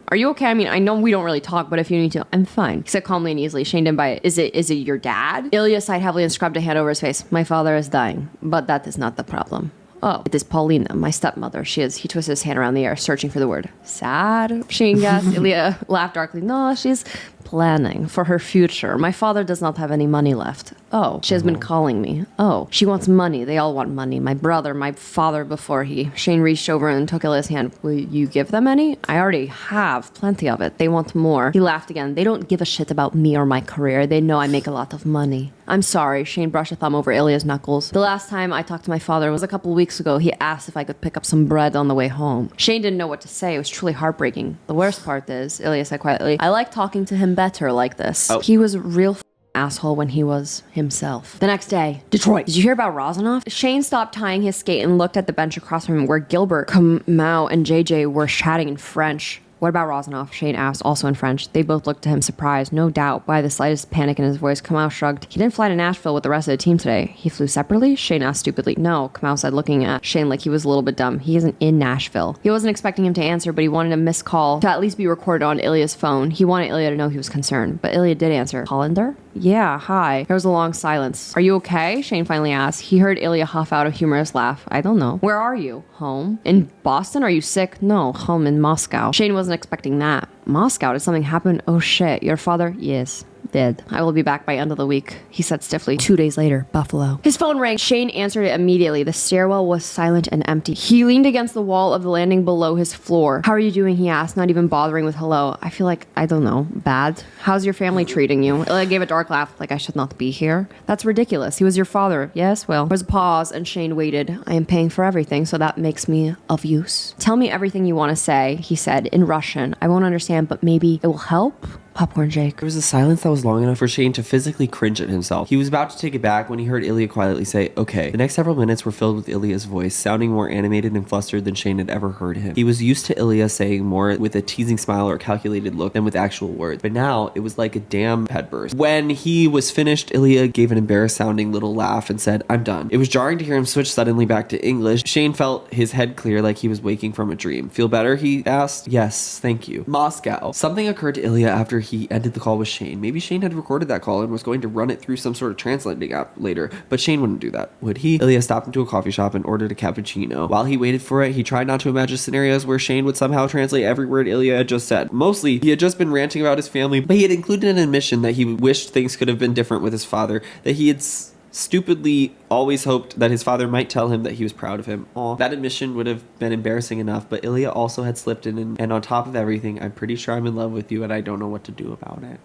S1: Are you okay? I mean, I know we don't really talk, but if you need to, I'm fine. He said calmly and easily. Shane didn't buy it. Is it your dad? Ilya sighed heavily and scrubbed a hand over his face. My father is dying, but that is not the problem. Oh, it is Paulina, my stepmother. He twisted his hand around the air, searching for the word. Sad? Shane gasped. Ilya laughed darkly. No, she's planning for her future. My father does not have any money left. Oh, she has been calling me. Oh, she wants money. They all want money. My brother, my father before he. Shane reached over and took Ilya's hand. Will you give them any? I already have plenty of it. They want more. He laughed again. They don't give a shit about me or my career. They know I make a lot of money. I'm sorry. Shane brushed a thumb over Ilya's knuckles. The last time I talked to my father was a couple weeks ago. He asked if I could pick up some bread on the way home. Shane didn't know what to say. It was truly heartbreaking. The worst part is, Ilya said quietly, I like talking to him better like this. He was a real asshole when he was himself. The next day, Detroit. Did you hear about Rozanov? Shane stopped tying his skate and looked at the bench across from him where Gilbert, Kamau, and JJ were chatting in French. What about Rozanov? Shane asked, also in French. They both looked at him surprised, no doubt, by the slightest panic in his voice. Kamau shrugged. He didn't fly to Nashville with the rest of the team today. He flew separately? Shane asked stupidly. No, Kamau said, looking at Shane like he was a little bit dumb. He isn't in Nashville. He wasn't expecting him to answer, but he wanted a missed call to at least be recorded on Ilya's phone. He wanted Ilya to know he was concerned, but Ilya did answer. Hollander? Yeah, hi. There was a long silence. Are you okay? Shane finally asked. He heard Ilya huff out a humorous laugh. I don't know. Where are you? Home? In Boston? Are you sick? No, home in Moscow. Shane wasn't expecting that. Moscow? Did something happen? Oh shit. Your father? Yes. Dead. I will be back by end of the week, he said stiffly. 2 days later, Buffalo. His phone rang. Shane answered it immediately. The stairwell was silent and empty. He leaned against the wall of the landing below his floor. How are you doing? He asked, not even bothering with hello. I feel like, I don't know, bad. How's your family treating you? Ilya gave a dark laugh, like I should not be here. That's ridiculous. He was your father. Yes, well. There was a pause and Shane waited. I am paying for everything, so that makes me of use. Tell me everything you want to say, he said in Russian. I won't understand, but maybe it will help? Popcorn Jake.
S2: There was a silence that was long enough for Shane to physically cringe at himself. He was about to take it back when he heard Ilya quietly say, okay. The next several minutes were filled with Ilya's voice, sounding more animated and flustered than Shane had ever heard him. He was used to Ilya saying more with a teasing smile or calculated look than with actual words, but now it was like a damn head burst. When he was finished, Ilya gave an embarrassed sounding little laugh and said, I'm done. It was jarring to hear him switch suddenly back to English. Shane felt his head clear like he was waking from a dream. Feel better? He asked. Yes, thank you. Moscow. Something occurred to Ilya after he ended the call with Shane. Maybe Shane had recorded that call and was going to run it through some sort of translating app later, but Shane wouldn't do that, would he? Ilya stopped into a coffee shop and ordered a cappuccino. While he waited for it, he tried not to imagine scenarios where Shane would somehow translate every word Ilya had just said. Mostly, he had just been ranting about his family, but he had included an admission that he wished things could have been different with his father, that he had stupidly always hoped that his father might tell him that he was proud of him. Aw, that admission would have been embarrassing enough, but Ilya also had slipped in, and on top of everything, I'm pretty sure I'm in love with you and I don't know what to do about it.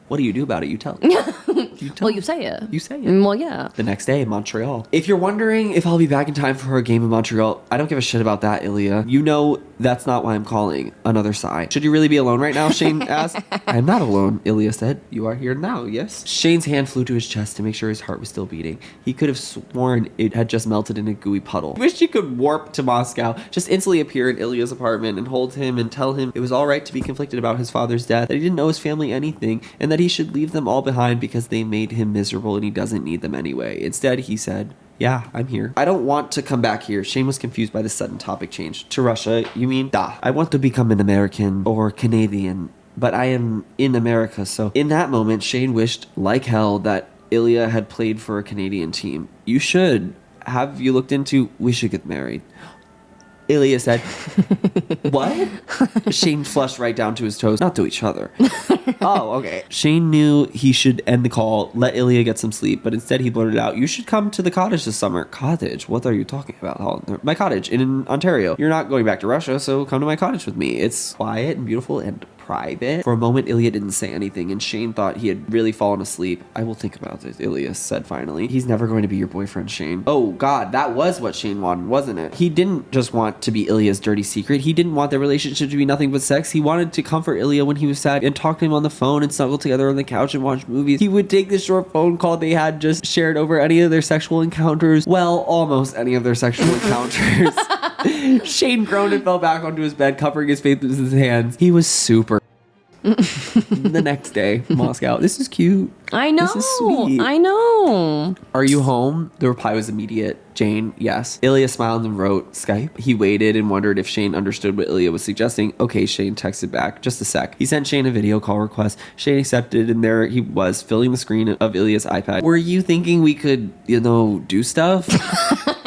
S2: What do you do about it? You tell.
S1: Well, you say it.
S2: You say it.
S1: Well, yeah.
S2: The next day, Montreal. If you're wondering if I'll be back in time for a game in Montreal, I don't give a shit about that, Ilya. You know that's not why I'm calling. Another sigh. Should you really be alone right now? Shane asked. I'm not alone, Ilya said. You are here now, yes? Shane's hand flew to his chest to make sure his heart was still beating. He could have sworn it had just melted in a gooey puddle. Wished he could warp to Moscow, just instantly appear in Ilya's apartment and hold him and tell him it was all right to be conflicted about his father's death, that he didn't owe his family anything, and that he should leave them all behind because they made him miserable and he doesn't need them anyway. Instead, he said, yeah, I'm here. I don't want to come back here. Shane was confused by the sudden topic change. To Russia, you mean? Da. I want to become an American or Canadian, but I am in America, so... In that moment, Shane wished, like hell, that Ilya had played for a Canadian team. You should. Have you looked into... We should get married. Ilya said, what? Shane flushed right down to his toes. Not to each other. Oh, okay. Shane knew he should end the call, let Ilya get some sleep, but instead he blurted out, you should come to the cottage this summer. Cottage? What are you talking about, Hollander? My cottage in Ontario. You're not going back to Russia, so come to my cottage with me. It's quiet and beautiful and private. For a moment, Ilya didn't say anything, and Shane thought he had really fallen asleep. I will think about this, Ilya said finally. He's never going to be your boyfriend, Shane. Oh, God, that was what Shane wanted, wasn't it? He didn't just want to be Ilya's dirty secret. He didn't want their relationship to be nothing but sex. He wanted to comfort Ilya when he was sad and talk to him on the phone and snuggle together on the couch and watch movies. He would take the short phone call they had just shared over any of their sexual encounters. Well, almost any of their sexual encounters. Shane groaned and fell back onto his bed, covering his face with his hands. He was super. The next day, Moscow. This is cute.
S1: I know.
S2: This is sweet.
S1: I know.
S2: Are you home? The reply was immediate. Jane, yes. Ilya smiled and wrote, Skype. He waited and wondered if Shane understood what Ilya was suggesting. Okay, Shane texted back. Just a sec. He sent Shane a video call request. Shane accepted, and there he was, filling the screen of Ilya's iPad. Were you thinking we could, do stuff?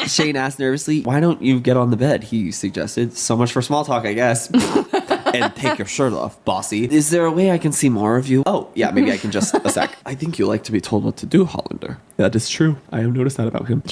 S2: Shane asked nervously. Why don't you get on the bed? He suggested. So much for small talk, I guess. And take your shirt off, bossy. Is there a way I can see more of you? Oh, yeah, maybe I can just a sec. I think you like to be told what to do, Hollander. That is true. I have noticed that about him.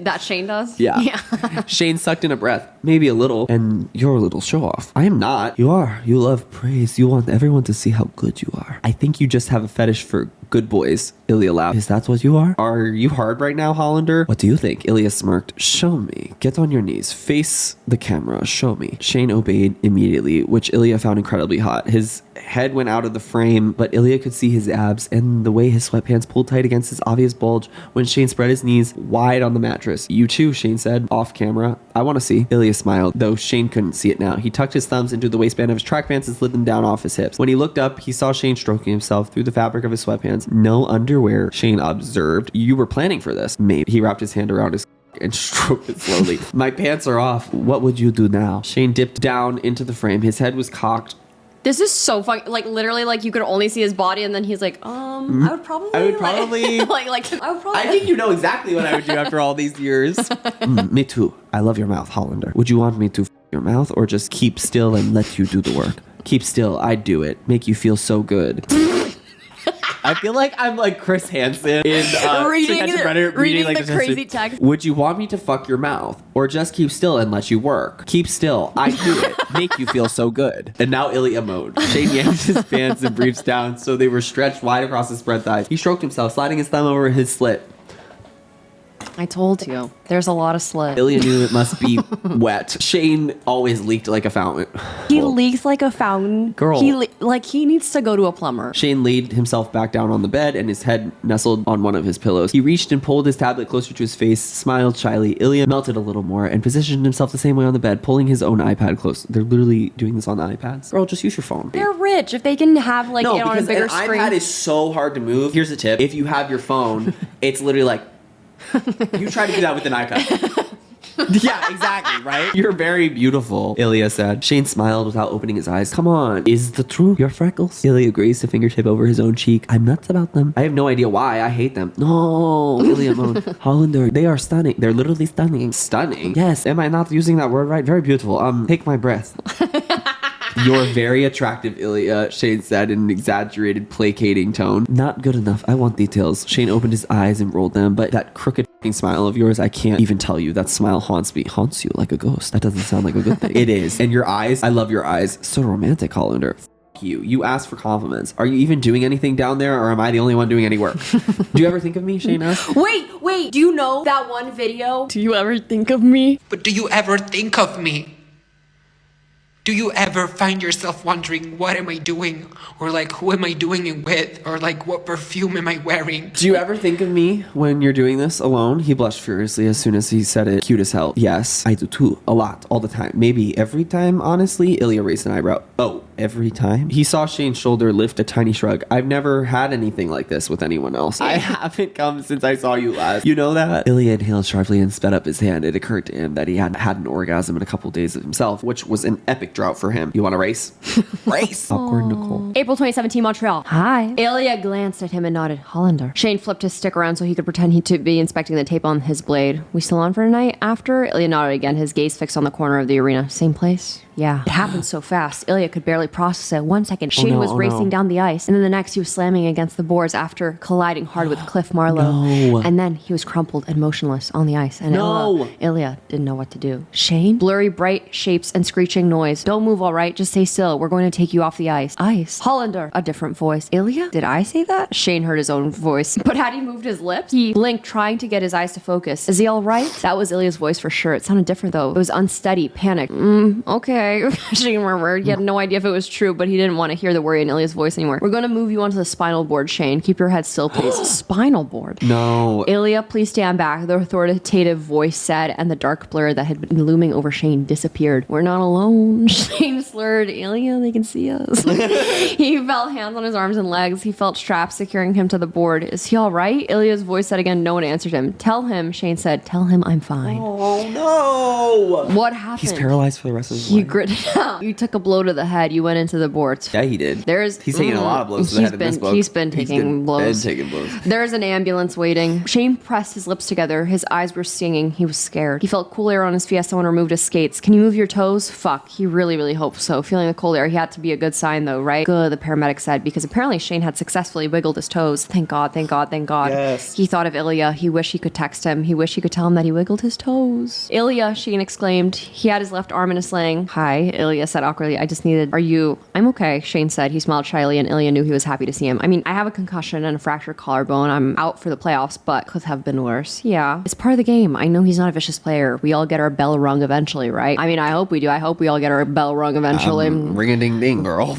S1: That Shane does?
S2: Yeah. Shane sucked in a breath, maybe a little, and you're a little show off. I am not. You are. You love praise. You want everyone to see how good you are. I think you just have a fetish for good boys. Ilya laughed. Is that what you are? Are you hard right now, Hollander? What do you think? Ilya smirked. Show me. Get on your knees. Face the camera. Show me. Shane obeyed immediately, which Ilya found incredibly hot. His head went out of the frame, but Ilya could see his abs and the way his sweatpants pulled tight against his obvious bulge when Shane spread his knees wide on the mattress. You too, Shane said, off camera. I want to see. Ilya smiled, though Shane couldn't see it now. He tucked his thumbs into the waistband of his track pants and slid them down off his hips. When he looked up, he saw Shane stroking himself through the fabric of his sweatpants. No underwear, Shane observed. You were planning for this. Maybe. He wrapped his hand around his and stroked it slowly. My pants are off. What would you do now? Shane dipped down into the frame. His head was cocked.
S1: This is so funny. Like, literally, like, you could only see his body, and then he's like, I would probably...
S2: I would probably... I think you know exactly what I would do after all these years. Me too. I love your mouth, Hollander. Would you want me to your mouth or just keep still and let you do the work? Keep still. I'd do it. Make you feel so good. I feel like I'm like Chris Hansen in
S1: reading
S2: like
S1: the crazy text.
S2: Would you want me to fuck your mouth or just keep still and let you work? Keep still. I do it. Make you feel so good. And now Ilya mode. Shane yanked his pants and briefs down so they were stretched wide across his spread thighs. He stroked himself, sliding his thumb over his slit.
S1: I told you. There's a lot of slit.
S2: Ilya knew it must be wet. Shane always leaked like a fountain.
S1: He leaks like a fountain.
S2: Girl.
S1: He needs to go to a plumber.
S2: Shane laid himself back down on the bed and his head nestled on one of his pillows. He reached and pulled his tablet closer to his face, smiled shyly. Ilya melted a little more and positioned himself the same way on the bed, pulling his own iPad close. They're literally doing this on the iPads. Girl, just use your phone.
S1: They're rich. If they can have like it on a bigger screen.
S2: An iPad is so hard to move. Here's a tip. If you have your phone, it's literally like, you try to do that with an iPad. Yeah, exactly, right? You're very beautiful, Ilya said. Shane smiled without opening his eyes. Come on, is the truth your freckles? Ilya grazed a fingertip over his own cheek. I'm nuts about them. I have no idea why. I hate them. No, Ilya moaned. Hollander, they are stunning. They're literally stunning. Stunning? Yes, am I not using that word right? Very beautiful. Take my breath. You're very attractive, Ilya, Shane said in an exaggerated, placating tone. Not good enough. I want details. Shane opened his eyes and rolled them, but that crooked smile of yours, I can't even tell you. That smile haunts me. Haunts you like a ghost. That doesn't sound like a good thing. It is. And your eyes, I love your eyes. So romantic, Hollander. You. You asked for compliments. Are you even doing anything down there, or am I the only one doing any work? Do you ever think of me, Shane asked?
S1: Wait. Do you know that one video? Do you ever think of me?
S7: But do you ever think of me? Do you ever find yourself wondering, what am I doing? Or like, who am I doing it with? Or like, what perfume am I wearing?
S2: Do you ever think of me when you're doing this alone? He blushed furiously as soon as he said it. Cute as hell. Yes, I do too. A lot. All the time. Maybe every time, honestly. Ilya raised an eyebrow. Oh, every time? He saw Shane's shoulder lift a tiny shrug. I've never had anything like this with anyone else. I haven't come since I saw you last. You know that? Ilya inhaled sharply and sped up his hand. It occurred to him that he hadn't had an orgasm in a couple days of himself, which was an epic drought for him. You want to race? Race! Awkward Nicole.
S1: April 2017, Montreal. Hi. Ilya glanced at him and nodded. Hollander. Shane flipped his stick around so he could pretend he'd to be inspecting the tape on his blade. We still on for tonight? After? Ilya nodded again, his gaze fixed on the corner of the arena. Same place? Yeah. It happened so fast. Ilya could barely process it. 1 second, Shane was racing down the ice, and then the next he was slamming against the boards after colliding hard with Cliff Marlowe.
S2: No.
S1: And then he was crumpled and motionless on the ice, and Ilya didn't know what to do. Shane? Blurry, bright shapes and screeching noise. Don't move, all right? Just stay still. We're going to take you off the ice. Ice. Hollander. A different voice. Ilya? Did I say that? Shane heard his own voice. But had he moved his lips? He blinked, trying to get his eyes to focus. Is he all right? That was Ilya's voice for sure. It sounded different, though. It was unsteady, panicked. Okay. Shane murmured. He had no idea if it was true, but he didn't want to hear the worry in Ilya's voice anymore. We're going to move you onto the spinal board, Shane. Keep your head still, please. Spinal board?
S2: No.
S1: Ilya, please stand back, the authoritative voice said, and the dark blur that had been looming over Shane disappeared. We're not alone. Shane slurred. Ilya, they can see us. He felt hands on his arms and legs. He felt straps securing him to the board. Is he all right? Ilya's voice said again. No one answered him. Tell him, Shane said. Tell him I'm fine.
S2: Oh, no.
S1: What happened?
S2: He's paralyzed for the rest of his life.
S1: gritted out. You took a blow to the head. You went into the boards.
S2: Yeah, he did. He's taking a lot of blows to the head in this book.
S1: He's been taking blows.
S2: blows.
S1: There's an ambulance waiting. Shane pressed his lips together. His eyes were stinging. He was scared. He felt cool air on his feet as someone removed his skates. Can you move your toes? Fuck. He really, really hoped so. Feeling the cold air, he had to be a good sign though, right? Good, the paramedic said, because apparently Shane had successfully wiggled his toes. Thank God, thank God, thank God.
S2: Yes.
S1: He thought of Ilya. He wished he could text him. He wished he could tell him that he wiggled his toes. Ilya, Shane exclaimed. He had his left arm in a sling. Hi, Ilya said awkwardly. I'm okay, Shane said. He smiled shyly and Ilya knew he was happy to see him. I mean, I have a concussion and a fractured collarbone. I'm out for the playoffs, but could have been worse. Yeah, it's part of the game. I know he's not a vicious player. We all get our bell rung eventually, right? I mean, I hope we do. I hope we all get our bell rung eventually.
S2: Ring-a-ding-ding, girl.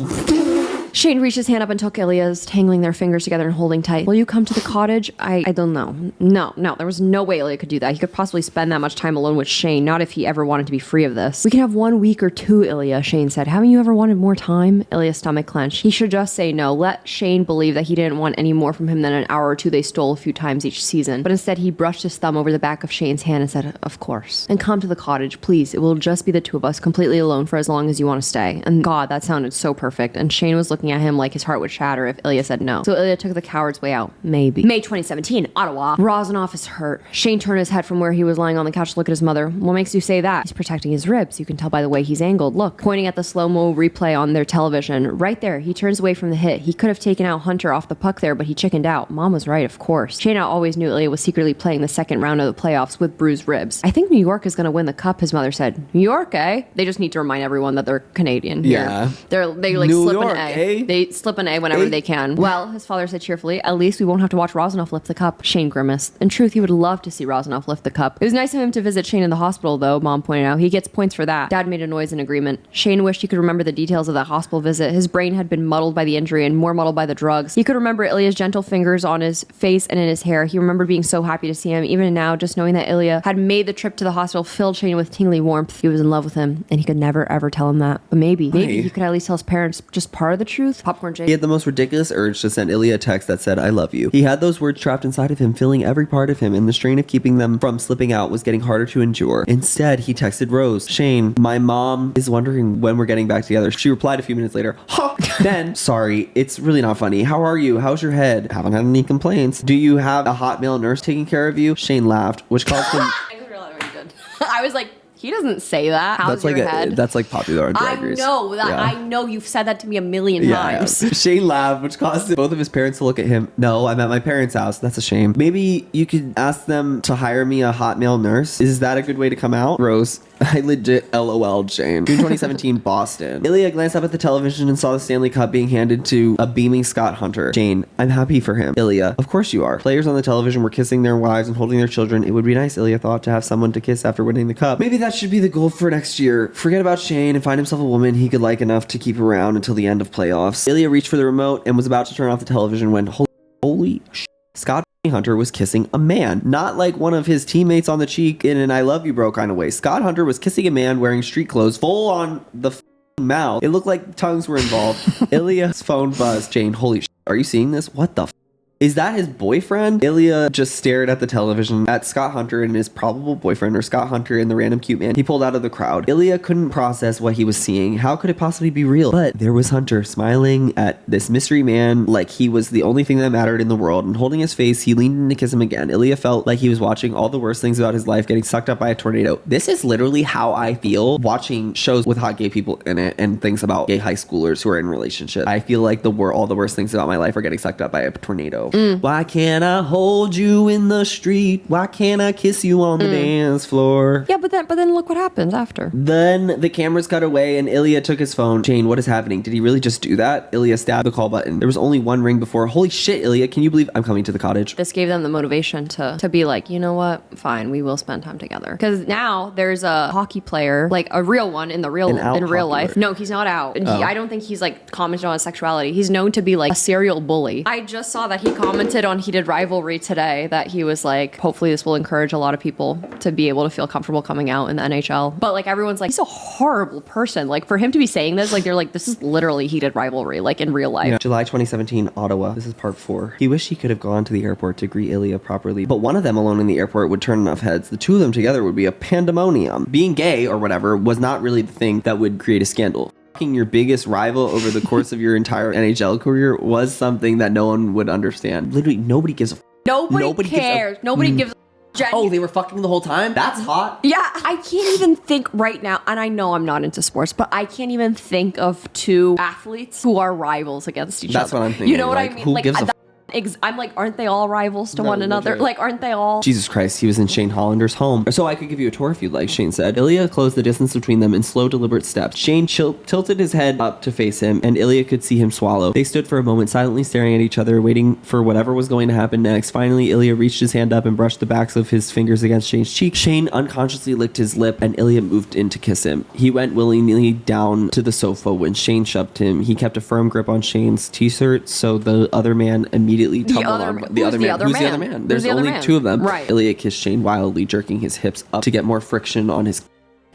S1: Shane reached his hand up and took Ilya's, tangling their fingers together and holding tight. Will you come to the cottage? I don't know. No, there was no way Ilya could do that. He could possibly spend that much time alone with Shane, not if he ever wanted to be free of this. We can have 1 week or 2, Ilya, Shane said. Haven't you ever wanted more time? Ilya's stomach clenched. He should just say no. Let Shane believe that he didn't want any more from him than an hour or 2 they stole a few times each season. But instead, he brushed his thumb over the back of Shane's hand and said, of course. And come to the cottage, please. It will just be the 2 of us, completely alone for as long as you want to stay. And God, that sounded so perfect. And Shane was looking at him like his heart would shatter if Ilya said no. So Ilya took the coward's way out. Maybe. May 2017, Ottawa. Rozanov is hurt. Shane turned his head from where he was lying on the couch to look at his mother. What makes you say that? He's protecting his ribs. You can tell by the way he's angled. Look, pointing at the slow-mo replay on their television. Right there. He turns away from the hit. He could have taken out Hunter off the puck there, but he chickened out. Mom was right, of course. Shane always knew Ilya was secretly playing the second round of the playoffs with bruised ribs. I think New York is going to win the cup, his mother said. New York, eh? They just need to remind everyone that they're Canadian here.
S2: Yeah.
S1: They like
S2: New
S1: slip
S2: York,
S1: an A.
S2: eh?
S1: They slip an A whenever they can. Well, his father said cheerfully, at least we won't have to watch Rozanov lift the cup. Shane grimaced. In truth, he would love to see Rozanov lift the cup. It was nice of him to visit Shane in the hospital, though, Mom pointed out. He gets points for that. Dad made a noise in agreement. Shane wished he could remember the details of that hospital visit. His brain had been muddled by the injury and more muddled by the drugs. He could remember Ilya's gentle fingers on his face and in his hair. He remembered being so happy to see him. Even now, just knowing that Ilya had made the trip to the hospital filled Shane with tingly warmth. He was in love with him, and he could never, ever tell him that. But maybe he could at least tell his parents just part of the truth. Popcorn Jake.
S2: He had the most ridiculous urge to send Ilya a text that said, I love you. He had those words trapped inside of him, filling every part of him, and the strain of keeping them from slipping out was getting harder to endure. Instead, he texted Rose, Shane, my mom is wondering when we're getting back together. She replied a few minutes later, huh? Then, sorry, it's really not funny. How are you? How's your head? Haven't had any complaints. Do you have a hot male nurse taking care of you? Shane laughed, which caused him...
S1: I didn't realize what he did. I was like, he doesn't say that. How's your head?
S2: That's like popular on Drag Race.
S1: I know you've said that to me a million times.
S2: Yeah. Shane laughed, which caused both of his parents to look at him. No, I'm at my parents' house. That's a shame. Maybe you could ask them to hire me a hot male nurse. Is that a good way to come out? Rose, I legit LOL'd Shane. June 2017, Boston. Ilya glanced up at the television and saw the Stanley Cup being handed to a beaming Scott Hunter. Shane, I'm happy for him. Ilya, of course you are. Players on the television were kissing their wives and holding their children. It would be nice, Ilya thought, to have someone to kiss after winning the cup. Maybe that should be the goal for next year. Forget about Shane and find himself a woman he could like enough to keep around until the end of playoffs. Ilya reached for the remote and was about to turn off the television when holy shit, Scott Hunter was kissing a man, not like one of his teammates on the cheek in an I love you bro kind of way. Scott Hunter was kissing a man wearing street clothes, full on the mouth. It looked like tongues were involved. Ilya's phone buzzed. Jane, holy shit, are you seeing this? What the is that his boyfriend? Ilya just stared at the television at Scott Hunter and his probable boyfriend, or Scott Hunter and the random cute man he pulled out of the crowd. Ilya couldn't process what he was seeing. How could it possibly be real? But there was Hunter smiling at this mystery man like he was the only thing that mattered in the world, and holding his face, he leaned in to kiss him again. Ilya felt like he was watching all the worst things about his life getting sucked up by a tornado. This is literally how I feel watching shows with hot gay people in it and things about gay high schoolers who are in relationships. I feel like all the worst things about my life are getting sucked up by a tornado. Why can't I hold you in the street? Why can't I kiss you on the dance floor?
S1: Yeah, but then look what happens after.
S2: Then the cameras cut away and Ilya took his phone. Jane, what is happening? Did he really just do that? Ilya stabbed the call button. There was only one ring before. Holy shit, Ilya, can you believe I'm coming to the cottage?
S1: This gave them the motivation to be like, you know what? Fine, we will spend time together. Because now there's a hockey player, like a real one in real life.
S2: Player.
S1: No, he's not out. I don't think he's like commented on his sexuality. He's known to be like a serial bully. I just saw that he commented on Heated Rivalry today that he was like, hopefully this will encourage a lot of people to be able to feel comfortable coming out in the NHL. But like everyone's like, he's a horrible person. Like for him to be saying this, like they're like, this is literally Heated Rivalry, like in real life.
S2: Yeah. July 2017, Ottawa. This is part 4. He wished he could have gone to the airport to greet Ilya properly, but one of them alone in the airport would turn enough heads. The two of them together would be a pandemonium. Being gay or whatever was not really the thing that would create a scandal. Your biggest rival over the course of your entire NHL career was something that no one would understand. Literally, nobody gives a
S1: Nobody cares. Nobody gives a
S2: Oh, they were fucking the whole time? That's hot.
S1: Yeah, I can't even think right now, and I know I'm not into sports, but I can't even think of two athletes who are rivals against each other.
S2: That's what I'm thinking.
S1: You know what
S2: like,
S1: I mean?
S2: Who
S1: like,
S2: gives a
S1: I'm like, aren't they all rivals to
S2: No,
S1: one another?
S2: legit.
S1: Like, aren't they all?
S2: Jesus Christ, he was in Shane Hollander's home. So I could give you a tour if you'd like, Shane said. Ilya closed the distance between them in slow, deliberate steps. Shane tilted his head up to face him, and Ilya could see him swallow. They stood for a moment, silently staring at each other, waiting for whatever was going to happen next. Finally, Ilya reached his hand up and brushed the backs of his fingers against Shane's cheek. Shane unconsciously licked his lip, and Ilya moved in to kiss him. He went willingly down to the sofa when Shane shoved him. He kept a firm grip on Shane's t-shirt, so the other man immediately tumbled on.
S1: Who's the other man?
S2: There's
S1: the other
S2: only
S1: man?
S2: two of them.
S1: Right.
S2: Ilya kissed Shane wildly, jerking his hips up to get more friction on his...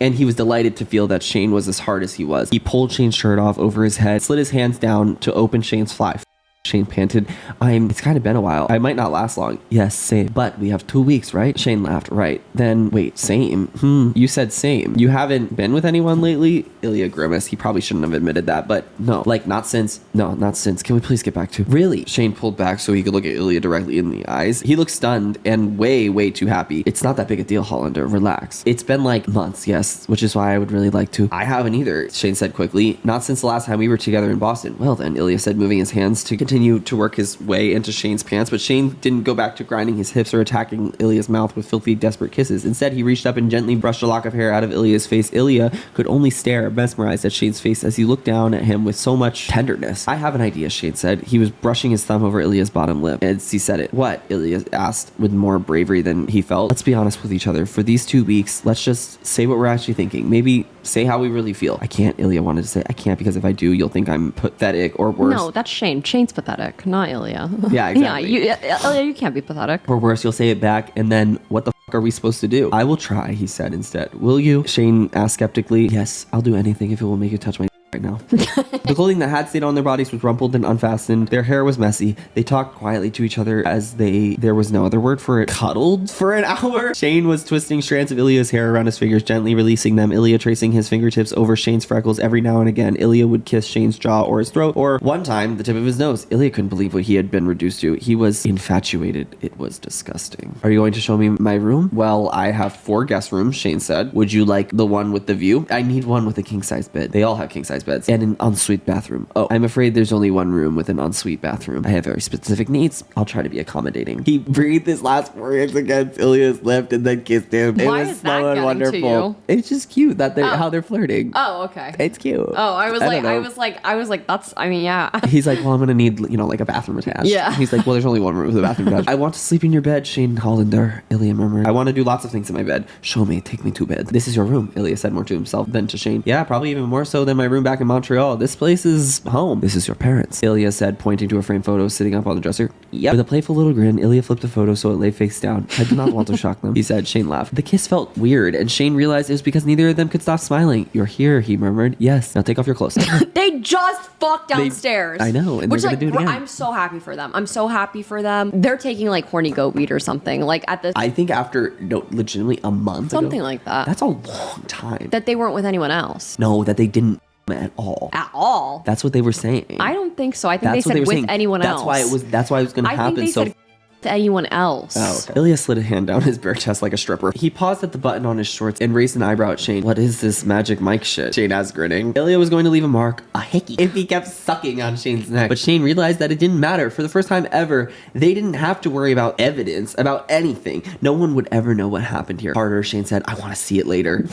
S2: And he was delighted to feel that Shane was as hard as he was. He pulled Shane's shirt off over his head, slid his hands down to open Shane's fly. Shane panted, it's kind of been a while. I might not last long. Yes, same. But we have 2 weeks, right? Shane laughed. Right. Then, wait, same? You said same. You haven't been with anyone lately? Ilya grimaced. He probably shouldn't have admitted that, but no. Like, not since. No, not since. Can we please get back to... Really? Shane pulled back so he could look at Ilya directly in the eyes. He looked stunned and way, way too happy. It's not that big a deal, Hollander. Relax. It's been like months, yes, which is why I would really like to. I haven't either, Shane said quickly. Not since the last time we were together in Boston. Well then, Ilya said, moving his hands to continue to work his way into Shane's pants, but Shane didn't go back to grinding his hips or attacking Ilya's mouth with filthy, desperate kisses. Instead, he reached up and gently brushed a lock of hair out of Ilya's face. Ilya could only stare, mesmerized at Shane's face as he looked down at him with so much tenderness. I have an idea, Shane said. He was brushing his thumb over Ilya's bottom lip as he said it. What? Ilya asked with more bravery than he felt. Let's be honest with each other. For these 2 weeks, let's just say what we're actually thinking. Maybe say how we really feel. I can't, Ilya wanted to say. I can't because if I do, you'll think I'm pathetic or worse.
S1: No, that's Shane. Shane's pathetic, not Ilya.
S2: Yeah, exactly.
S1: Ilya, you can't be pathetic.
S2: Or worse, you'll say it back, and then what the fuck are we supposed to do? I will try, he said instead. Will you? Shane asked skeptically. Yes, I'll do anything if it will make you touch my right now. The clothing that had stayed on their bodies was rumpled and unfastened. Their hair was messy. They talked quietly to each other as there was no other word for it, cuddled for an hour. Shane was twisting strands of Ilya's hair around his fingers, gently releasing them. Ilya tracing his fingertips over Shane's freckles every now and again. Ilya would kiss Shane's jaw or his throat, or one time, the tip of his nose. Ilya couldn't believe what he had been reduced to. He was infatuated. It was disgusting. Are you going to show me my room? Well, I have 4 guest rooms, Shane said. Would you like the one with the view? I need one with a king-size bed. They all have king-size beds. And an ensuite bathroom. Oh, I'm afraid there's only one room with an ensuite bathroom. I have very specific needs. I'll try to be accommodating. He breathed his last words against Ilya's lip and then kissed him. It
S1: Why
S2: was
S1: is that
S2: so
S1: getting
S2: wonderful.
S1: to you?
S2: It's just cute that they're how they're flirting.
S1: Oh, okay.
S2: It's cute.
S1: Oh, I was
S2: don't know.
S1: like, that's, I mean, yeah.
S2: He's like, well, I'm gonna need, like a bathroom attached.
S1: Yeah.
S2: He's like, well, there's only one room with a bathroom attached. I want to sleep in your bed, Shane Hollander, Ilya murmured. I want to do lots of things in my bed. Show me, take me to bed. This is your room, Ilya said more to himself than to Shane. Yeah, probably even more so than my room back in Montreal. This place is home. This is your parents, Ilya said, pointing to a framed photo sitting up on the dresser. Yep. With a playful little grin, Ilya flipped the photo so it lay face down. I did not want to shock them, he said. Shane laughed. The kiss felt weird, and Shane realized it was because neither of them could stop smiling. You're here, he murmured. Yes. Now take off your clothes.
S1: They just fucked downstairs.
S2: I know, and they're gonna do it again.
S1: I'm so happy for them. I'm so happy for them. They're taking like horny goat weed or something. Like at this,
S2: I think after legitimately a month
S1: something
S2: ago,
S1: like that.
S2: That's a long time.
S1: That they weren't with anyone else
S2: No, that they didn't at all.
S1: at all.
S2: That's what they were saying.
S1: I don't think so. I think
S2: That's
S1: they
S2: what
S1: said
S2: were
S1: with
S2: saying.
S1: anyone
S2: That's
S1: else.
S2: why it was. That's why it was going to
S1: I
S2: happen.
S1: think they
S2: So
S1: said to anyone else.
S2: Oh, okay. Ilya slid a hand down his bare chest like a stripper. He paused at the button on his shorts and raised an eyebrow at Shane. What is this magic Mike shit? Shane asked, grinning. Ilya was going to leave a mark, a hickey, if he kept sucking on Shane's neck. But Shane realized that it didn't matter. For the first time ever, they didn't have to worry about evidence, about anything. No one would ever know what happened here. Harder, Shane said, I want to see it later.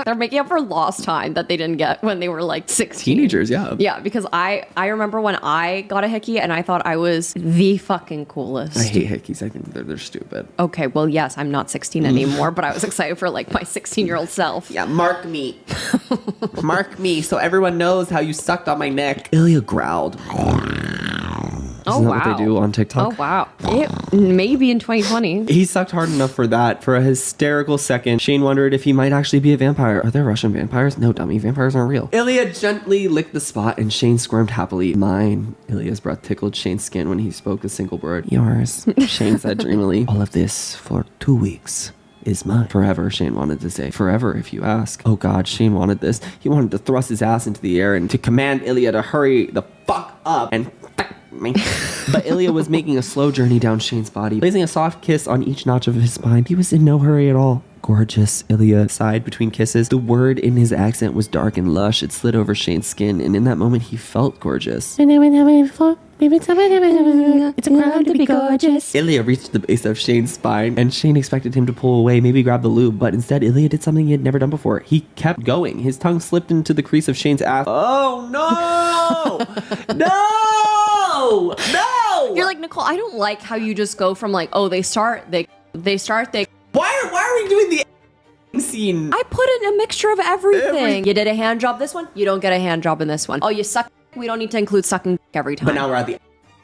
S1: They're making up for lost time that they didn't get when they were like 16.
S2: Teenagers, yeah.
S1: Yeah, because I remember when I got a hickey and I thought I was the fucking coolest.
S2: I hate hickeys. I think they're stupid.
S1: Okay, well, yes, I'm not 16 anymore, but I was excited for like my 16-year-old self.
S2: Yeah, mark me. Mark me so everyone knows how you sucked on my neck. Ilya growled. Isn't that what they do on TikTok?
S1: Oh, wow. Maybe in 2020.
S2: He sucked hard enough for that. For a hysterical second, Shane wondered if he might actually be a vampire. Are there Russian vampires? No, dummy. Vampires aren't real. Ilya gently licked the spot and Shane squirmed happily. Mine. Ilya's breath tickled Shane's skin when he spoke a single word. Yours. Shane said dreamily. All of this for 2 weeks is mine. Forever, Shane wanted to say. Forever, if you ask. Oh God, Shane wanted this. He wanted to thrust his ass into the air and to command Ilya to hurry the fuck up and me. But Ilya was making a slow journey down Shane's body, placing a soft kiss on each notch of his spine. He was in no hurry at all. Gorgeous, Ilya sighed between kisses. The word in his accent was dark and lush. It slid over Shane's skin, and in that moment, he felt gorgeous.
S6: It's a crime to be gorgeous.
S2: Ilya reached the base of Shane's spine, and Shane expected him to pull away, maybe grab the lube, but instead, Ilya did something he had never done before. He kept going. His tongue slipped into the crease of Shane's ass. Oh, no! No! No!
S1: You're like, Nicole, I don't like how you just go from like, oh, they start.
S2: Why are we doing the scene?
S1: I put in a mixture of everything. You did a hand job this one, you don't get a hand job in this one. Oh, you suck. We don't need to include sucking every time.
S2: But now we're at the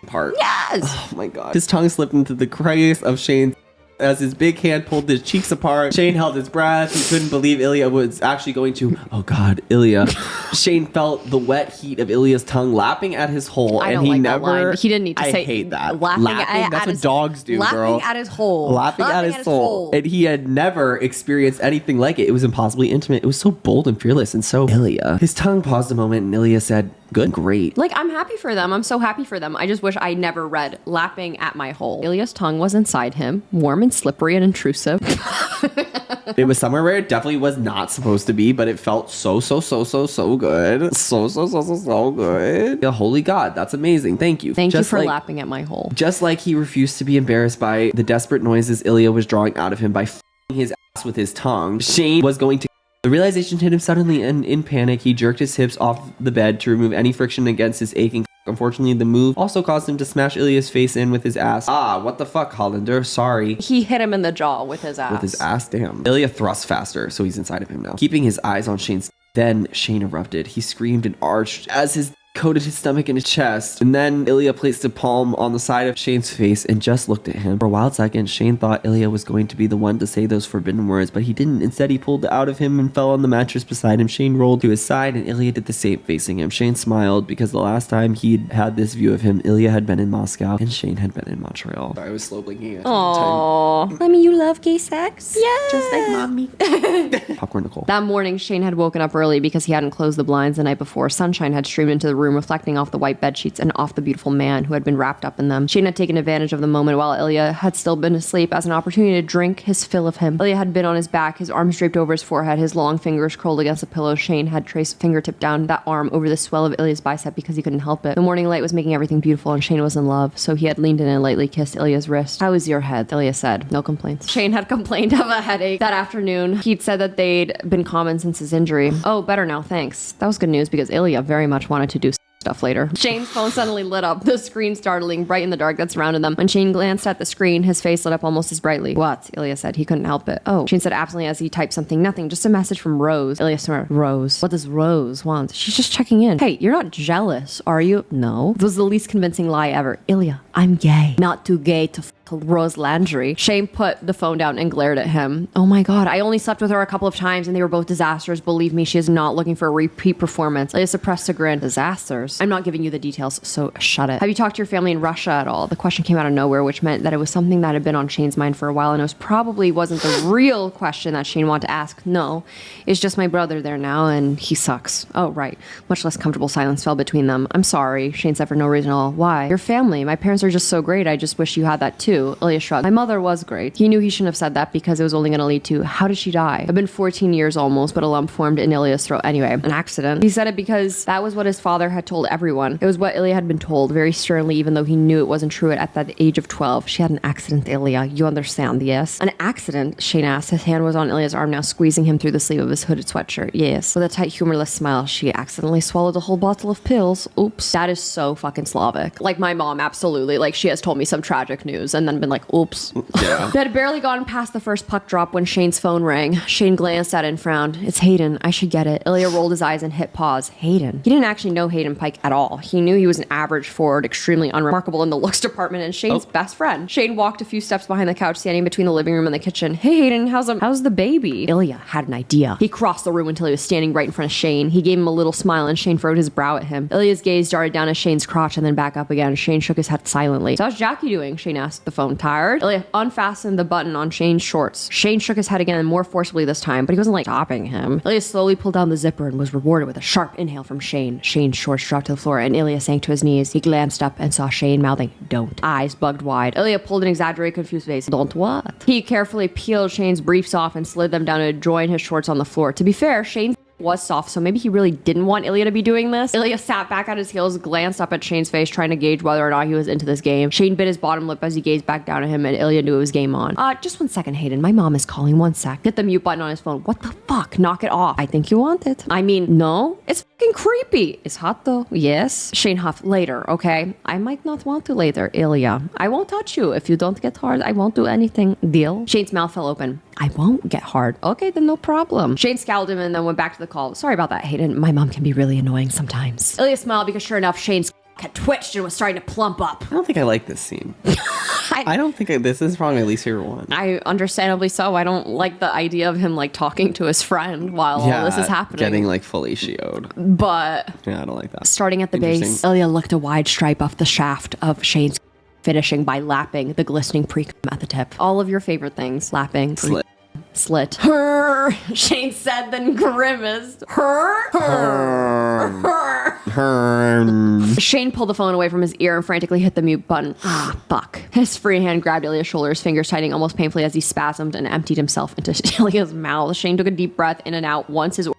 S2: part.
S1: Yes!
S2: Oh my God. His tongue slipped into the crease of Shane's as his big hand pulled his cheeks apart. Shane held his breath. He couldn't believe Ilya was actually going to. Oh God, Ilya. Shane felt the wet heat of Ilya's tongue lapping at his hole,
S1: I
S2: and
S1: don't
S2: he
S1: like
S2: never.
S1: that line. He didn't need to say.
S2: I hate that.
S1: Lapping
S2: That's what
S1: his,
S2: dogs do,
S1: lapping
S2: girl.
S1: at his hole.
S2: Laughing at his soul. And he had never experienced anything like it. It was impossibly intimate. It was so bold and fearless and so Ilya. His tongue paused a moment and Ilya said, good, great.
S1: Like, I'm happy for them. I'm so happy for them. I just wish I never read lapping at my hole. Ilya's tongue was inside him, warm and slippery and intrusive.
S2: It was somewhere where it definitely was not supposed to be, but it felt so good. So good. Yeah, holy God, that's amazing. Thank you.
S1: Thank you for lapping at my hole.
S2: Just like he refused to be embarrassed by the desperate noises Ilya was drawing out of him by f***ing his ass with his tongue, Shane was going to. The realization hit him suddenly, and in panic, he jerked his hips off the bed to remove any friction against his aching. Unfortunately, the move also caused him to smash Ilya's face in with his ass. Ah, what the fuck, Hollander? Sorry.
S1: He hit him in the jaw with his ass.
S2: With his ass, damn. Ilya thrust faster, so he's inside of him now. Keeping his eyes on Shane's. Then Shane erupted. He screamed and arched as his coated his stomach and his chest. And then Ilya placed a palm on the side of Shane's face and just looked at him. For a wild second, Shane thought Ilya was going to be the one to say those forbidden words, but he didn't. Instead, he pulled out of him and fell on the mattress beside him. Shane rolled to his side and Ilya did the same facing him. Shane smiled because the last time he'd had this view of him, Ilya had been in Moscow and Shane had been in Montreal. Sorry, I was slow blinking.
S1: Aww. Mommy, you love gay sex? Yeah. Just like mommy.
S2: Popcorn Nicole.
S1: That morning, Shane had woken up early because he hadn't closed the blinds the night before. Sunshine had streamed into the room, reflecting off the white bed sheets and off the beautiful man who had been wrapped up in them. Shane had taken advantage of the moment while Ilya had still been asleep as an opportunity to drink his fill of him. Ilya had been on his back, his arms draped over his forehead, his long fingers curled against the pillow. Shane had traced fingertip down that arm over the swell of Ilya's bicep because he couldn't help it. The morning light was making everything beautiful and Shane was in love, so he had leaned in and lightly kissed Ilya's wrist. How is your head? Ilya said. No complaints. Shane had complained of a headache that afternoon. He'd said that they'd been common since his injury. Oh, better now, thanks. That was good news because Ilya very much wanted to do stuff later. Shane's phone suddenly lit up, the screen startling, bright in the dark that surrounded them. When Shane glanced at the screen, his face lit up almost as brightly. What? Ilya said. He couldn't help it. Oh. Shane said absently as he typed something. Nothing, just a message from Rose. Ilya snorted. Rose? What does Rose want? She's just checking in. Hey, you're not jealous, are you? No. This was the least convincing lie ever. Ilya, I'm gay. Not too gay to Rose Landry. Shane put the phone down and glared at him. Oh my God, I only slept with her a couple of times and they were both disasters. Believe me, she is not looking for a repeat performance. Ilya suppressed a grin. Disasters? I'm not giving you the details, so shut it. Have you talked to your family in Russia at all? The question came out of nowhere, which meant that it was something that had been on Shane's mind for a while, and it was probably wasn't the real question that Shane wanted to ask. No, it's just my brother there now, and he sucks. Oh, right. Much less comfortable silence fell between them. I'm sorry, Shane said for no reason at all. Why? Your family. My parents are just so great. I just wish you had that too. Ilya shrugged. My mother was great. He knew he shouldn't have said that because it was only going to lead to, how did she die? It'd been 14 years almost, but a lump formed in Ilya's throat. Anyway, an accident. He said it because that was what his father had told everyone. It was what Ilya had been told, very sternly, even though he knew it wasn't true at that age of 12. She had an accident, Ilya. You understand, yes? An accident? Shane asked. His hand was on Ilya's arm now, squeezing him through the sleeve of his hooded sweatshirt. Yes. With a tight, humorless smile, she accidentally swallowed a whole bottle of pills. Oops. That is so fucking Slavic. Like my mom, absolutely. Like she has told me some tragic news and and then been like, oops.
S2: Yeah.
S1: They had barely gotten past the first puck drop when Shane's phone rang. Shane glanced at it and frowned. It's Hayden. I should get it. Ilya rolled his eyes and hit pause. Hayden. He didn't actually know Hayden Pike at all. He knew he was an average forward, extremely unremarkable in the looks department, and Shane's best friend. Shane walked a few steps behind the couch, standing between the living room and the kitchen. Hey Hayden, how's the baby? Ilya had an idea. He crossed the room until he was standing right in front of Shane. He gave him a little smile and Shane furrowed his brow at him. Ilya's gaze darted down at Shane's crotch and then back up again. Shane shook his head silently. So how's Jackie doing? Shane asked the phone. Tired? Ilya unfastened the button on Shane's shorts. Shane shook his head again and more forcibly this time, but he wasn't like stopping him. Ilya slowly pulled down the zipper and was rewarded with a sharp inhale from Shane. Shane's shorts dropped to the floor and Ilya sank to his knees. He glanced up and saw Shane mouthing, don't. Eyes bugged wide. Ilya pulled an exaggerated, confused face. Don't what? He carefully peeled Shane's briefs off and slid them down to join his shorts on the floor. To be fair, Shane was soft, so maybe he really didn't want Ilya to be doing this. Ilya sat back at his heels, glanced up at Shane's face, trying to gauge whether or not he was into this game. Shane bit his bottom lip as he gazed back down at him, and Ilya knew it was game on. Just 1 second, Hayden. My mom is calling. 1 sec. Hit the mute button on his phone. What the fuck? Knock it off. I think you want it. I mean, no. It's fucking creepy. It's hot though. Yes. Shane huffed. Later, okay? I might not want to later, Ilya. I won't touch you. If you don't get hard, I won't do anything. Deal? Shane's mouth fell open. I won't get hard. Okay, then no problem. Shane scowled him and then went back to the call. Sorry about that, Hayden. My mom can be really annoying sometimes. Ilya smiled because sure enough, Shane's had twitched and was starting to plump up.
S2: I don't think I like this scene. I don't think this is probably my least favorite one.
S1: I understandably so. I don't like the idea of him like talking to his friend while all this is happening.
S2: Getting like fellatioed.
S1: But
S2: yeah, I don't like that.
S1: Starting at the base, Ilya licked a wide stripe off the shaft of Shane's, finishing by lapping the glistening pre-cum at the tip. All of your favorite things. Lapping. Slit. Her, Shane said, then grimaced. Shane pulled the phone away from his ear and frantically hit the mute button. Ah, fuck. His free hand grabbed Ilya's shoulder, his fingers tightening almost painfully as he spasmed and emptied himself into Ilya's mouth. Shane took a deep breath in and out once his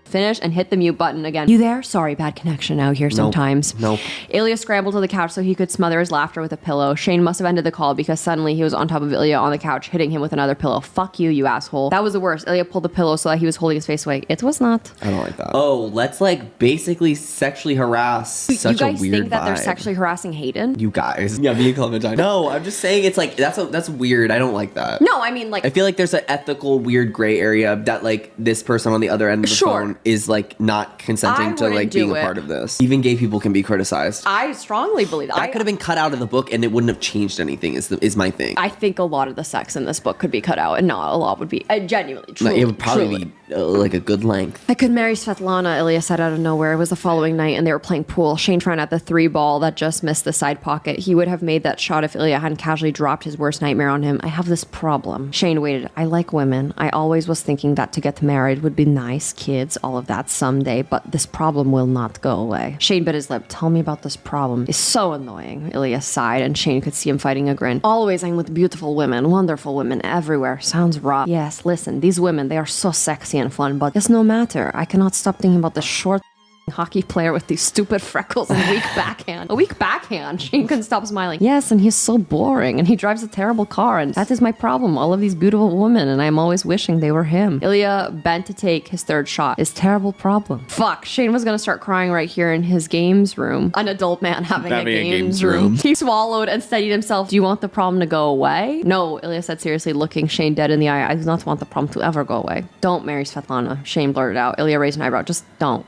S1: finished and hit the mute button again. You there? Sorry, bad connection out here sometimes.
S2: Nope.
S1: Ilya scrambled to the couch so he could smother his laughter with a pillow. Shane must have ended the call because suddenly he was on top of Ilya on the couch, hitting him with another pillow. Fuck you, you asshole. That was the worst. Ilya pulled the pillow so that he was holding his face away. It was not.
S2: I don't like that. Oh, let's like basically sexually harass such a weird vibe.
S1: You guys think that they're sexually harassing Hayden?
S2: You guys. Yeah, me and Clementine. No, I'm just saying it's like, that's weird. I don't like that.
S1: No, I mean like.
S2: I feel like there's an ethical weird gray area that like this person on the other end of the phone is like not consenting to like being a part of this. Even gay people can be criticized.
S1: I strongly believe that.
S2: That could have been cut out of the book and it wouldn't have changed anything is my thing.
S1: I think a lot of the sex in this book could be cut out and not a lot would be genuinely true.
S2: It would probably be like a good length.
S1: I could marry Svetlana, Ilya said out of nowhere. It was the following night and they were playing pool. Shane trying at the 3 ball that just missed the side pocket. He would have made that shot if Ilya hadn't casually dropped his worst nightmare on him. I have this problem. Shane waited. I like women. I always was thinking that to get married would be nice, kids, all of that someday, but this problem will not go away. Shane bit his lip. Tell me about this problem. It's so annoying. Ilya sighed and Shane could see him fighting a grin. Always I'm with beautiful women, wonderful women everywhere. Sounds rough. Yes, listen, these women, they are so sexy and fun, but it's no matter. I cannot stop thinking about the short hockey player with these stupid freckles and weak backhand. A weak backhand. Shane couldn't stop smiling. Yes, and he's so boring and he drives a terrible car and that is my problem. All of these beautiful women and I'm always wishing they were him. Ilya bent to take his third shot. His terrible problem. Fuck. Shane was gonna start crying right here in his games room. An adult man having a games room. He swallowed and steadied himself. Do you want the problem to go away? No, Ilya said seriously, looking Shane dead in the eye. I do not want the problem to ever go away. Don't marry Svetlana. Shane blurted out. Ilya raised an eyebrow. Just don't.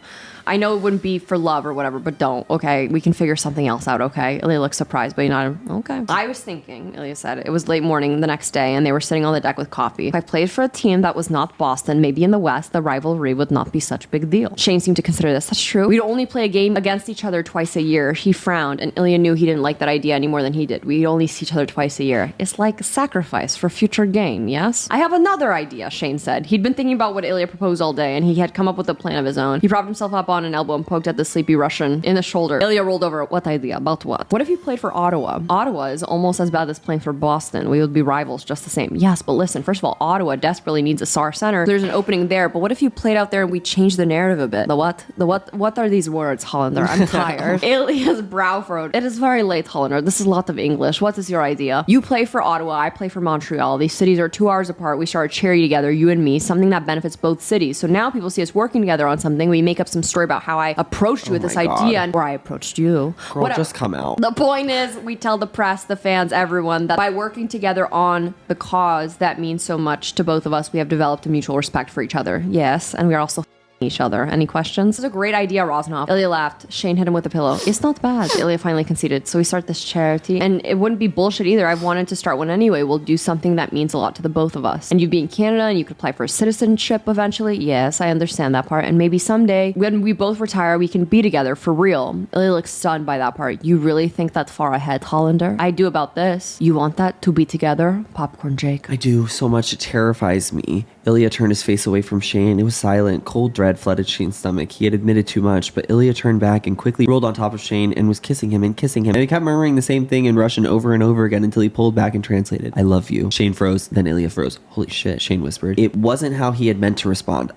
S1: I know it wouldn't be for love or whatever, but don't, okay? We can figure something else out, okay? Ilya looked surprised, but he nodded, okay. I was thinking, Ilya said, it was late morning the next day, and they were sitting on the deck with coffee. If I played for a team that was not Boston, maybe in the West, the rivalry would not be such a big deal. Shane seemed to consider this. That's true. We'd only play a game against each other twice a year. He frowned, and Ilya knew he didn't like that idea any more than he did. We'd only see each other twice a year. It's like sacrifice for future gain, yes? I have another idea, Shane said. He'd been thinking about what Ilya proposed all day, and he had come up with a plan of his own. He propped himself up on an elbow and poked at the sleepy Russian in the shoulder. Ilya rolled over. What idea? About what? What if you played for Ottawa? Ottawa is almost as bad as playing for Boston. We would be rivals just the same. Yes, but listen, first of all, Ottawa desperately needs a star center. There's an opening there, but what if you played out there and we changed the narrative a bit? The what? What are these words, Hollander? I'm tired. Ilya's brow furrowed. It is very late, Hollander. This is a lot of English. What is your idea? You play for Ottawa, I play for Montreal. These cities are 2 hours apart. We start a charity together, you and me, something that benefits both cities. So now people see us working together on something. We make up some straight story about how I approached you with this idea, or I approached you.
S2: Girl, just come out.
S1: The point is, we tell the press, the fans, everyone that by working together on the cause that means so much to both of us, we have developed a mutual respect for each other. Yes, and we are also each other. Any questions? This is a great idea, Rosnoff. Ilya laughed. Shane hit him with a pillow. It's not bad. Ilya finally conceded. So we start this charity. And it wouldn't be bullshit either. I've wanted to start one anyway. We'll do something that means a lot to the both of us. And you'd be in Canada and you could apply for citizenship eventually. Yes, I understand that part. And maybe someday, when we both retire, we can be together for real. Ilya looks stunned by that part. You really think that far ahead, Hollander? I do about this. You want that to be together? Popcorn Jake.
S2: I do so much. It terrifies me. Ilya turned his face away from Shane. It was silent. Cold dread flooded Shane's stomach. He had admitted too much, but Ilya turned back and quickly rolled on top of Shane and was kissing him and kissing him. And he kept murmuring the same thing in Russian over and over again until he pulled back and translated. I love you. Shane froze. Then Ilya froze. Holy shit, Shane whispered. It wasn't how he had meant to respond.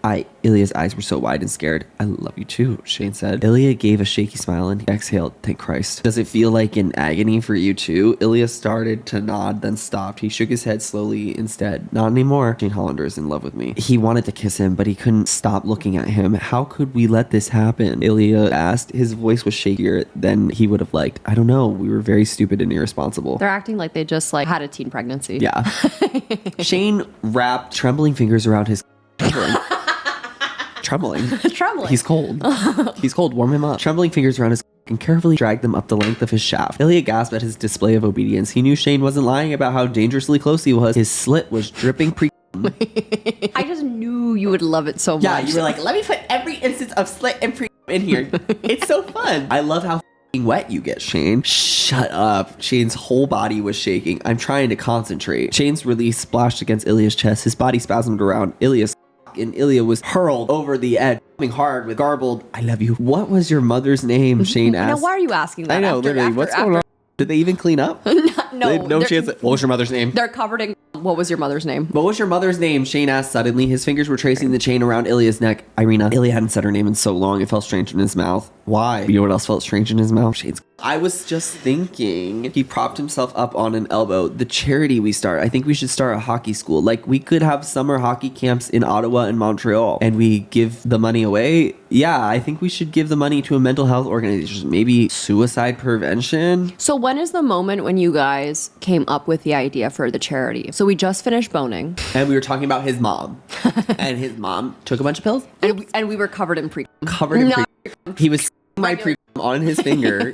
S2: Ilya's eyes were so wide and scared. I love you too, Shane said. Ilya gave a shaky smile and exhaled. Thank Christ. Does it feel like an agony for you too? Ilya started to nod, then stopped. He shook his head slowly instead. Not anymore. Shane Hollander is in love with me. He wanted to kiss him, but he couldn't stop looking at him. How could we let this happen? Ilya asked. His voice was shakier than he would have liked. I don't know. We were very stupid and irresponsible.
S1: They're acting like they just had a teen pregnancy.
S2: Yeah. Shane wrapped trembling fingers around his trembling. He's cold. He's cold. Warm him up. Trembling fingers around his and carefully dragged them up the length of his shaft. Ilya gasped at his display of obedience. He knew Shane wasn't lying about how dangerously close he was. His slit was dripping
S1: I just knew you would love it so much.
S2: Yeah, you were like, let me put every instance of slit and in here. It's so fun. I love how wet you get, Shane. Shut up. Shane's whole body was shaking. I'm trying to concentrate. Shane's release splashed against Ilya's chest. His body spasmed around Ilya's and Ilya was hurled over the edge, coming hard with garbled, I love you. What was your mother's name? Shane asked.
S1: Now, why are you asking that?
S2: I know, literally. What's going on? Did they even clean up?
S1: No.
S2: No chance. What was your mother's name?
S1: They're covered in. What was your mother's name?
S2: What was your mother's name? Shane asked suddenly. His fingers were tracing the chain around Ilya's neck. Irina. Ilya hadn't said her name in so long. It felt strange in his mouth. Why? You know what else felt strange in his mouth? Shane's. I was just thinking. He propped himself up on an elbow. The charity we start. I think we should start a hockey school. Like, we could have summer hockey camps in Ottawa and Montreal, and we give the money away. Yeah, I think we should give the money to a mental health organization. Maybe suicide prevention.
S1: So when is the moment when you guys came up with the idea for the charity? So we just finished boning.
S2: And we were talking about his mom. And his mom took a bunch of pills.
S1: And we were covered in pre.
S2: Covered in pre. He was my pre on his finger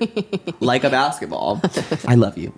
S2: like a basketball. I love you.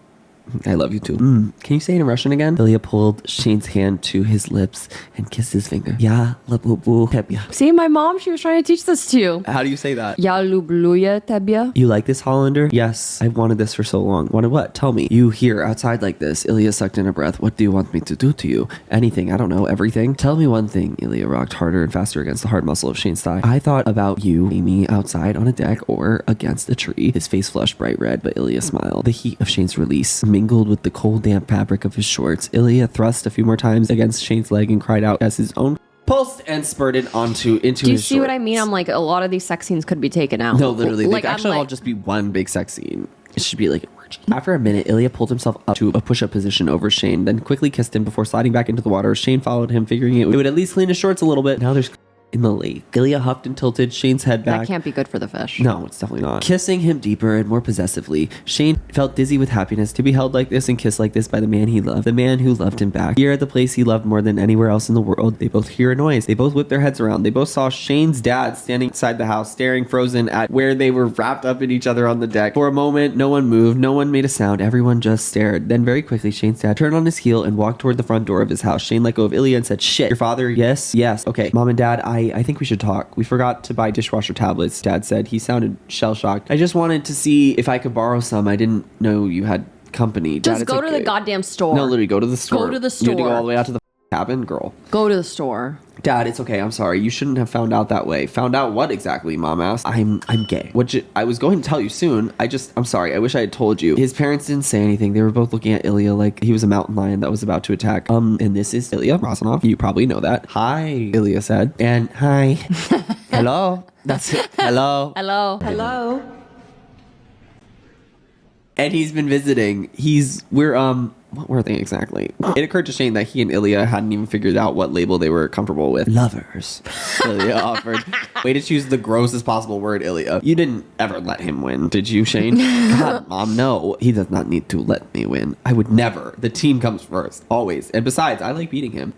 S2: I love you too. Can you say it in Russian again? Ilya pulled Shane's hand to his lips and kissed his finger. Ya lublю тебя.
S1: See, my mom, she was trying to teach this to you.
S2: How do you say that?
S1: Я люблю тебя.
S2: You like this, Hollander? Yes, I've wanted this for so long. Wanted what? Tell me. You here outside like this. Ilya sucked in a breath. What do you want me to do to you? Anything. I don't know. Everything. Tell me one thing. Ilya rocked harder and faster against the hard muscle of Shane's thigh. I thought about you, Amy, outside on a deck or against a tree. His face flushed bright red, but Ilya smiled. The heat of Shane's release mingled with the cold, damp fabric of his shorts. Ilya thrust a few more times against Shane's leg and cried out as his own pulsed and spurted into his shorts.
S1: Do you see what I mean? I'm like, a lot of these sex scenes could be taken out.
S2: No, literally.
S1: Like,
S2: they actually all just be one big sex scene. It should be like an orgy. After a minute, Ilya pulled himself up to a push-up position over Shane, then quickly kissed him before sliding back into the water. Shane followed him, figuring it would at least clean his shorts a little bit. Now there's in the lake. Ilya huffed and tilted Shane's head back.
S1: That can't be good for the fish.
S2: No, it's definitely not. Kissing him deeper and more possessively, Shane felt dizzy with happiness to be held like this and kissed like this by the man he loved, the man who loved him back. Here at the place he loved more than anywhere else in the world, they both hear a noise. They both whipped their heads around. They both saw Shane's dad standing inside the house, staring frozen at where they were wrapped up in each other on the deck. For a moment, no one moved. No one made a sound. Everyone just stared. Then very quickly, Shane's dad turned on his heel and walked toward the front door of his house. Shane let go of Ilya and said, "Shit, your father?" Yes. Okay. Mom and Dad, I think we should talk. We forgot to buy dishwasher tablets, Dad said. He sounded shell-shocked. I just wanted to see if I could borrow some. I didn't know you had company.
S1: Just
S2: Dad,
S1: go to the goddamn store.
S2: No, literally, go to the store.
S1: Go to the
S2: You had to go
S1: store.
S2: all the way out to the cabin, girl.
S1: Go to the store.
S2: Dad, it's okay. I'm sorry. You shouldn't have found out that way. Found out what exactly? Mom asked. I'm gay. I was going to tell you soon. I'm sorry. I wish I had told you. His parents didn't say anything. They were both looking at Ilya like he was a mountain lion that was about to attack. And this is Ilya Razanov. You probably know that. Hi, Ilya said. And hi. Hello. That's it. Hello.
S1: Hello.
S2: And he's been visiting. We're what were they exactly? It occurred to Shane that he and Ilya hadn't even figured out what label they were comfortable with. Lovers. Ilya offered. Way to choose the grossest possible word, Ilya. You didn't ever let him win, did you, Shane? God, Mom, no. He does not need to let me win. I would never. The team comes first, always. And besides, I like beating him.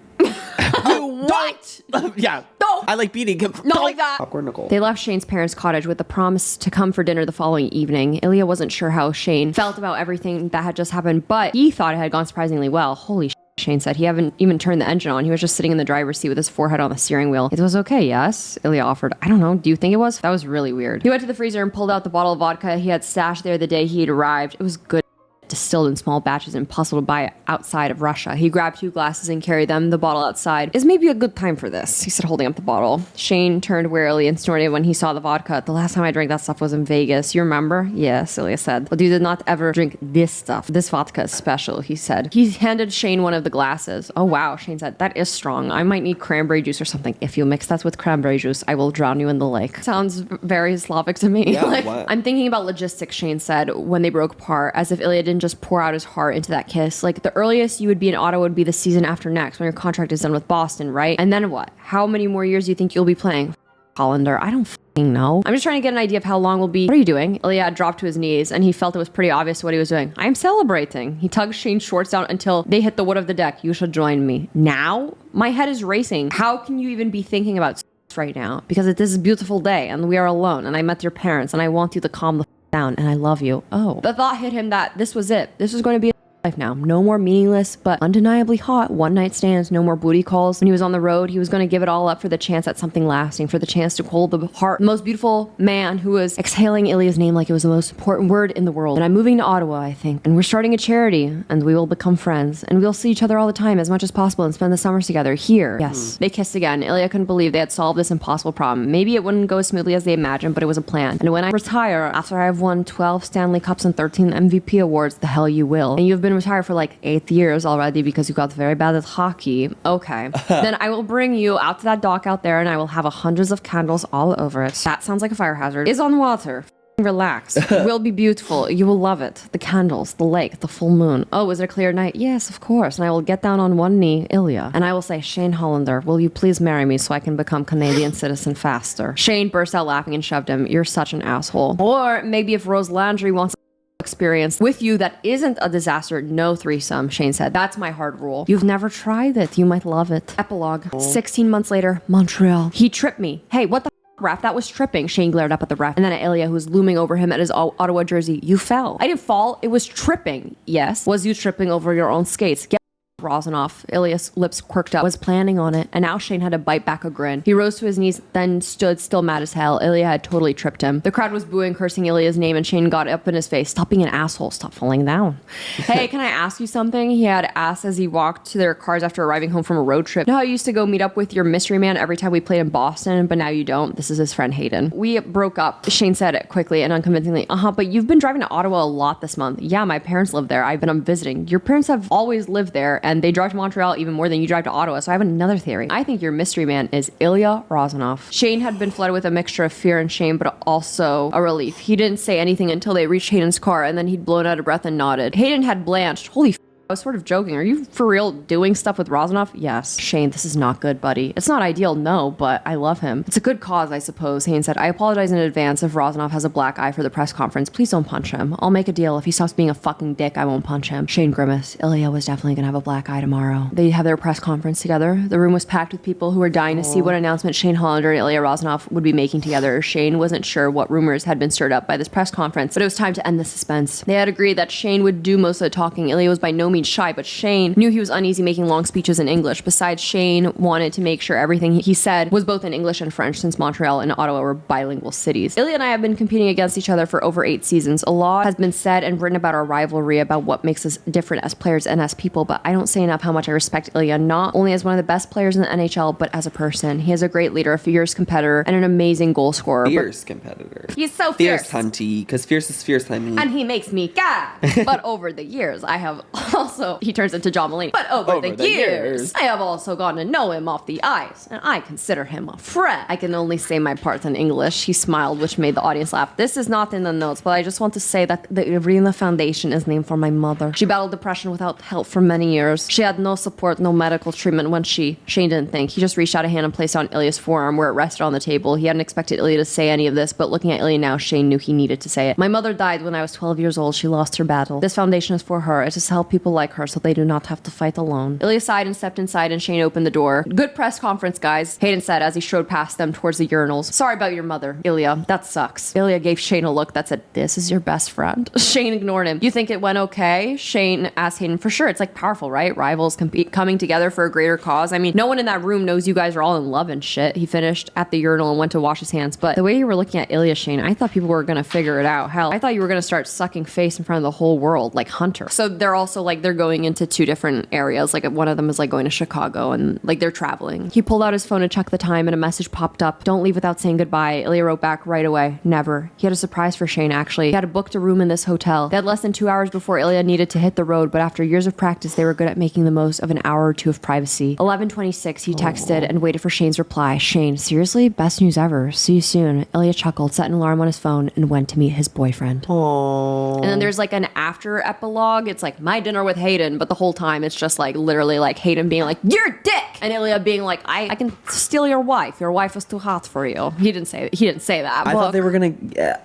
S1: What?
S2: Yeah.
S1: No.
S2: I like beating him.
S1: Not like that.
S2: Awkward Nicole.
S1: They left Shane's parents' cottage with the promise to come for dinner the following evening. Ilya wasn't sure how Shane felt about everything that had just happened, but he thought it had gone surprisingly well. Holy shit, Shane said. He hadn't even turned the engine on. He was just sitting in the driver's seat with his forehead on the steering wheel. It was okay, yes? Ilya offered. I don't know. Do you think it was? That was really weird. He went to the freezer and pulled out the bottle of vodka he had stashed there the day he had arrived. It was good. Distilled in small batches, impossible to buy outside of Russia. He grabbed 2 glasses and carried them. The bottle outside is maybe a good time for this, he said, holding up the bottle. Shane turned warily and snorted when he saw the vodka. The last time I drank that stuff was in Vegas. You remember? Yes, Ilya said. But you did not ever drink this stuff. This vodka is special, he said. He handed Shane one of the glasses. Oh wow, Shane said. That is strong. I might need cranberry juice or something. If you mix that with cranberry juice, I will drown you in the lake. Sounds very Slavic to me.
S2: Yeah,
S1: like,
S2: what?
S1: I'm thinking about logistics, Shane said, when they broke apart, as if Ilya didn't just pour out his heart into that kiss. Like, the earliest you would be in Ottawa would be the season after next when your contract is done with Boston, right? And then what? How many more years do you think you'll be playing? Hollander, I don't fucking know. I'm just trying to get an idea of how long we'll be. What are you doing? Ilya dropped to his knees and he felt it was pretty obvious what he was doing. I'm celebrating. He tugged Shane's shorts down until they hit the wood of the deck. You should join me. Now? My head is racing. How can you even be thinking about right now? Because this is a beautiful day and we are alone and I met your parents and I want you to calm the down and I love you. Oh. The thought hit him that this was it. This was going to be life now. No more meaningless but undeniably hot one night stands, no more booty calls. When he was on the road, he was going to give it all up for the chance at something lasting, for the chance to hold the heart, the most beautiful man who was exhaling Ilya's name like it was the most important word in the world. And I'm moving to Ottawa, I think, and we're starting a charity and we will become friends and we'll see each other all the time as much as possible and spend the summers together here. Yes. They kissed again. Ilya couldn't believe they had solved this impossible problem. Maybe it wouldn't go as smoothly as they imagined, but it was a plan. And when I retire, after I have won 12 Stanley Cups and 13 MVP awards, the hell you will. And you've been retired for like 8 years already because you got very bad at hockey. Okay. Then I will bring you out to that dock out there and I will have hundreds of candles all over it. That sounds like a fire hazard. It's on water. Relax. It will be beautiful. You will love it. The candles, the lake, the full moon. Oh, is it a clear night? Yes, of course. And I will get down on one knee, Ilya, and I will say, Shane Hollander, will you please marry me so I can become Canadian citizen faster? Shane burst out laughing and shoved him. You're such an asshole. Or maybe if Rose Landry wants experience with you that isn't a disaster, no threesome, Shane said. That's my hard rule. You've never tried it. You might love it. Epilogue. 16 months later, Montreal. He tripped me. Hey, what the ref? That was tripping. Shane glared up at the ref and then at Ilya, who was looming over him at his Ottawa jersey. You fell. I didn't fall. It was tripping. Yes. Was you tripping over your own skates? Get Rozanoff. Ilya's lips quirked up. Was planning on it. And now Shane had to bite back a grin. He rose to his knees, then stood still mad as hell. Ilya had totally tripped him. The crowd was booing, cursing Ilya's name, and Shane got up in his face. Stop being an asshole. Stop falling down. Hey, can I ask you something? He had asked as he walked to their cars after arriving home from a road trip. You know how you used to go meet up with your mystery man every time we played in Boston, but now you don't? This is his friend Hayden. We broke up. Shane said it quickly and unconvincingly. But you've been driving to Ottawa a lot this month. Yeah, my parents live there. I've been visiting. Your parents have always lived there, and they drive to Montreal even more than you drive to Ottawa. So I have another theory. I think your mystery man is Ilya Rozanoff. Shane had been flooded with a mixture of fear and shame, but also a relief. He didn't say anything until they reached Hayden's car, and then he'd blown out of breath and nodded. Hayden had blanched. Holy I was sort of joking. Are you for real doing stuff with Rozanoff? Yes. Shane, this is not good, buddy. It's not ideal, no, but I love him. It's a good cause, I suppose, Hayden said. I apologize in advance if Rozanoff has a black eye for the press conference. Please don't punch him. I'll make a deal. If he stops being a fucking dick, I won't punch him. Shane grimaced. Ilya was definitely gonna have a black eye tomorrow. They have their press conference together. The room was packed with people who were dying to see what announcement Shane Hollander and Ilya Rozanoff would be making together. Shane wasn't sure what rumors had been stirred up by this press conference, but it was time to end the suspense. They had agreed that Shane would do most of the talking. Ilya was by no means shy, but Shane knew he was uneasy making long speeches in English. Besides, Shane wanted to make sure everything he said was both in English and French, since Montreal and Ottawa were bilingual cities. Ilya and I have been competing against each other for over 8 seasons. A lot has been said and written about our rivalry, about what makes us different as players and as people, but I don't say enough how much I respect Ilya, not only as one of the best players in the NHL, but as a person. He is a great leader, a fierce competitor, and an amazing goal scorer.
S2: Fierce competitor.
S1: He's so fierce.
S2: Fierce, hunty, because fierce is fierce, honey.
S1: And he makes me gag. But over the years, I have also, he turns into John Mulaney. But over the years, I have also gotten to know him off the ice, and I consider him a friend. I can only say my parts in English. He smiled, which made the audience laugh. This is not in the notes, but I just want to say that the Arena Foundation is named for my mother. She battled depression without help for many years. She had no support, no medical treatment when Shane didn't think. He just reached out a hand and placed it on Ilya's forearm where it rested on the table. He hadn't expected Ilya to say any of this, but looking at Ilya now, Shane knew he needed to say it. My mother died when I was 12 years old. She lost her battle. This foundation is for her. It is to help people like her so they do not have to fight alone. Ilya sighed and stepped inside, and Shane opened the door. Good press conference, guys, Hayden said as he strode past them towards the urinals. Sorry about your mother, Ilya. That sucks. Ilya gave Shane a look that said, this is your best friend. Shane ignored him. You think it went okay? Shane asked Hayden. For sure, it's like powerful, right? Rivals coming together for a greater cause. I mean, no one in that room knows you guys are all in love and shit. He finished at the urinal and went to wash his hands. But the way you were looking at Ilya, Shane, I thought people were going to figure it out. Hell, I thought you were going to start sucking face in front of the whole world like Hunter. So they're also like, they're going into two different areas. Like one of them is like going to Chicago and like they're traveling. He pulled out his phone to check the time and a message popped up. Don't leave without saying goodbye. Ilya wrote back right away. Never. He had a surprise for Shane, actually. He had booked a room in this hotel. They had less than 2 hours before Ilya needed to hit the road, but after years of practice, they were good at making the most of an hour or two of privacy. 11:26, he texted and waited for Shane's reply. Shane, seriously? Best news ever. See you soon. Ilya chuckled, set an alarm on his phone, and went to meet his boyfriend.
S2: Aww.
S1: And then there's like an after epilogue. It's like my dinner with Hayden, but the whole time it's just like literally like Hayden being like, you're a dick! And Ilya being like, I can steal your wife. Your wife is too hot for you. He didn't say that.
S2: I thought they were gonna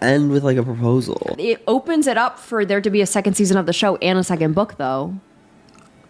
S2: end with like a proposal.
S1: It opens it up for there to be a second season of the show and a second book, though.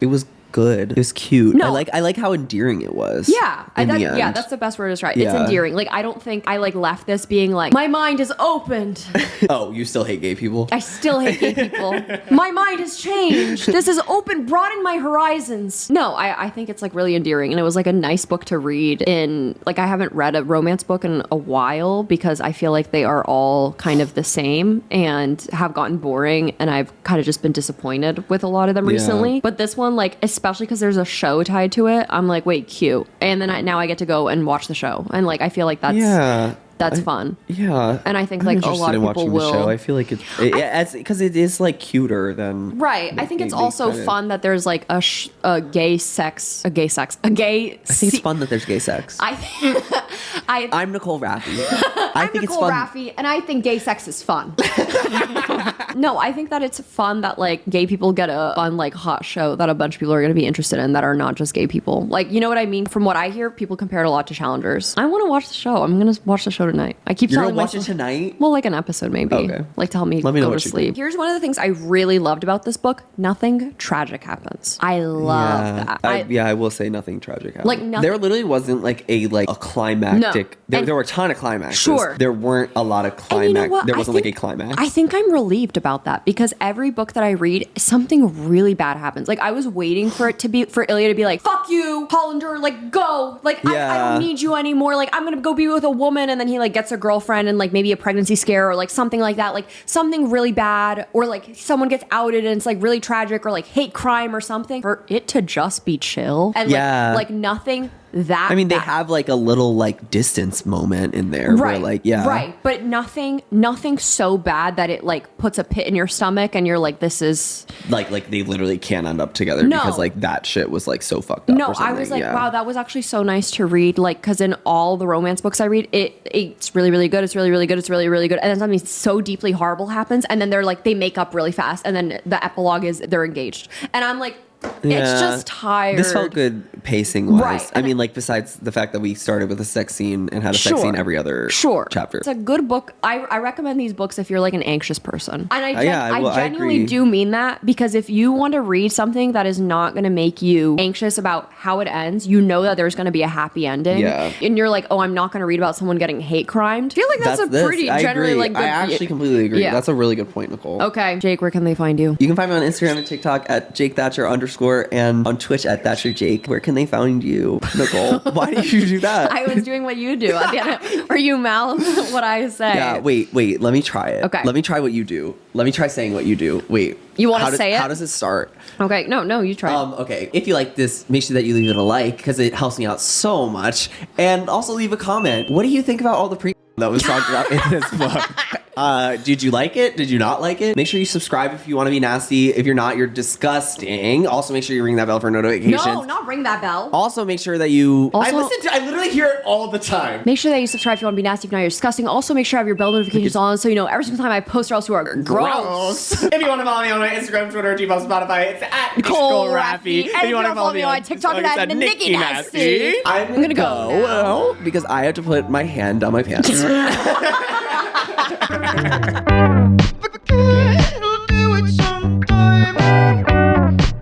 S2: It was good. It was cute.
S1: No.
S2: I like how endearing it was.
S1: Yeah.
S2: Yeah,
S1: That's the best word to describe.
S2: Yeah.
S1: It's endearing. Like, I don't think I like left this being like, my mind is opened.
S2: Oh, you still hate gay people?
S1: I still hate gay people. My mind has changed. This is open, broadened my horizons. No, I think it's like really endearing. And it was like a nice book to read in, like, I haven't read a romance book in a while because I feel like they are all kind of the same and have gotten boring. And I've kind of just been disappointed with a lot of them recently. But this one, like, especially because there's a show tied to it, I'm like, wait, cute. And then now I get to go and watch the show. And like, I feel like that's fun.
S2: Yeah.
S1: And I think like a lot of people will.
S2: The show. I feel like it's because it is like cuter than.
S1: Right. I think it's also fun that there's like a gay sex. I think
S2: it's fun that there's gay sex. I'm Nicole Rafiee.
S1: I'm Nicole Rafiee, and I think gay sex is fun. No, I think that it's fun that like gay people get a fun like hot show that a bunch of people are going to be interested in that are not just gay people. Like, you know what I mean? From what I hear, people compare it a lot to Challengers. I want to watch the show. I'm going to watch the show tonight. I keep
S2: You're
S1: telling
S2: gonna watch
S1: myself,
S2: it tonight?
S1: Well, like an episode maybe.
S2: Okay.
S1: Like to help me
S2: Let me know
S1: go to
S2: what you
S1: sleep.
S2: think.
S1: Here's one of the things I really loved about this book. Nothing tragic happens. I love that.
S2: I will say nothing tragic happened.
S1: Like, nothing-
S2: there literally wasn't like a climactic.
S1: No.
S2: There were a ton of climaxes.
S1: Sure.
S2: There weren't a lot of climax.
S1: You know what?
S2: There wasn't like a climax.
S1: I think I'm relieved about that because every book that I read, something really bad happens. Like I was waiting for Ilya to be like, fuck you, Hollander, like go. Like I don't need you anymore. Like I'm gonna go be with a woman, and then he like gets a girlfriend and like maybe a pregnancy scare or like something like that. Like something really bad, or like someone gets outed and it's like really tragic, or like hate crime or something. For it to just be chill and like nothing that.
S2: I mean, they have like a little like distance moment in there,
S1: right?
S2: Where, like,
S1: right. But nothing so bad that it like puts a pit in your stomach and you're like, this is
S2: like they literally can't end up together because like that shit was like so fucked up.
S1: No, I was like, wow, that was actually so nice to read. Like, because in all the romance books I read, it's really, really good. It's really, really good. It's really, really good. And then something so deeply horrible happens, and then they're like, they make up really fast, and then the epilogue is they're engaged, and I'm like. It's just tired.
S2: This felt good pacing wise.
S1: Right.
S2: I mean, like besides the fact that we started with a sex scene and had a sex scene every other chapter.
S1: It's a good book. I recommend these books if you're like an anxious person. And I genuinely
S2: agree.
S1: do mean that, because if you want to read something that is not going to make you anxious about how it ends, you know that there's going to be a happy ending.
S2: Yeah.
S1: And you're like, oh, I'm not going to read about someone getting hate crimed. I feel like that's pretty generally like good.
S2: I actually completely agree.
S1: Yeah.
S2: That's a really good point, Nicole.
S1: Okay. Jake, where can they find you?
S2: You can find me on Instagram and TikTok at JakeThatcher_ and on Twitch at ThatcherJake. Where can they find you, Nicole? Why did you do that?
S1: I was doing what you do at the end, where you mouth what I say.
S2: Yeah, wait. Let me try it.
S1: Okay.
S2: Let me try what you do. Let me try saying what you do. Wait.
S1: You want to say it?
S2: How does it start?
S1: Okay. No, you try it.
S2: Okay. If you like this, make sure that you leave it a like because it helps me out so much. And also leave a comment. What do you think about all the that was talked about in this book? Did you like it? Did you not like it? Make sure you subscribe if you want to be nasty. If you're not, you're disgusting. Also, make sure you ring that bell for notifications.
S1: No, not ring that bell.
S2: Also, make sure that you...
S1: Also,
S5: I literally hear it all the time.
S1: make sure that you subscribe if you want to be nasty. If not, you're disgusting. Also, make sure you have your bell notifications on so you know every single time I post or else you are gross.
S5: If you want to follow me on my Instagram, Twitter, Gmail, Spotify, it's at
S1: Nicole
S5: Rafiee.
S1: Rafiee. And if you want to follow me on TikTok, it's at Nikki Nasty.
S2: I'm
S1: gonna go now.
S2: well, because I have to put my hand on my pants.